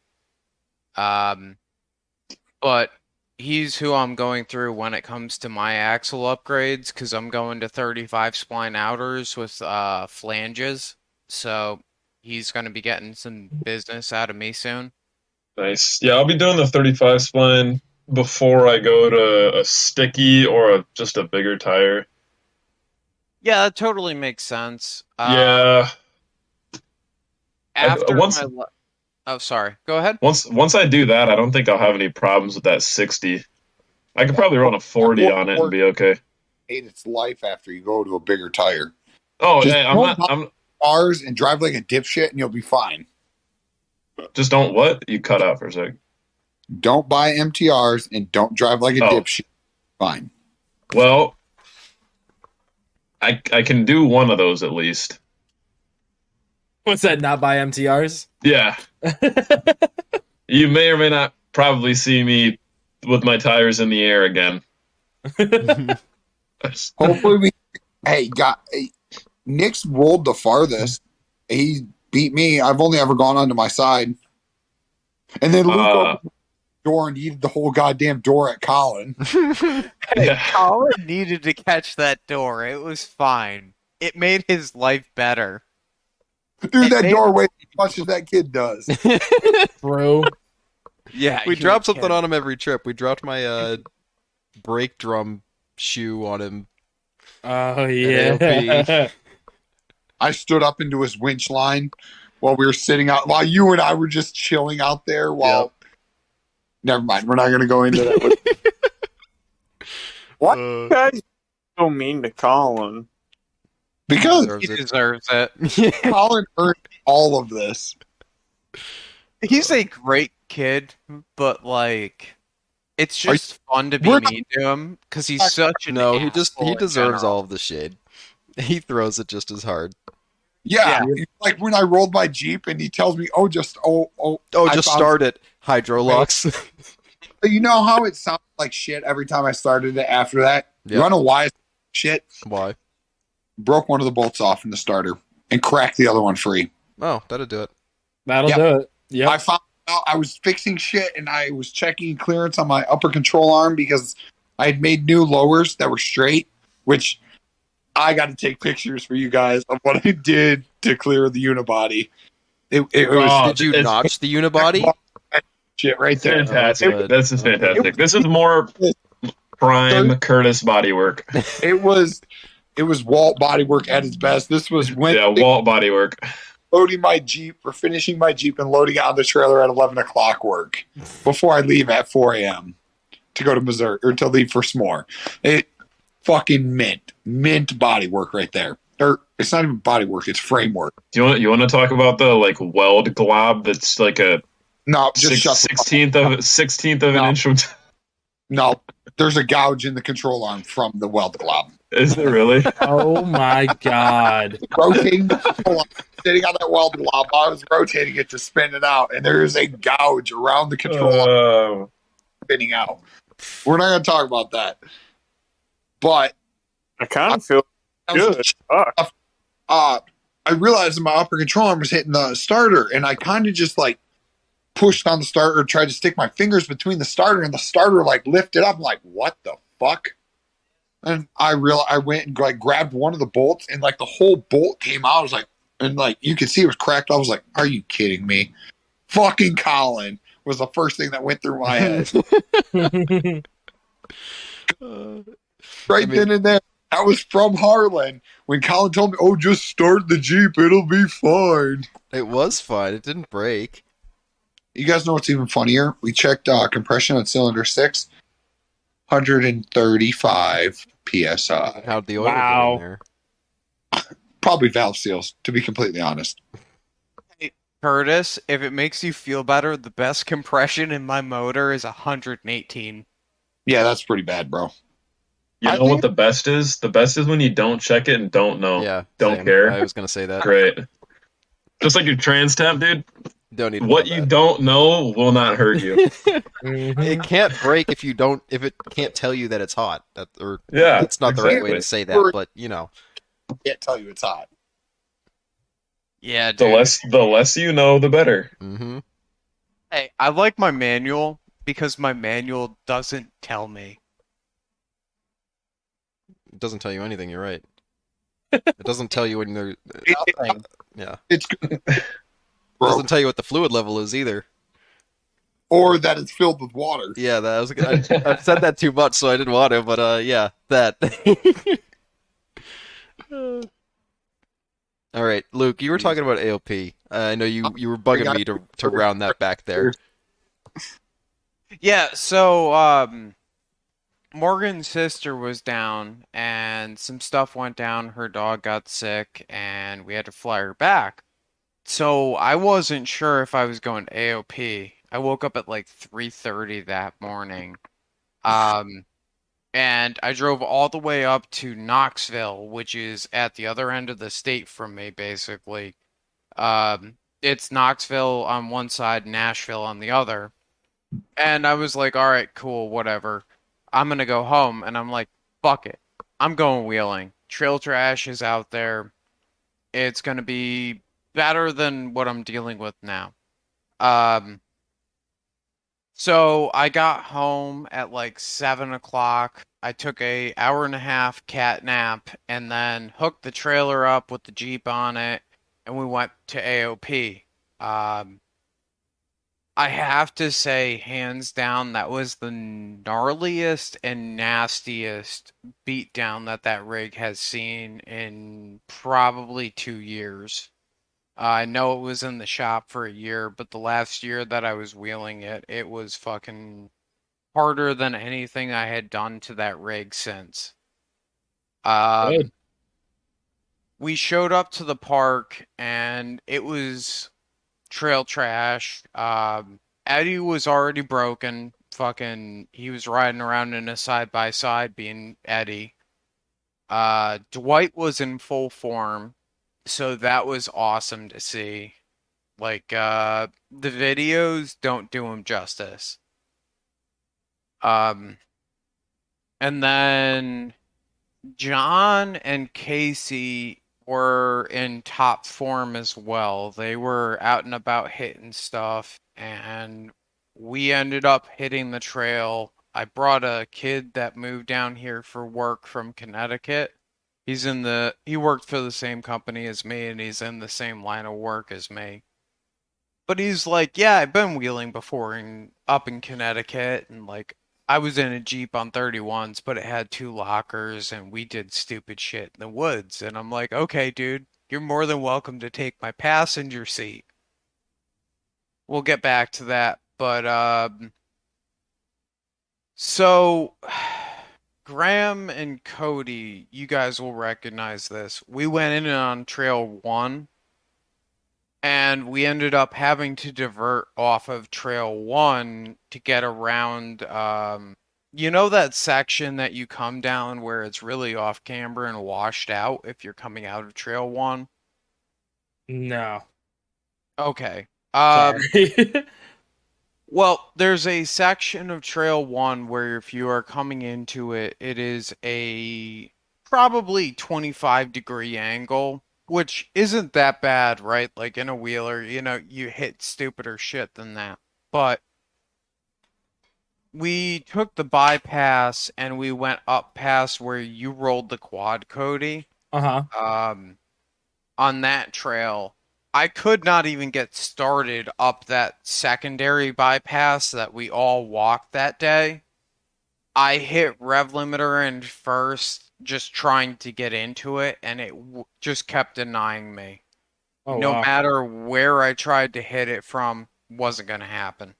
But he's who I'm going through when it comes to my axle upgrades, because I'm going to 35 spline outers with flanges. So he's going to be getting some business out of me soon. Nice. Yeah, I'll be doing the 35 spline before I go to a sticky or just a bigger tire. Yeah, that totally makes sense. Yeah. After once Oh, sorry. Go ahead. once I do that, I don't think I'll have any problems with that 60. I could probably run a 40 on it and be okay. Hate its life after you go to a bigger tire. Oh, Just hey, I'm Ours and drive like a dipshit and you'll be fine. just don't what? You cut out for a sec. Don't buy MTRs and don't drive like a dipshit. Fine. Well, I can do one of those at least. What's that? Not buy MTRs? Yeah. You may or may not probably see me with my tires in the air again. Hopefully we. Hey, Nick's rolled the farthest. He beat me. I've only ever gone onto my side. And then Luke opened the door and needed the whole goddamn door at Colin. Yeah. Colin needed to catch that door. It was fine. It made his life better. Dude, that door weighs as much as that kid does. Bro. Yeah, We drop something on him every trip. We dropped my brake drum shoe on him. Oh, yeah. I stood up into his winch line while we were sitting out, while you and I were just chilling out there while... Yep. Never mind, we're not going to go into that. What? You guys so mean to Colin. Because he deserves it. Colin earned all of this. He's a great kid, but like, it's just fun to be mean to him because he's such an No, asshole he in deserves general. all of the shade. He throws it just as hard. Yeah, like when I rolled my Jeep and he tells me, just start it. Hydrolocks. You know how it sounded like shit every time I started it after that? Yeah. You want to know why it's shit? Why? Broke one of the bolts off in the starter and cracked the other one free. Oh, that'll do it. That'll do it. Yep. I found out I was fixing shit and I was checking clearance on my upper control arm because I had made new lowers that were straight, which I got to take pictures for you guys of what I did to clear the unibody. It was Did you notch the unibody? shit right there. Fantastic. This is fantastic. This is more prime Curtis bodywork. It was Walt bodywork at its best. This was when Walt bodywork. Loading my Jeep or finishing my Jeep and loading it on the trailer at 11 o'clock work before I leave at 4 a.m. to go to Missouri or to leave for SMORR. It fucking mint bodywork right there. Or it's not even bodywork, it's framework. Do you want to talk about the like weld glob that's like a No, just 16th of an inch from No, there's a gouge in the control arm from the weld glob. Is there really? Oh my god. Rotating the control arm, sitting on that weld glob, I was rotating it to spin it out, and there is a gouge around the control arm spinning out. We're not going to talk about that. But I kind of feel good. I realized my upper control arm was hitting the starter, and I kind of just like pushed on the starter, tried to stick my fingers between the starter, and the starter like lifted up. I'm like, what the fuck? And I went and like grabbed one of the bolts, and like the whole bolt came out. I was like, and like you could see it was cracked. I was like, are you kidding me? Fucking Colin was the first thing that went through my head. Then and there. That was from Harlan when Colin told me, just start the Jeep. It'll be fine. It was fine. It didn't break. You guys know what's even funnier? We checked compression on cylinder 6. 135 psi. How'd the oil Wow. get in there? Probably valve seals, to be completely honest. Curtis, if it makes you feel better, the best compression in my motor is 118. Yeah, that's pretty bad, bro. You I know what think- the best is? The best is when you don't check it and don't know. Yeah, Don't same. care. I was gonna say that. Great. Just like your trans temp, dude. Don't need to What know you that. don't know will not hurt you. It can't break if it can't tell you that it's hot. Or Yeah, that's not the right way exactly. to say that, but you know. Can't tell you it's hot. Yeah, The dude. less you know, the better. Mm-hmm. Hey, I like my manual because my manual doesn't tell me. It doesn't tell you anything. You're right. It doesn't tell you when they're. Yeah. It's good. It Bro. doesn't tell you what the fluid level is either. Or that it's filled with water. Yeah, I've said that too much, so I didn't want to. But yeah, that. All right, Luke, you were talking about AOP. I know you were bugging me to round that back there. Yeah, so Morgan's sister was down and some stuff went down. Her dog got sick and we had to fly her back. So I wasn't sure if I was going to AOP. I woke up at like 3:30 that morning. And I drove all the way up to Knoxville, which is at the other end of the state from me, basically. It's Knoxville on one side, Nashville on the other. And I was like, all right, cool, whatever. I'm gonna go home. And I'm like, fuck it. I'm going wheeling. Trail trash is out there. It's gonna be better than what I'm dealing with now. So I got home at like 7 o'clock. I took a hour and a half cat nap and then hooked the trailer up with the Jeep on it, and we went to AOP. I have to say, hands down, that was the gnarliest and nastiest beatdown that rig has seen in probably 2 years. I know it was in the shop for a year, but the last year that I was wheeling it, it was fucking harder than anything I had done to that rig since. Good. We showed up to the park and it was trail trash. Eddie was already broken. Fucking, he was riding around in a side by side being Eddie. Dwight was in full form. So that was awesome to see. Like, the videos don't do him justice. And then John and Casey were in top form as well. They were out and about hitting stuff, and we ended up hitting the trail. I brought a kid that moved down here for work from Connecticut. He worked for the same company as me and he's in the same line of work as me. But he's like, yeah, I've been wheeling before up in Connecticut and like I was in a Jeep on 31s, but it had 2 lockers and we did stupid shit in the woods. And I'm like, okay, dude, you're more than welcome to take my passenger seat. We'll get back to that, but so Graham and Cody, you guys will recognize this. We went in on Trail 1, and we ended up having to divert off of Trail 1 to get around, you know that section that you come down where it's really off camber and washed out if you're coming out of Trail 1? No. Okay. Sorry. Well, there's a section of Trail 1 where if you are coming into it, it is a probably 25-degree angle, which isn't that bad, right? Like in a wheeler, you know, you hit stupider shit than that. But we took the bypass and we went up past where you rolled the quad, Cody. Uh-huh. On that trail. I could not even get started up that secondary bypass that we all walked that day. I hit rev limiter in first, just trying to get into it, and it just kept denying me. Oh, No wow. matter where I tried to hit it from, wasn't going to happen.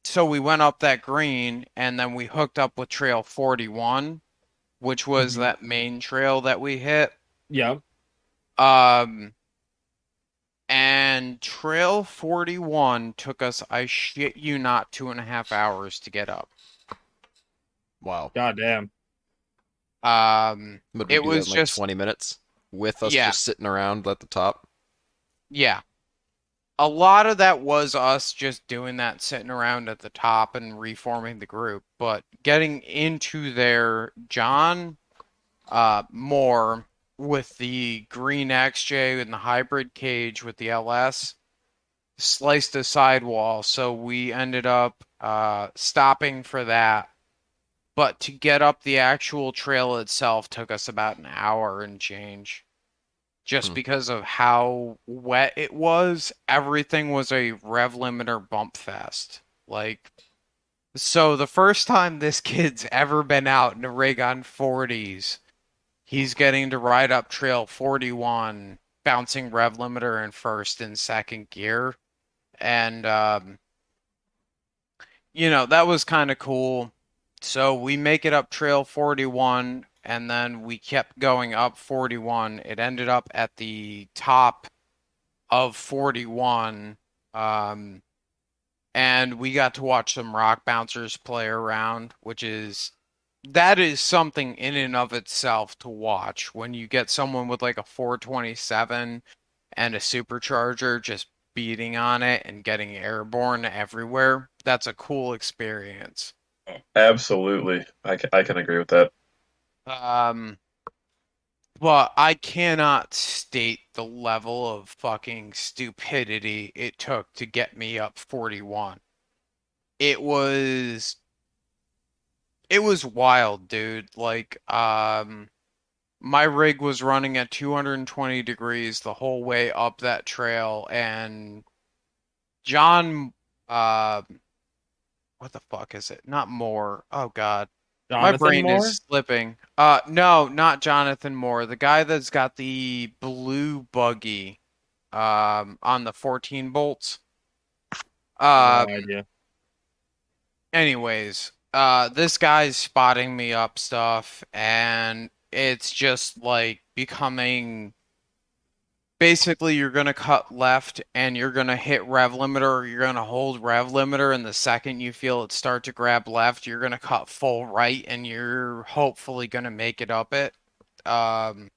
so we went up that green, and then we hooked up with Trail 41, which was Mhm. that main trail that we hit. Yep. Um, and Trail 41 took us, I shit you not, 2.5 hours to get up. Wow. God damn. Would we It do that was in like just, 20 minutes with us yeah, just sitting around at the top? yeah. A lot of that was us just doing that, sitting around at the top and reforming the group. But getting into there, John Moore with the green XJ and the hybrid cage with the LS sliced a sidewall, so we ended up stopping for that. But to get up the actual trail itself took us about an hour and change. Just Hmm. because of how wet it was, everything was a rev limiter bump fest. Like, so the first time this kid's ever been out in a rig on 40s, he's getting to ride up Trail 41, bouncing rev limiter in first and second gear. And, that was kind of cool. So we make it up Trail 41, and then we kept going up 41. It ended up at the top of 41. Um, and we got to watch some rock bouncers play around, that is something in and of itself to watch when you get someone with like a 427 and a supercharger just beating on it and getting airborne everywhere. That's a cool experience. Absolutely. I can agree with that. Um, but I cannot state the level of fucking stupidity it took to get me up 41. It was it was wild, dude. Like, my rig was running at 220 degrees the whole way up that trail, and John, uh, what the fuck is it? Not Moore. Oh God, my Jonathan brain is Moore? slipping. No, not Jonathan Moore. The guy that's got the blue buggy, on the 14 bolts. No Um, idea. anyways, this guy's spotting me up stuff, and it's just like becoming basically you're gonna cut left and you're gonna hit rev limiter, or you're gonna hold rev limiter, and the second you feel it start to grab left, you're gonna cut full right and you're hopefully gonna make it up it. Um,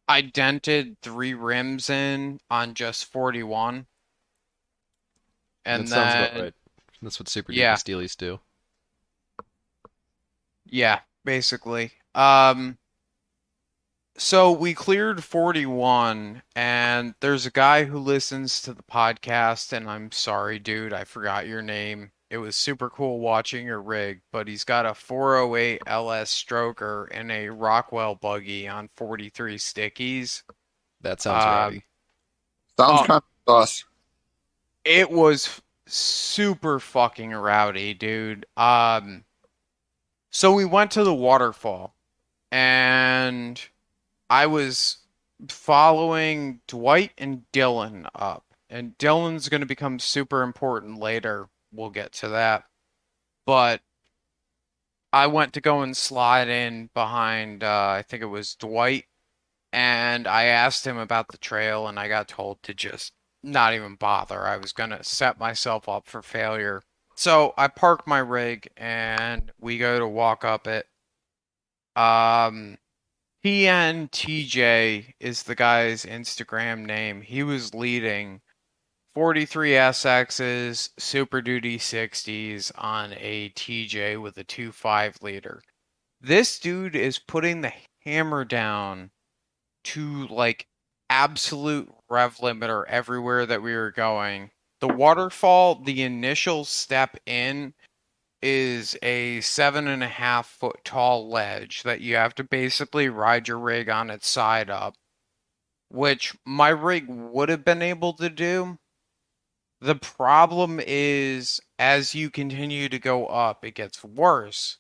I dented 3 rims in on just 41, That and sounds about then right. That's what Super Duper yeah, Steelies do. yeah, basically. So we cleared 41, and there's a guy who listens to the podcast, and I'm sorry, dude, I forgot your name. It was super cool watching your rig, but he's got a 408 LS stroker and a Rockwell buggy on 43 stickies. That sounds Um, rowdy. Sounds oh, kind of sus. it was super fucking rowdy, dude. So we went to the waterfall, and I was following Dwight and Dylan up, and Dylan's going to become super important later. We'll get to that. But I went to go and slide in behind, I think it was Dwight, and I asked him about the trail, and I got told to just not even bother. I was going to set myself up for failure. So I park my rig, and we go to walk up it. Um, TNTJ is the guy's Instagram name. He was leading 43 SXs, Super Duty 60s on a TJ with a 2.5 liter. This dude is putting the hammer down to like absolute rev limiter everywhere that we were going. The waterfall, the initial step in is a 7.5 foot tall ledge that you have to basically ride your rig on its side up, which my rig would have been able to do. The problem is, as you continue to go up, it gets worse.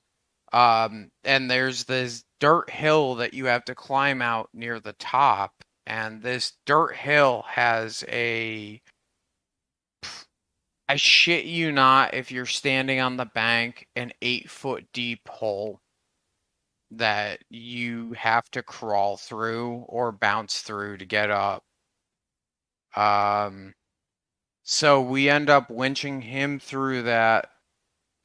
And there's this dirt hill that you have to climb out near the top, and this dirt hill has a I shit you not, if you're standing on the bank, an 8-foot deep hole that you have to crawl through or bounce through to get up. So we end up winching him through that.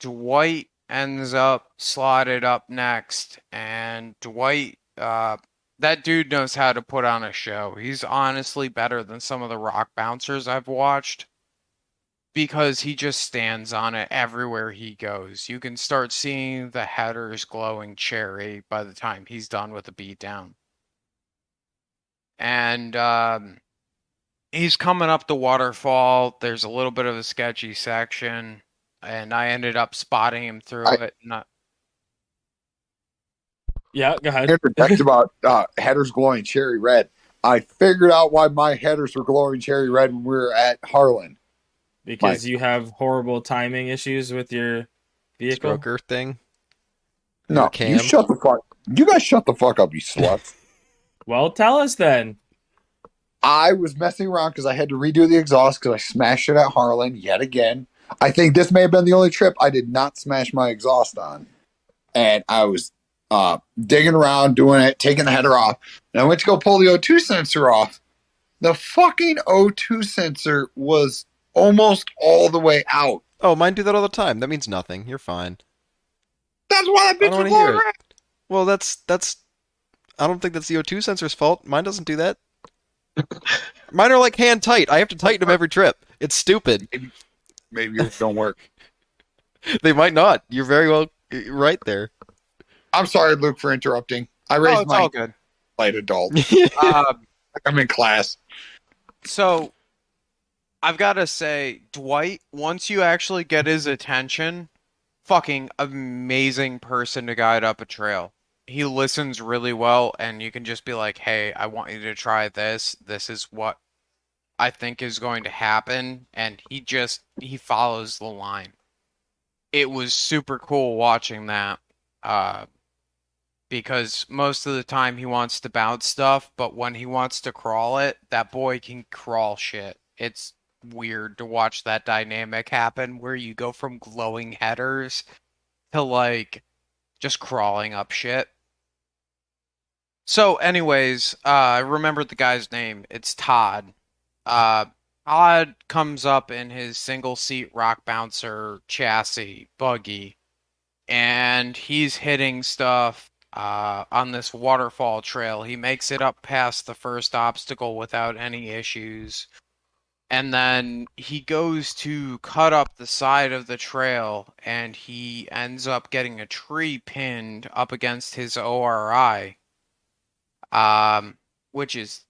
Dwight ends up slotted up next, and Dwight, that dude knows how to put on a show. He's honestly better than some of the rock bouncers I've watched because he just stands on it everywhere he goes. You can start seeing the headers glowing cherry by the time he's done with the beatdown. And he's coming up the waterfall. There's a little bit of a sketchy section, and I ended up spotting him through it. Yeah, go ahead. Interject about headers glowing cherry red. I figured out why my headers were glowing cherry red when we were at Harlan. Because you have horrible timing issues with your vehicle. Stroker thing. No, Your cam? you shut the fuck. You guys shut the fuck up, you sluts. Well, tell us then. I was messing around because I had to redo the exhaust because I smashed it at Harlan yet again. I think this may have been the only trip I did not smash my exhaust on. And I was digging around, doing it, taking the header off. And I went to go pull the O2 sensor off. The fucking O2 sensor was almost all the way out. Oh, mine do that all the time. That means nothing. You're fine. That's why that I bitch don't was want to hear blowing it. red. Well, that's. I don't think that's the O2 sensor's fault. Mine doesn't do that. Mine are like hand tight. I have to tighten them every trip. It's stupid. Maybe yours don't work. They might not. You're very well right there. I'm sorry, Luke, for interrupting. I Oh, raised it's my all good. light adult. Um, I'm in class. So, I've got to say, Dwight, once you actually get his attention, fucking amazing person to guide up a trail. He listens really well, and you can just be like, hey, I want you to try this. This is what I think is going to happen. And he follows the line. It was super cool watching that. Because most of the time he wants to bounce stuff, but when he wants to crawl it, that boy can crawl shit. It's weird to watch that dynamic happen where you go from glowing headers to like just crawling up shit. So anyways, I remembered the guy's name. It's Todd. Todd comes up in his single seat rock bouncer chassis buggy, and he's hitting stuff on this waterfall trail. He makes it up past the first obstacle without any issues. And then he goes to cut up the side of the trail, and he ends up getting a tree pinned up against his ORI. Which is,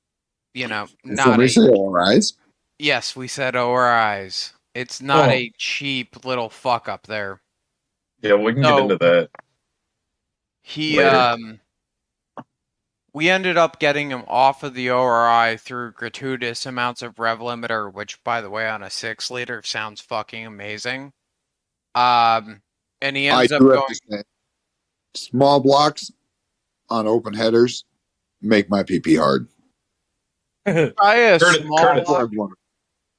not a... ORIs? Yes, we said ORIs. It's not a cheap little fuck up there. Yeah, we can get into that. Later. We ended up getting him off of the ORI through gratuitous amounts of rev limiter, which, by the way, on a 6-liter sounds fucking amazing. And he ends up going... Small blocks on open headers make my PP hard. Try a Curtis, small block.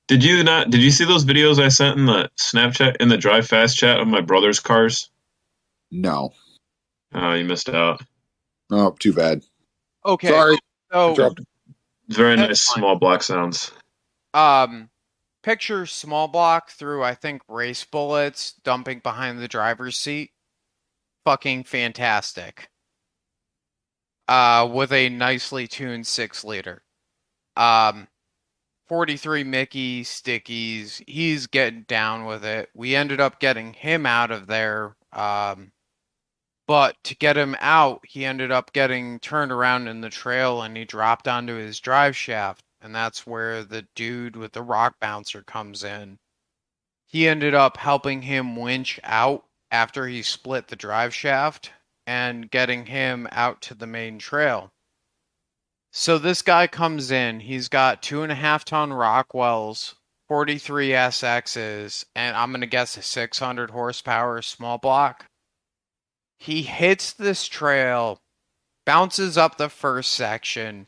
Did you see those videos I sent in the Snapchat, in the Drive Fast chat of my brother's cars? No. Oh, you missed out. Oh, too bad. Okay. Sorry. So, Very That's nice fine. small block sounds. picture small block through, I think, race bullets dumping behind the driver's seat. Fucking fantastic. With a nicely tuned 6-liter. 43 Mickey stickies. He's getting down with it. We ended up getting him out of there. But to get him out, he ended up getting turned around in the trail and he dropped onto his drive shaft. And that's where the dude with the rock bouncer comes in. He ended up helping him winch out after he split the drive shaft and getting him out to the main trail. So this guy comes in, he's got 2.5-ton Rockwells, 43 SXs, and I'm going to guess a 600 horsepower small block. He hits this trail, bounces up the first section,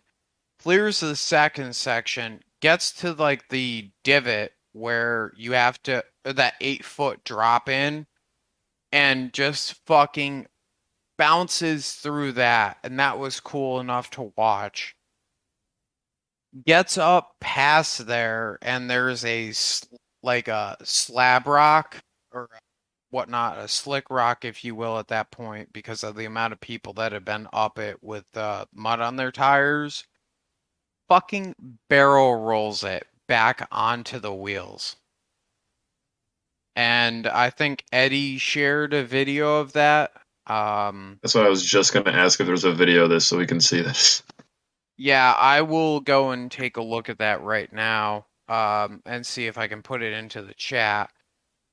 clears the second section, gets to like the divot where you have to that 8-foot drop in, and just fucking bounces through that, and that was cool enough to watch. Gets up past there, and there's a slab rock or whatnot, a slick rock, if you will, at that point, because of the amount of people that have been up it with mud on their tires. Fucking barrel rolls it back onto the wheels. And I think Eddie shared a video of that. That's what I was just going to ask, if there's a video of this so we can see this. Yeah, I will go and take a look at that right now, and see if I can put it into the chat.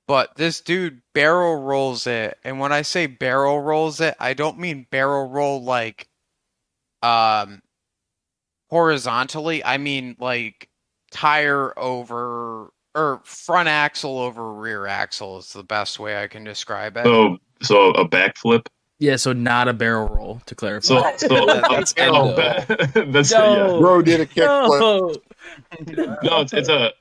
But this dude barrel rolls it, and when I say barrel rolls it, I don't mean barrel roll like horizontally. I mean like tire over, or front axle over rear axle is the best way I can describe it. So a backflip. Yeah, so not a barrel roll, to clarify. That's That's No. Bro did a kickflip. No, it's a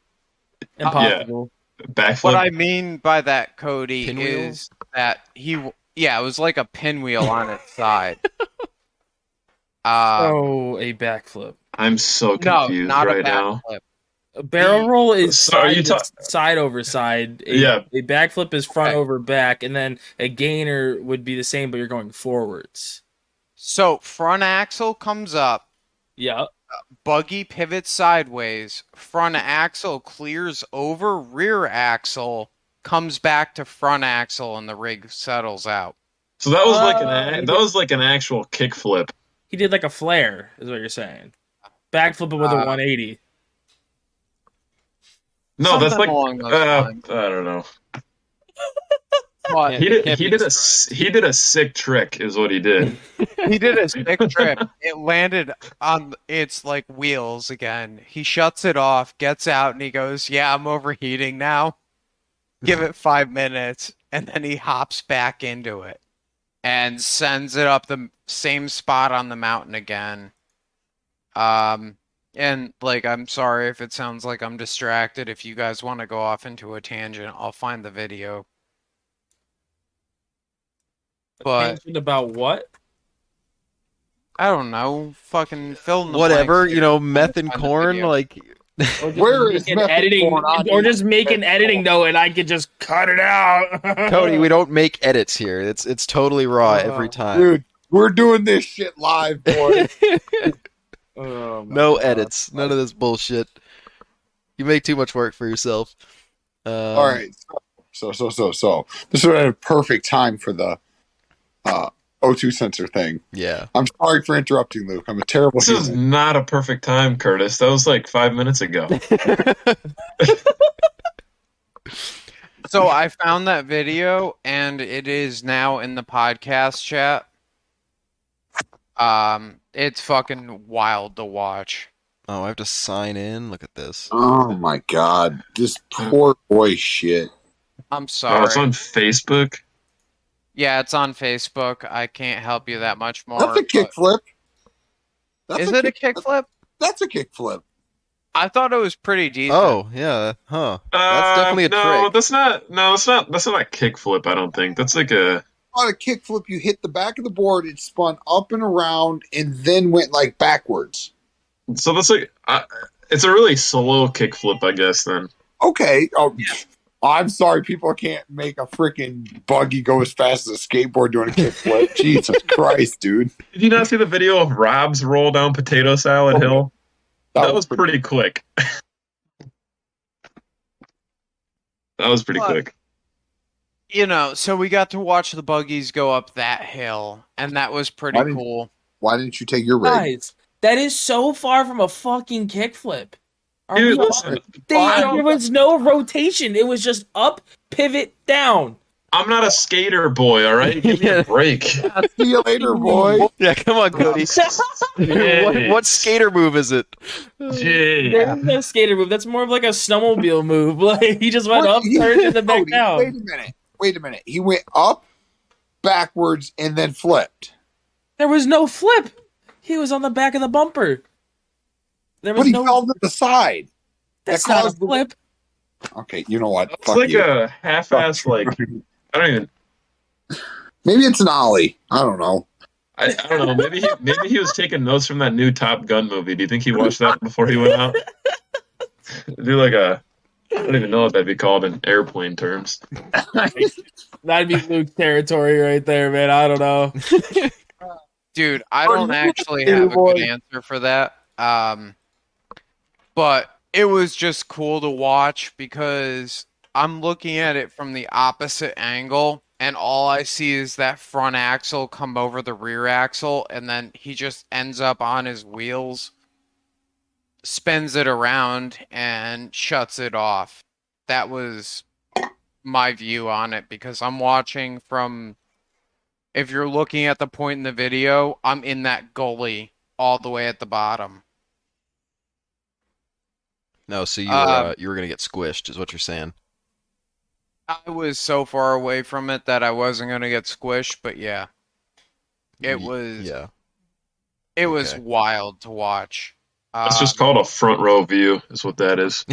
Impossible. backflip. What I mean by that, Cody, Pinwheel? is that it was like a pinwheel on its side. A backflip. I'm so No, confused not right a now. backflip. A barrel roll is So are you side over side. Yeah. A backflip is front Okay. over back, and then a gainer would be the same, but you're going forwards. So front axle comes up, Yeah. buggy pivots sideways, front axle clears over rear axle, comes back to front axle, and the rig settles out. So that was like an actual kickflip. He did like a flare, is what you're saying. Backflip with a 180. No, that's Something like along those lines. I don't know. But Yeah. He can't be did described. a sick trick, is what he did. he did a stick trip. It landed on its like wheels again. He shuts it off, gets out, and he goes, "Yeah, I'm overheating now. Give it 5 minutes," and then he hops back into it and sends it up the same spot on the mountain again. And like, I'm sorry if it sounds like I'm distracted. If you guys want to go off into a tangent, I'll find the video. But Tangent about what? I don't know. Fucking fill in the Whatever, blanks you know, meth and Find the corn, video. like Or just Where is make an method editing, going on? or just make an editing though, and I could just cut it out. Cody, we don't make edits here. It's totally raw every time. Dude, we're doing this shit live, boy. Oh, my No God. edits. None of this bullshit. You make too much work for yourself. All right. So. This would have been a perfect time for the O2 sensor thing. Yeah. I'm sorry for interrupting, Luke. I'm a terrible This is human. not a perfect time, Curtis. That was like 5 minutes ago. So I found that video, and it is now in the podcast chat. It's fucking wild to watch. Oh, I have to sign in. Look at this. Oh my God. This poor boy shit. I'm Oh, sorry. it's on Facebook. Yeah, it's on Facebook. I can't help you that much more. That's a but- kickflip. That's Is it a kickflip? That's a kickflip. I thought it was pretty decent. Oh, yeah. Huh. That's definitely a no, trick. That's not. No, it's not. That's not a kickflip. I don't think. That's like a. On a kickflip, you hit the back of the board, it spun up and around, and then went like backwards. So that's like. It's a really slow kickflip, I guess. Then. Okay. Oh, I'm sorry, people can't make a freaking buggy go as fast as a skateboard doing a kickflip. Jesus Christ, dude. Did you not see the video of Rob's roll down potato salad hill? That was pretty quick. That was pretty But- quick. You know, so we got to watch the buggies go up that hill, and that was pretty Why didn't- cool. Why didn't you take your rig? Guys, that is so far from a fucking kickflip. Are Dude, we all- listen. there was no rotation. It was just up, pivot, down. I'm not a skater boy. All right, give me Yeah. a break. See you later, boy. Yeah, come on, Cody. what skater move is it? Gee. There's no skater move. That's more of like a snowmobile move. Like he just went up, turned, and then back Cody, down. Wait a minute. He went up, backwards, and then flipped. There was no flip. He was on the back of the bumper. There But was he no. fell to the side. That's that not a caused the- flip. Okay, you know what? It's Fuck like you. a half-ass, like, I don't even, Maybe it's an ollie. I don't know. I don't know. Maybe he was taking notes from that new Top Gun movie. Do you think he watched that before he went out? Do like a, I don't even know what that'd be called in airplane terms. That'd be Luke territory right there, man. I don't know. Dude, I don't actually have a good answer for that. But it was just cool to watch because I'm looking at it from the opposite angle, and all I see is that front axle come over the rear axle, and then he just ends up on his wheels, spins it around, and shuts it off. That was my view on it because I'm watching from. If you're looking at the point in the video, I'm in that gully all the way at the bottom. No, so you were gonna get squished, is what you're saying. I was so far away from it that I wasn't gonna get squished, but yeah, it was Yeah. it was Okay. wild to watch. That's just called a front row view, is what that is.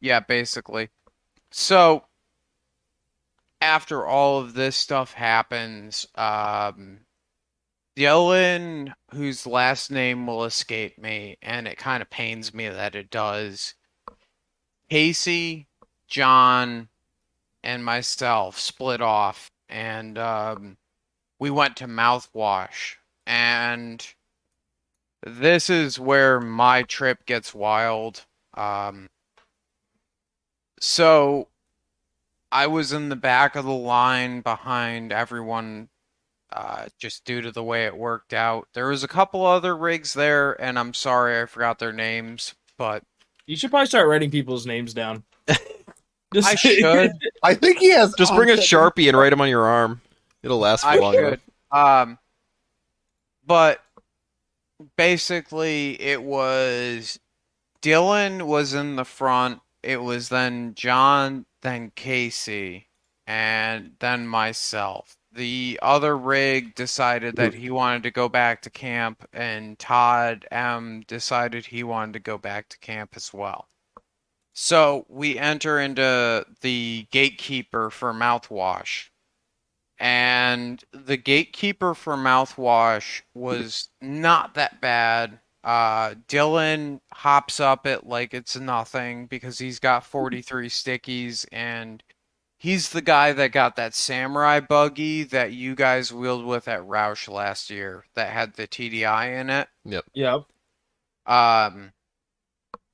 Yeah, basically. So after all of this stuff happens, Dylan, whose last name will escape me, and it kind of pains me that it does. Casey, John, and myself split off, and we went to mouthwash. And this is where my trip gets wild. So I was in the back of the line behind everyone, just due to the way it worked out. There was a couple other rigs there, and I'm sorry I forgot their names, but You should probably start writing people's names down. I should. I think he has. Just bring a onset- Sharpie and write them on your arm. It'll last for I long enough. should. But basically, it was Dylan was in the front. It was then John, then Casey, and then myself. The other rig decided that he wanted to go back to camp, and Todd M decided he wanted to go back to camp as well. So we enter into the gatekeeper for mouthwash. And the gatekeeper for mouthwash was not that bad. Dylan hops up it like it's nothing because he's got 43 stickies, and he's the guy that got that samurai buggy that you guys wheeled with at Roush last year that had the TDI in it. Yep.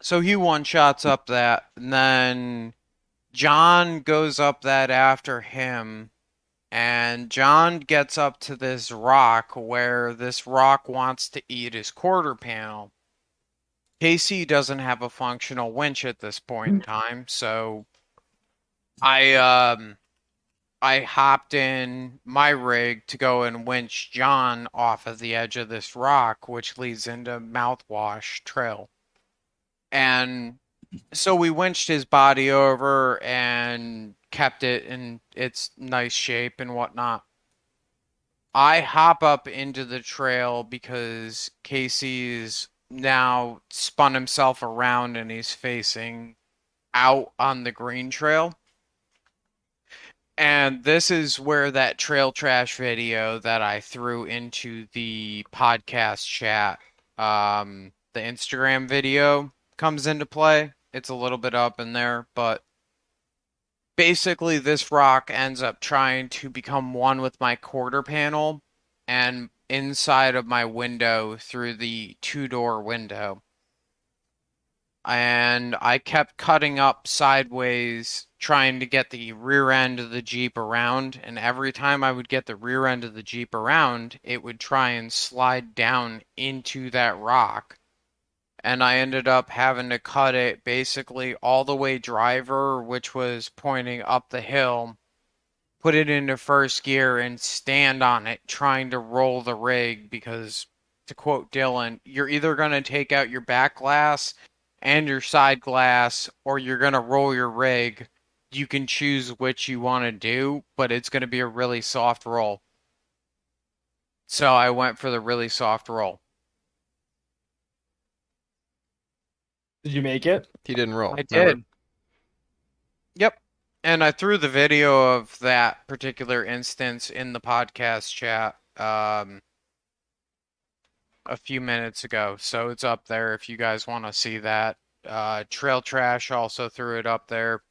So he one-shots up that, and then John goes up that after him. And John gets up to this rock where this rock wants to eat his quarter panel. Casey doesn't have a functional winch at this point in time, so I hopped in my rig to go and winch John off of the edge of this rock, which leads into Mouthwash Trail. And so we winched his body over and kept it in its nice shape and whatnot. I hop up into the trail because Casey's now spun himself around and he's facing out on the green trail. And this is where that trail trash video that I threw into the podcast chat, the Instagram video, comes into play. It's a little bit up in there, but basically this rock ends up trying to become one with my quarter panel and inside of my window through the two-door window. And I kept cutting up sideways trying to get the rear end of the Jeep around, and every time I would get the rear end of the Jeep around, it would try and slide down into that rock. And I ended up having to cut it basically all the way driver, which was pointing up the hill, put it into first gear and stand on it trying to roll the rig because, to quote Dylan, you're either going to take out your back glass and your side glass or you're going to roll your rig. You can choose which you want to do, but it's going to be a really soft roll. So I went for the really soft roll. Did you make it? He didn't roll. I Remember? did. And I threw the video of that particular instance in the podcast chat a few minutes ago, so it's up there if you guys want to see that. Trail Trash also threw it up there.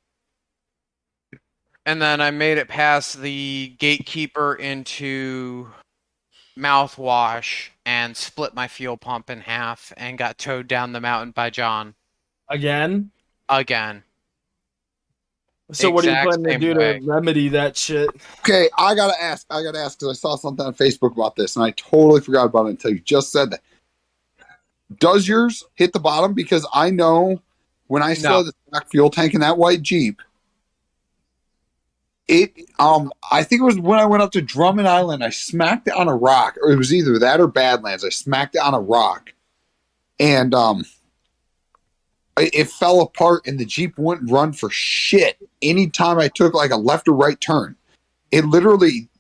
And then I made it past the gatekeeper into mouthwash and split my fuel pump in half and got towed down the mountain by John Again? again. So what are you Exact planning to same do way. to remedy that shit? Okay, I gotta ask because I saw something on Facebook about this, and I totally forgot about it until you just said that. Does yours hit the bottom? Because I know when I saw the black fuel tank in that white Jeep, I think it was when I went up to Drummond Island, I smacked it on a rock, or it was either that or Badlands. I smacked it on a rock, and it fell apart, and the Jeep wouldn't run for shit. Anytime I took like a left or right turn, it literally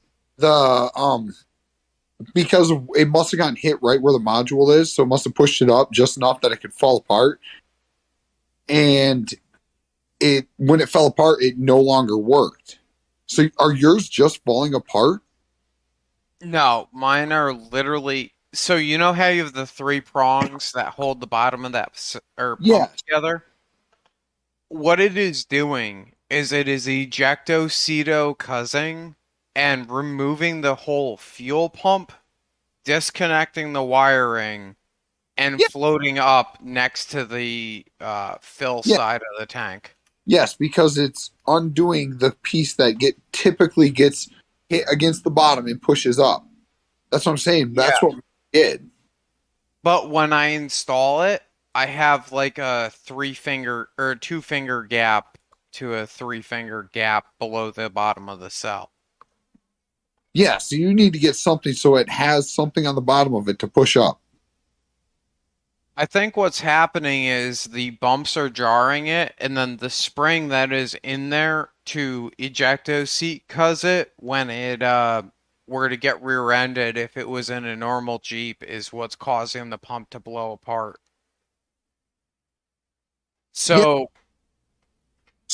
because it must have gotten hit right where the module is, so it must have pushed it up just enough that it could fall apart. And when it fell apart, it no longer worked. So are yours just falling apart? No, mine are literally. So you know how you have the 3 prongs that hold the bottom of that pump together? What it is doing is it is ejecto-ceto-cuzzing and removing the whole fuel pump, disconnecting the wiring, and floating up next to the fill side of the tank. Yes, because it's undoing the piece that typically gets hit against the bottom and pushes up. That's what I'm saying. That's what we did. But when I install it, I have like a 3-finger or 2-finger gap to a 3-finger gap below the bottom of the cell. Yeah, so you need to get something so it has something on the bottom of it to push up. I think what's happening is the bumps are jarring it, and then the spring that is in there to ejecto-seat cuz it when it were to get rear-ended if it was in a normal Jeep is what's causing the pump to blow apart. So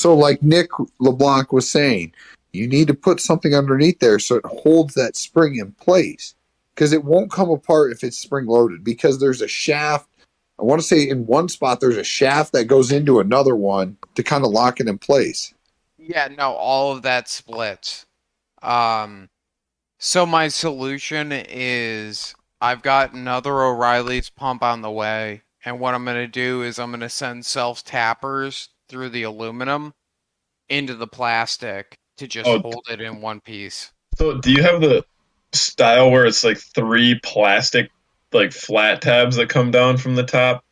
like Nick LeBlanc was saying, you need to put something underneath there so it holds that spring in place, because it won't come apart if it's spring loaded, because there's a shaft. I want to say in one spot there's a shaft that goes into another one to kind of lock it in place. yeah, no, all of that splits. So my solution is I've got another O'Reilly's pump on the way, and what I'm going to do is I'm going to send self-tappers through the aluminum into the plastic to just hold it in one piece. So do you have the style where it's like 3 plastic like flat tabs that come down from the top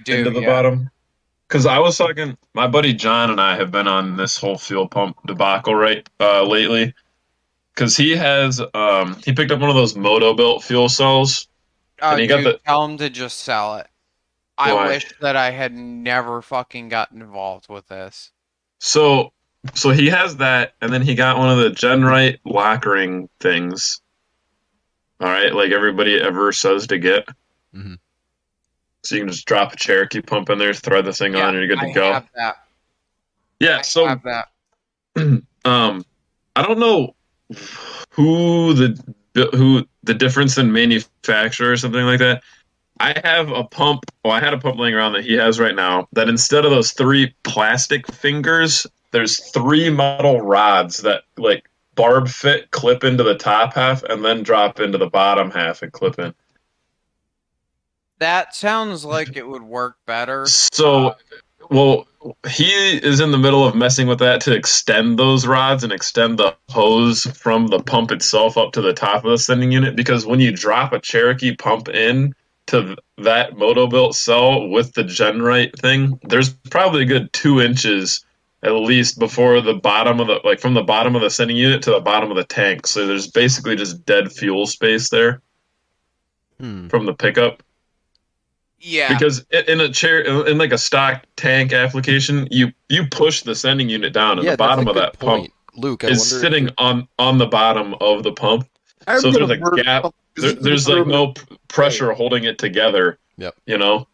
into the bottom? Because I was talking, my buddy John and I have been on this whole fuel pump debacle lately. Because he has he picked up one of those Moto built fuel cells, and he got tell him to just sell it. Why? I wish that I had never fucking gotten involved with this. So he has that, and then he got one of the Genrite lock ring things. All right, like everybody ever says to get. Mm-hmm. So you can just drop a Cherokee pump in there, throw the thing on, and you're good to go. I have that. Yeah, I have that. I don't know who the difference in manufacturer or something like that. I have a pump. Well, I had a pump laying around that he has right now. That instead of those 3 plastic fingers, there's 3 metal rods that like barb fit, clip into the top half, and then drop into the bottom half and clip in. That sounds like it would work better. So, well, he is in the middle of messing with that to extend those rods and extend the hose from the pump itself up to the top of the sending unit. Because when you drop a Cherokee pump in to that Moto-built cell with the Genrite thing, there's probably a good 2 inches at least before the bottom of the, like from the bottom of the sending unit to the bottom of the tank. So there's basically just dead fuel space there from the pickup. Yeah. Because in like a stock tank application, you push the sending unit down, and the bottom of that pump Luke, is sitting on the bottom of the pump. So there's a gap. There's like no pressure holding it together. Yep. You know?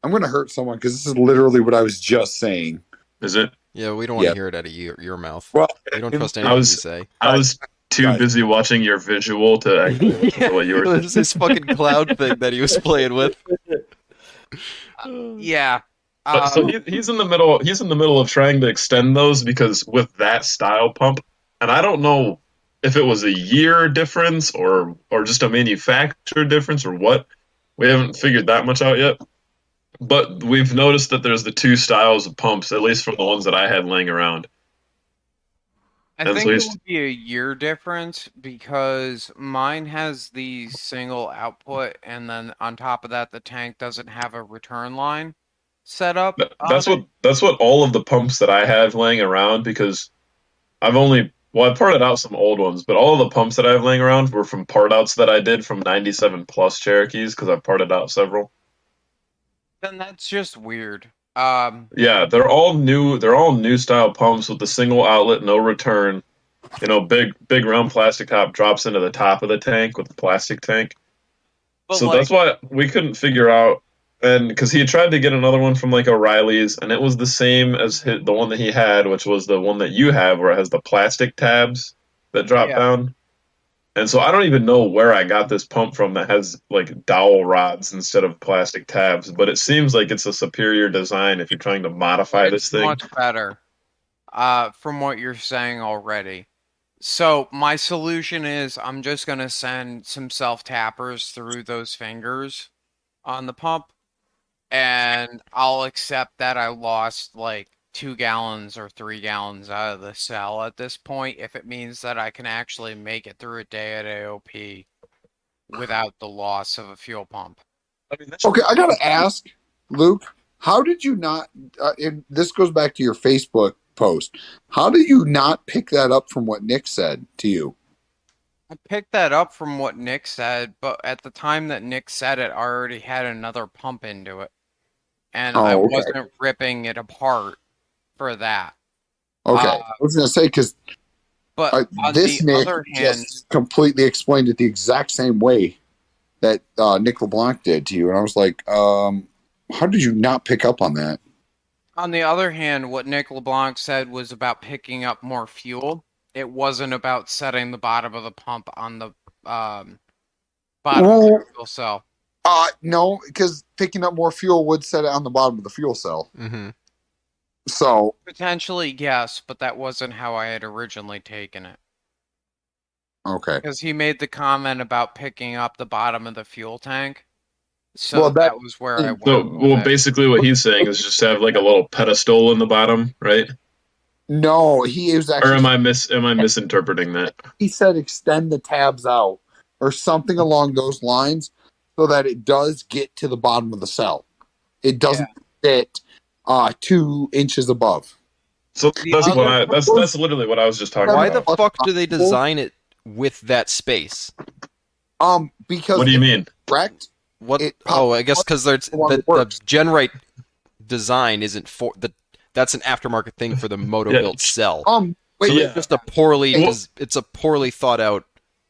I'm going to hurt someone because this is literally what I was just saying. Is it? Yeah, we don't want to Yep. hear it out of your mouth. Well, We don't trust I anything you was say. I was too Guys. busy watching your visual to actually listen to what you were It was this fucking cloud thing that he was playing with. Yeah. But so he's in the middle. He's in the middle of trying to extend those because with that style pump, and I don't know if it was a year difference or just a manufacturer difference or what. We haven't figured that much out yet. But we've noticed that there's the two styles of pumps, at least from the ones that I had laying around. I And think so it he's would be a year difference because mine has the single output, and then on top of that, the tank doesn't have a return line set up. that's what all of the pumps that I have laying around because I parted out some old ones, but all of the pumps that I have laying around were from part outs that I did from 97 plus Cherokees because I parted out several. Then that's just weird. Yeah, they're all new. They're all new style pumps with the single outlet, no return. You know, big round plastic top drops into the top of the tank with the plastic tank. But So like, that's why we couldn't figure out, and because he had tried to get another one from like O'Reilly's, and it was the same as the one that he had, which was the one that you have, where it has the plastic tabs that drop Yeah. down. And so I don't even know where I got this pump from that has like dowel rods instead of plastic tabs, but it seems like it's a superior design if you're trying to modify this it's thing. much better. From what you're saying already. So my solution is I'm just gonna send some self-tappers through those fingers on the pump, and I'll accept that I lost like 2 gallons or 3 gallons out of the cell at this point if it means that I can actually make it through a day at AOP without the loss of a fuel pump. I mean, that's Okay, I gotta ask, Luke, how did you not? And this goes back to your Facebook post. How did you not pick that up from what Nick said to you? I picked that up from what Nick said, but at the time that Nick said it, I already had another pump into it. And I Oh, okay. wasn't ripping it apart for that. Okay, I was gonna say because But on this the Nick other hand, just completely explained it the exact same way that Nick LeBlanc did to you, and I was like, how did you not pick up on that? what Nick LeBlanc said was about picking up more fuel. It wasn't about setting the bottom of the pump on the bottom of the fuel cell. No, because picking up more fuel would set it on the bottom of the fuel cell. Mm-hmm. So Potentially, yes, but that wasn't how I had originally taken it. okay, Because he made the comment about picking up the bottom of the fuel tank. So Well, that was where I went. so. with Well, it. basically, what he's saying is just have like a little pedestal in the bottom, right? no, he was Or actually. am I misinterpreting that? He said extend the tabs out or something along those lines, so that it does get to the bottom of the cell. It doesn't fit 2 inches above. So that's other- what that's literally what I was just talking Why the about. fuck do they design it with that space? Because What do you mean? correct? What? It Oh, I guess because there's the one that the works. Genrite design isn't for the. That's an aftermarket thing for the moto-built cell. Wait, So Yeah. it's just a poorly Well- it's a poorly thought out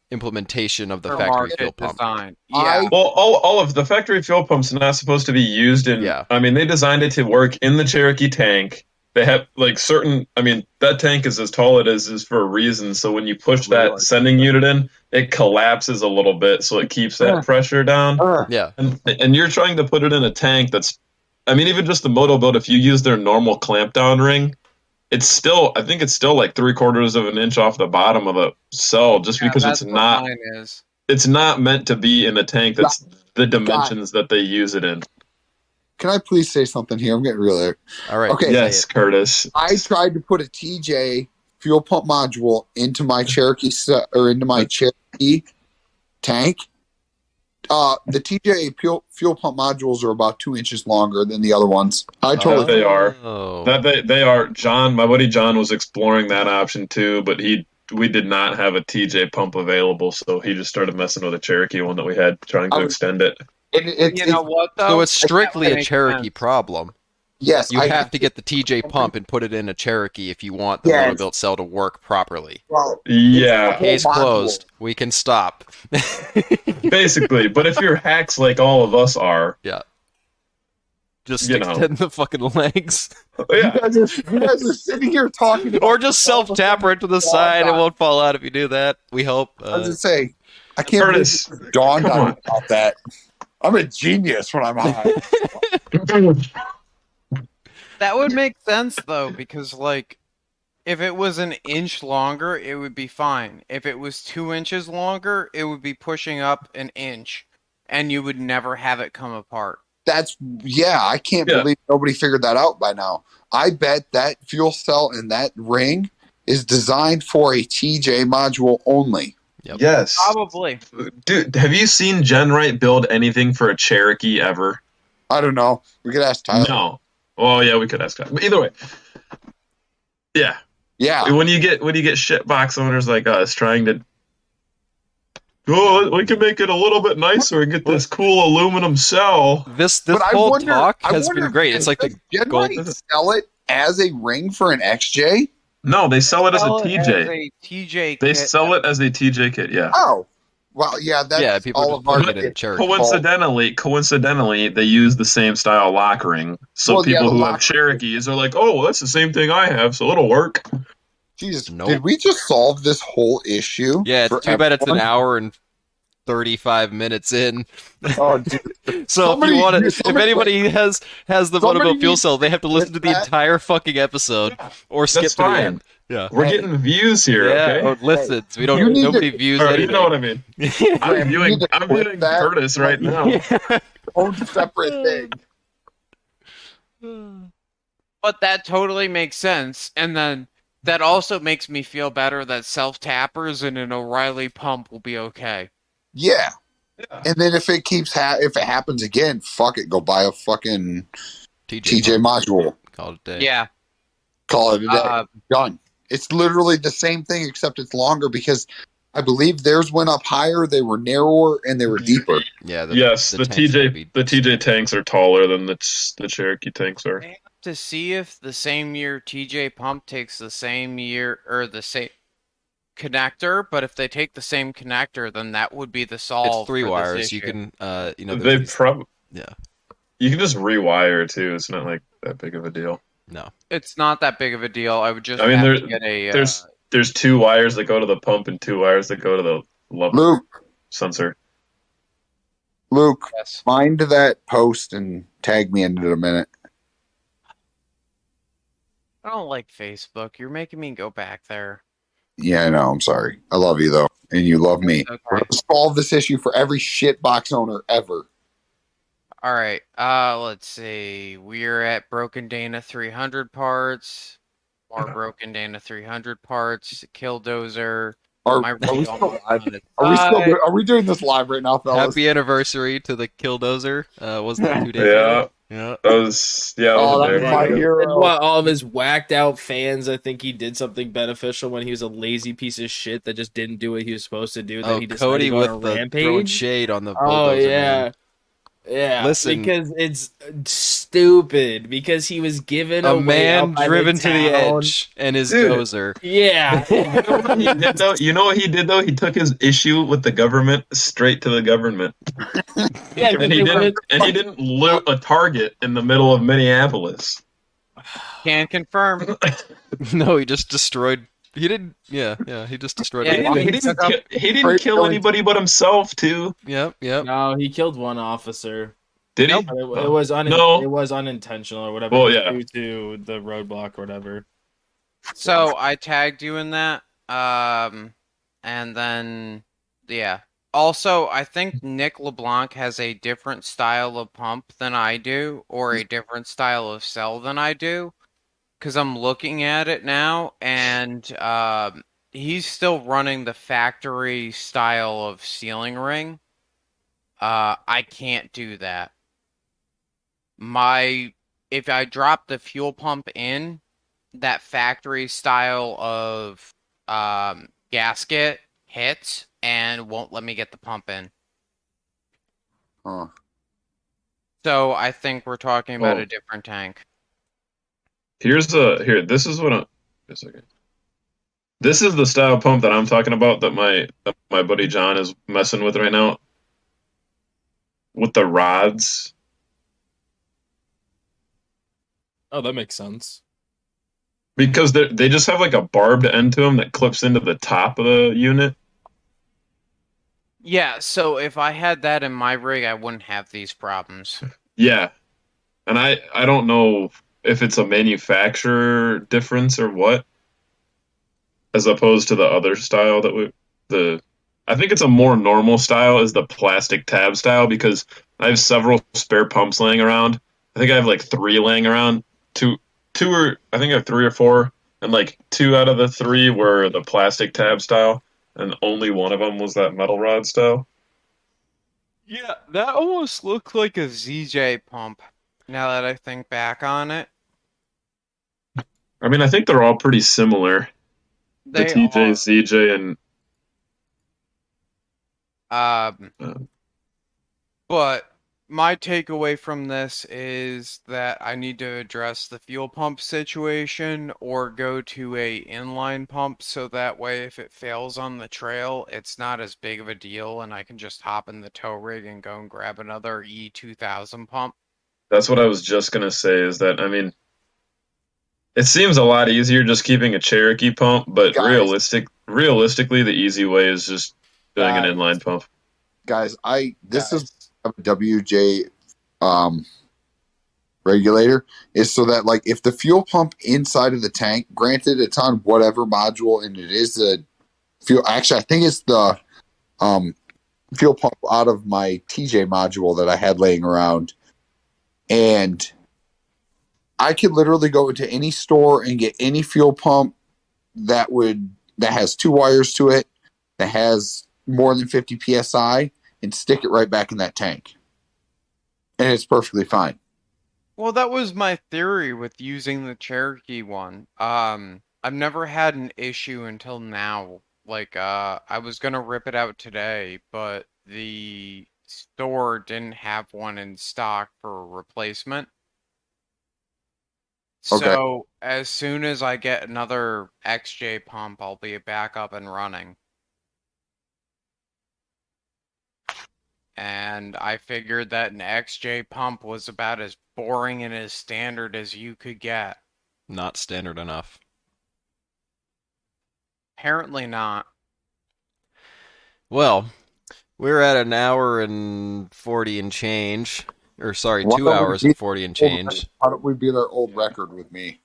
implementation of the factory Market fuel pump. design. I- Yeah. Well, all of the factory fuel pumps are not supposed to be used in. Yeah. I mean, they designed it to work in the Cherokee tank. They have like certain. I mean, that tank is as tall it is for a reason. So when you push that sending unit in, it collapses a little bit, so it keeps that pressure down. Yeah. And you're trying to put it in a tank that's. I mean, even just the moto build, if you use their normal clamp down ring, it's still. I think it's still like 3/4 of an inch off the bottom of the cell, just because that's it's what not. mine is. It's not meant to be in a tank that's the dimensions that they use it in. Can I please say something here? I'm getting really. All right. Okay. say Yes, it. Curtis. I tried to put a TJ fuel pump module into my Cherokee or into my Cherokee tank. The TJ fuel pump modules are about 2 inches longer than the other ones. I told They are. Oh. They are. John, my buddy John was exploring that option too, but we did not have a TJ pump available, so he just started messing with a Cherokee one that we had, trying to extend it. You know what though? So it's strictly a makes Cherokee sense. problem. yes, You I have to get the TJ pump and put it in a Cherokee if you want the Yes. moto-built cell to work properly. well, Yeah, whole Case module. closed. We can stop. basically. But if you're hacks like all of us are, Yeah. Just You know. extend the fucking legs. Yeah. You guys are sitting here talking about Or just self-tap right to the side. It won't fall out if you do that. We hope. I was just saying, I can't Curtis, believe it dawned come on me on. about that. I'm a genius when I'm high. That would make sense though, because like, if it was an inch longer, it would be fine. If it was 2 inches longer, it would be pushing up an inch, and you would never have it come apart. I can't Yeah. believe nobody figured that out by now. I bet that fuel cell in that ring is designed for a TJ module only. Yep. Yes. Probably. Dude, have you seen Jen Wright build anything for a Cherokee ever? I don't know. We could ask Tyler. No. Well, yeah, we could ask. But either way, yeah. Yeah. When you get shitbox owners like us trying to, we can make it a little bit nicer and get this cool aluminum cell. This But I whole wonder- talk I has wonder been great. It's like does the Jen gold. Wright sell it as a ring for an XJ? No, they sell it as a Sell it TJ. as a TJ They kit. sell it as a TJ kit. Yeah. Oh, well, yeah. That's Yeah, people all just of our. put it in a Cherokee. Coincidentally, they use the same style lock ring. So Well, yeah, people the who lock have Cherokees are like, "Oh, well, that's the same thing I have, so it'll work." Jesus, Nope. did we just solve this whole issue? Yeah, for it's too bad it's an everyone? hour and 35 minutes in. Oh, dude. So Somebody- if you want to, if somebody- anybody has the somebody Motorboat fuel needs cell, they have to listen to the that. entire fucking episode or skip That's to the fine. end. Yeah. We're getting views here, Yeah, okay? or listens. We don't. You need Nobody to- views All right, anything. you know what I mean. I'm you viewing need to quit that. Curtis right now. Own separate thing. But that totally makes sense, and then that also makes me feel better that self-tappers and an O'Reilly pump will be okay. Yeah. Yeah. And then if it keeps if it happens again, fuck it, go buy a fucking TJ module. Call it a day. Yeah. Call it a day. Uh, Done. It's literally the same thing except it's longer because I believe theirs went up higher, they were narrower, and they were deeper. Yeah. Yes, the tank's gonna be- TJ tanks are taller than the Cherokee tanks are. to see if the same year TJ pump takes the same year or the same connector, but if they take the same connector, then that would be the solve. It's 3 for this wires. You issue. can, They there's these- yeah. You can just rewire too. It's not like that big of a deal. no. It's not that big of a deal. I would just I mean, have there- to get a. There's 2 wires that go to the pump and 2 wires that go to the level Luke, sensor. yes. find that post and tag me in it a minute. I don't like Facebook. You're making me go back there. Yeah, I know. I'm sorry. I love you though, and you love me. Okay. We're gonna solve this issue for every shitbox owner ever. All right. Let's see. We're at Broken Dana 300 parts. More Broken Dana 300 parts. Killdozer. Are, My are we radio still live? on its Are we still side. are we doing this live right now, fellas? Happy anniversary to the Killdozer. Wasn't that 2 days Yeah. ago? Yeah. That was Oh, a that's day my ago. hero. And what, all of his whacked out fans, I think he did something beneficial when he was a lazy piece of shit that just didn't do what he was supposed to do. That Oh, he decided Cody to go with on a the throwing rampage. shade on the Oh bulldozer. yeah, man. yeah. Listen. because it's stupid. Because he was given A away man out by driven to the town. edge and his Dude. dozer. Yeah, You know what he did though? He took his issue with the government straight to the government. yeah. And he didn't loot a Target in the middle of Minneapolis. Can confirm. No, he just destroyed. He didn't. Yeah, he just destroyed. Yeah, everything. He didn't kill anybody but himself too. Yep. No, he killed one officer. Did he? But it was No. it was unintentional or whatever. Well, yeah. Due to the roadblock or whatever. So I tagged you in that. And then, yeah. Also, I think Nick LeBlanc has a different style of pump than I do, or a different style of cell than I do. Because I'm looking at it now, and he's still running the factory style of sealing ring. I can't do that. If I drop the fuel pump in, that factory style of gasket hits and won't let me get the pump in. Huh. So I think we're talking about Oh. a different tank. This is what I'm. Wait a second. This is the style pump that I'm talking about that my buddy John is messing with right now. With the rods. Oh, that makes sense. Because they just have like a barbed end to them that clips into the top of the unit. Yeah, so if I had that in my rig, I wouldn't have these problems. Yeah, and I don't know if it's a manufacturer difference or what, as opposed to the other style that I think it's a more normal style is the plastic tab style because I have several spare pumps laying around. I think I have like three laying around. Two or I think I have three or four, and like two out of the three were the plastic tab style, and only one of them was that metal rod style. Yeah, that almost looked like a ZJ pump, now that I think back on it. I mean, I think they're all pretty similar. The They TJ, are. ZJ, and Um, uh, but my takeaway from this is that I need to address the fuel pump situation or go to a inline pump so that way if it fails on the trail, it's not as big of a deal and I can just hop in the tow rig and go and grab another E2000 pump. that's what I was just gonna say. Is that I mean, it seems a lot easier just keeping a Cherokee pump, but Guys. realistically, the easy way is just doing an Guys. inline pump. Guys, this is a WJ regulator is so that like if the fuel pump inside of the tank, granted it's on whatever module and it is the fuel. Actually, I think it's the fuel pump out of my TJ module that I had laying around, and I could literally go into any store and get any fuel pump that has two wires to it that has more than 50 psi and stick it right back in that tank, and it's perfectly fine. Well, that was my theory with using the Cherokee one. I've never had an issue until now. Like, I was gonna rip it out today, but the store didn't have one in stock for a replacement. Okay. So, as soon as I get another XJ pump, I'll be back up and running. And I figured that an XJ pump was about as boring and as standard as you could get. Not standard enough. Apparently not. Well, we're at an hour and 40 and change. Or sorry, Why 2 don't we hours beat and 40 and change. Why don't we beat our old record with me?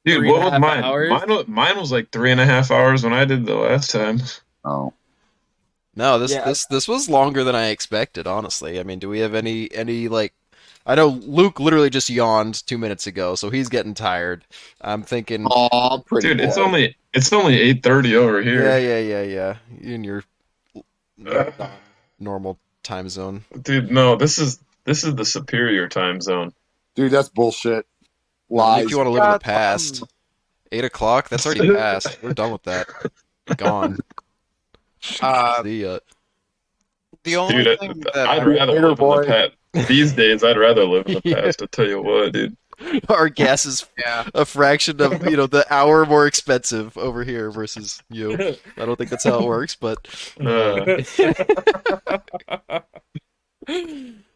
Dude, 3.5 what was mine? hours? Mine was like 3.5 hours when I did the last time. Oh, No, Yeah. this was longer than I expected, honestly. I mean, do we have any like I know Luke literally just yawned 2 minutes ago, so he's getting tired. I'm thinking pretty Dude, boy. it's only 8:30 over here. yeah. You and your normal time zone. Dude, no, this is the superior time zone. Dude, that's bullshit. Well, if Lies. you want to live in the Got past, 8 o'clock, that's already passed. We're done with that. Gone. See ya. The only Dude, thing that I'd I rather Later, live in boy. the past. These days, I'd rather live in the Yeah. past. I tell you what, dude. Our gas is yeah. a fraction of, the hour more expensive over here versus you. I don't think that's how it works, but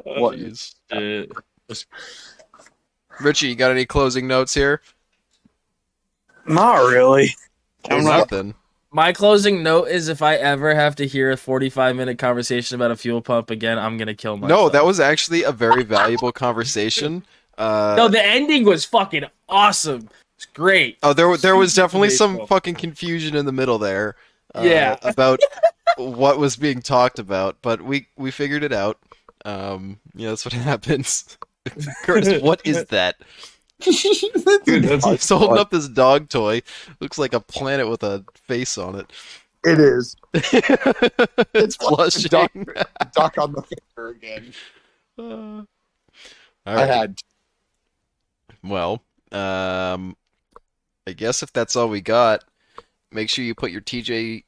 What? Jeez. Shit. Richie, you got any closing notes here? Not really. Or I'm not. nothing. My closing note is if I ever have to hear a 45-minute conversation about a fuel pump again, I'm gonna kill myself. No, that was actually a very valuable conversation. No, the ending was fucking awesome. It's great. Oh, there was definitely some Baseball. fucking confusion in the middle there. Yeah. About what was being talked about, but we figured it out. That's what happens. Curtis, what is that? Dude, that's He's holding up this dog toy. Looks like a planet with a face on it. It is. It's blushing. Duck on the finger again. All I right. had. Well, I guess if that's all we got, make sure you put your TJ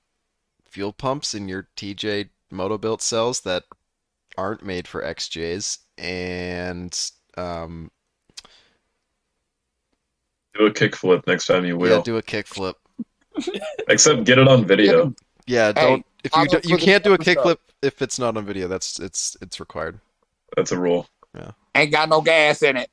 fuel pumps in your TJ Moto-Built cells that aren't made for XJs, and do a kickflip next time you yeah, wheel. do a kickflip. Except get it on video. Yeah, Hey, don't if you follow you for the can't do a episode. kickflip if it's not on video. It's required. That's a rule. Ain't got no gas in it.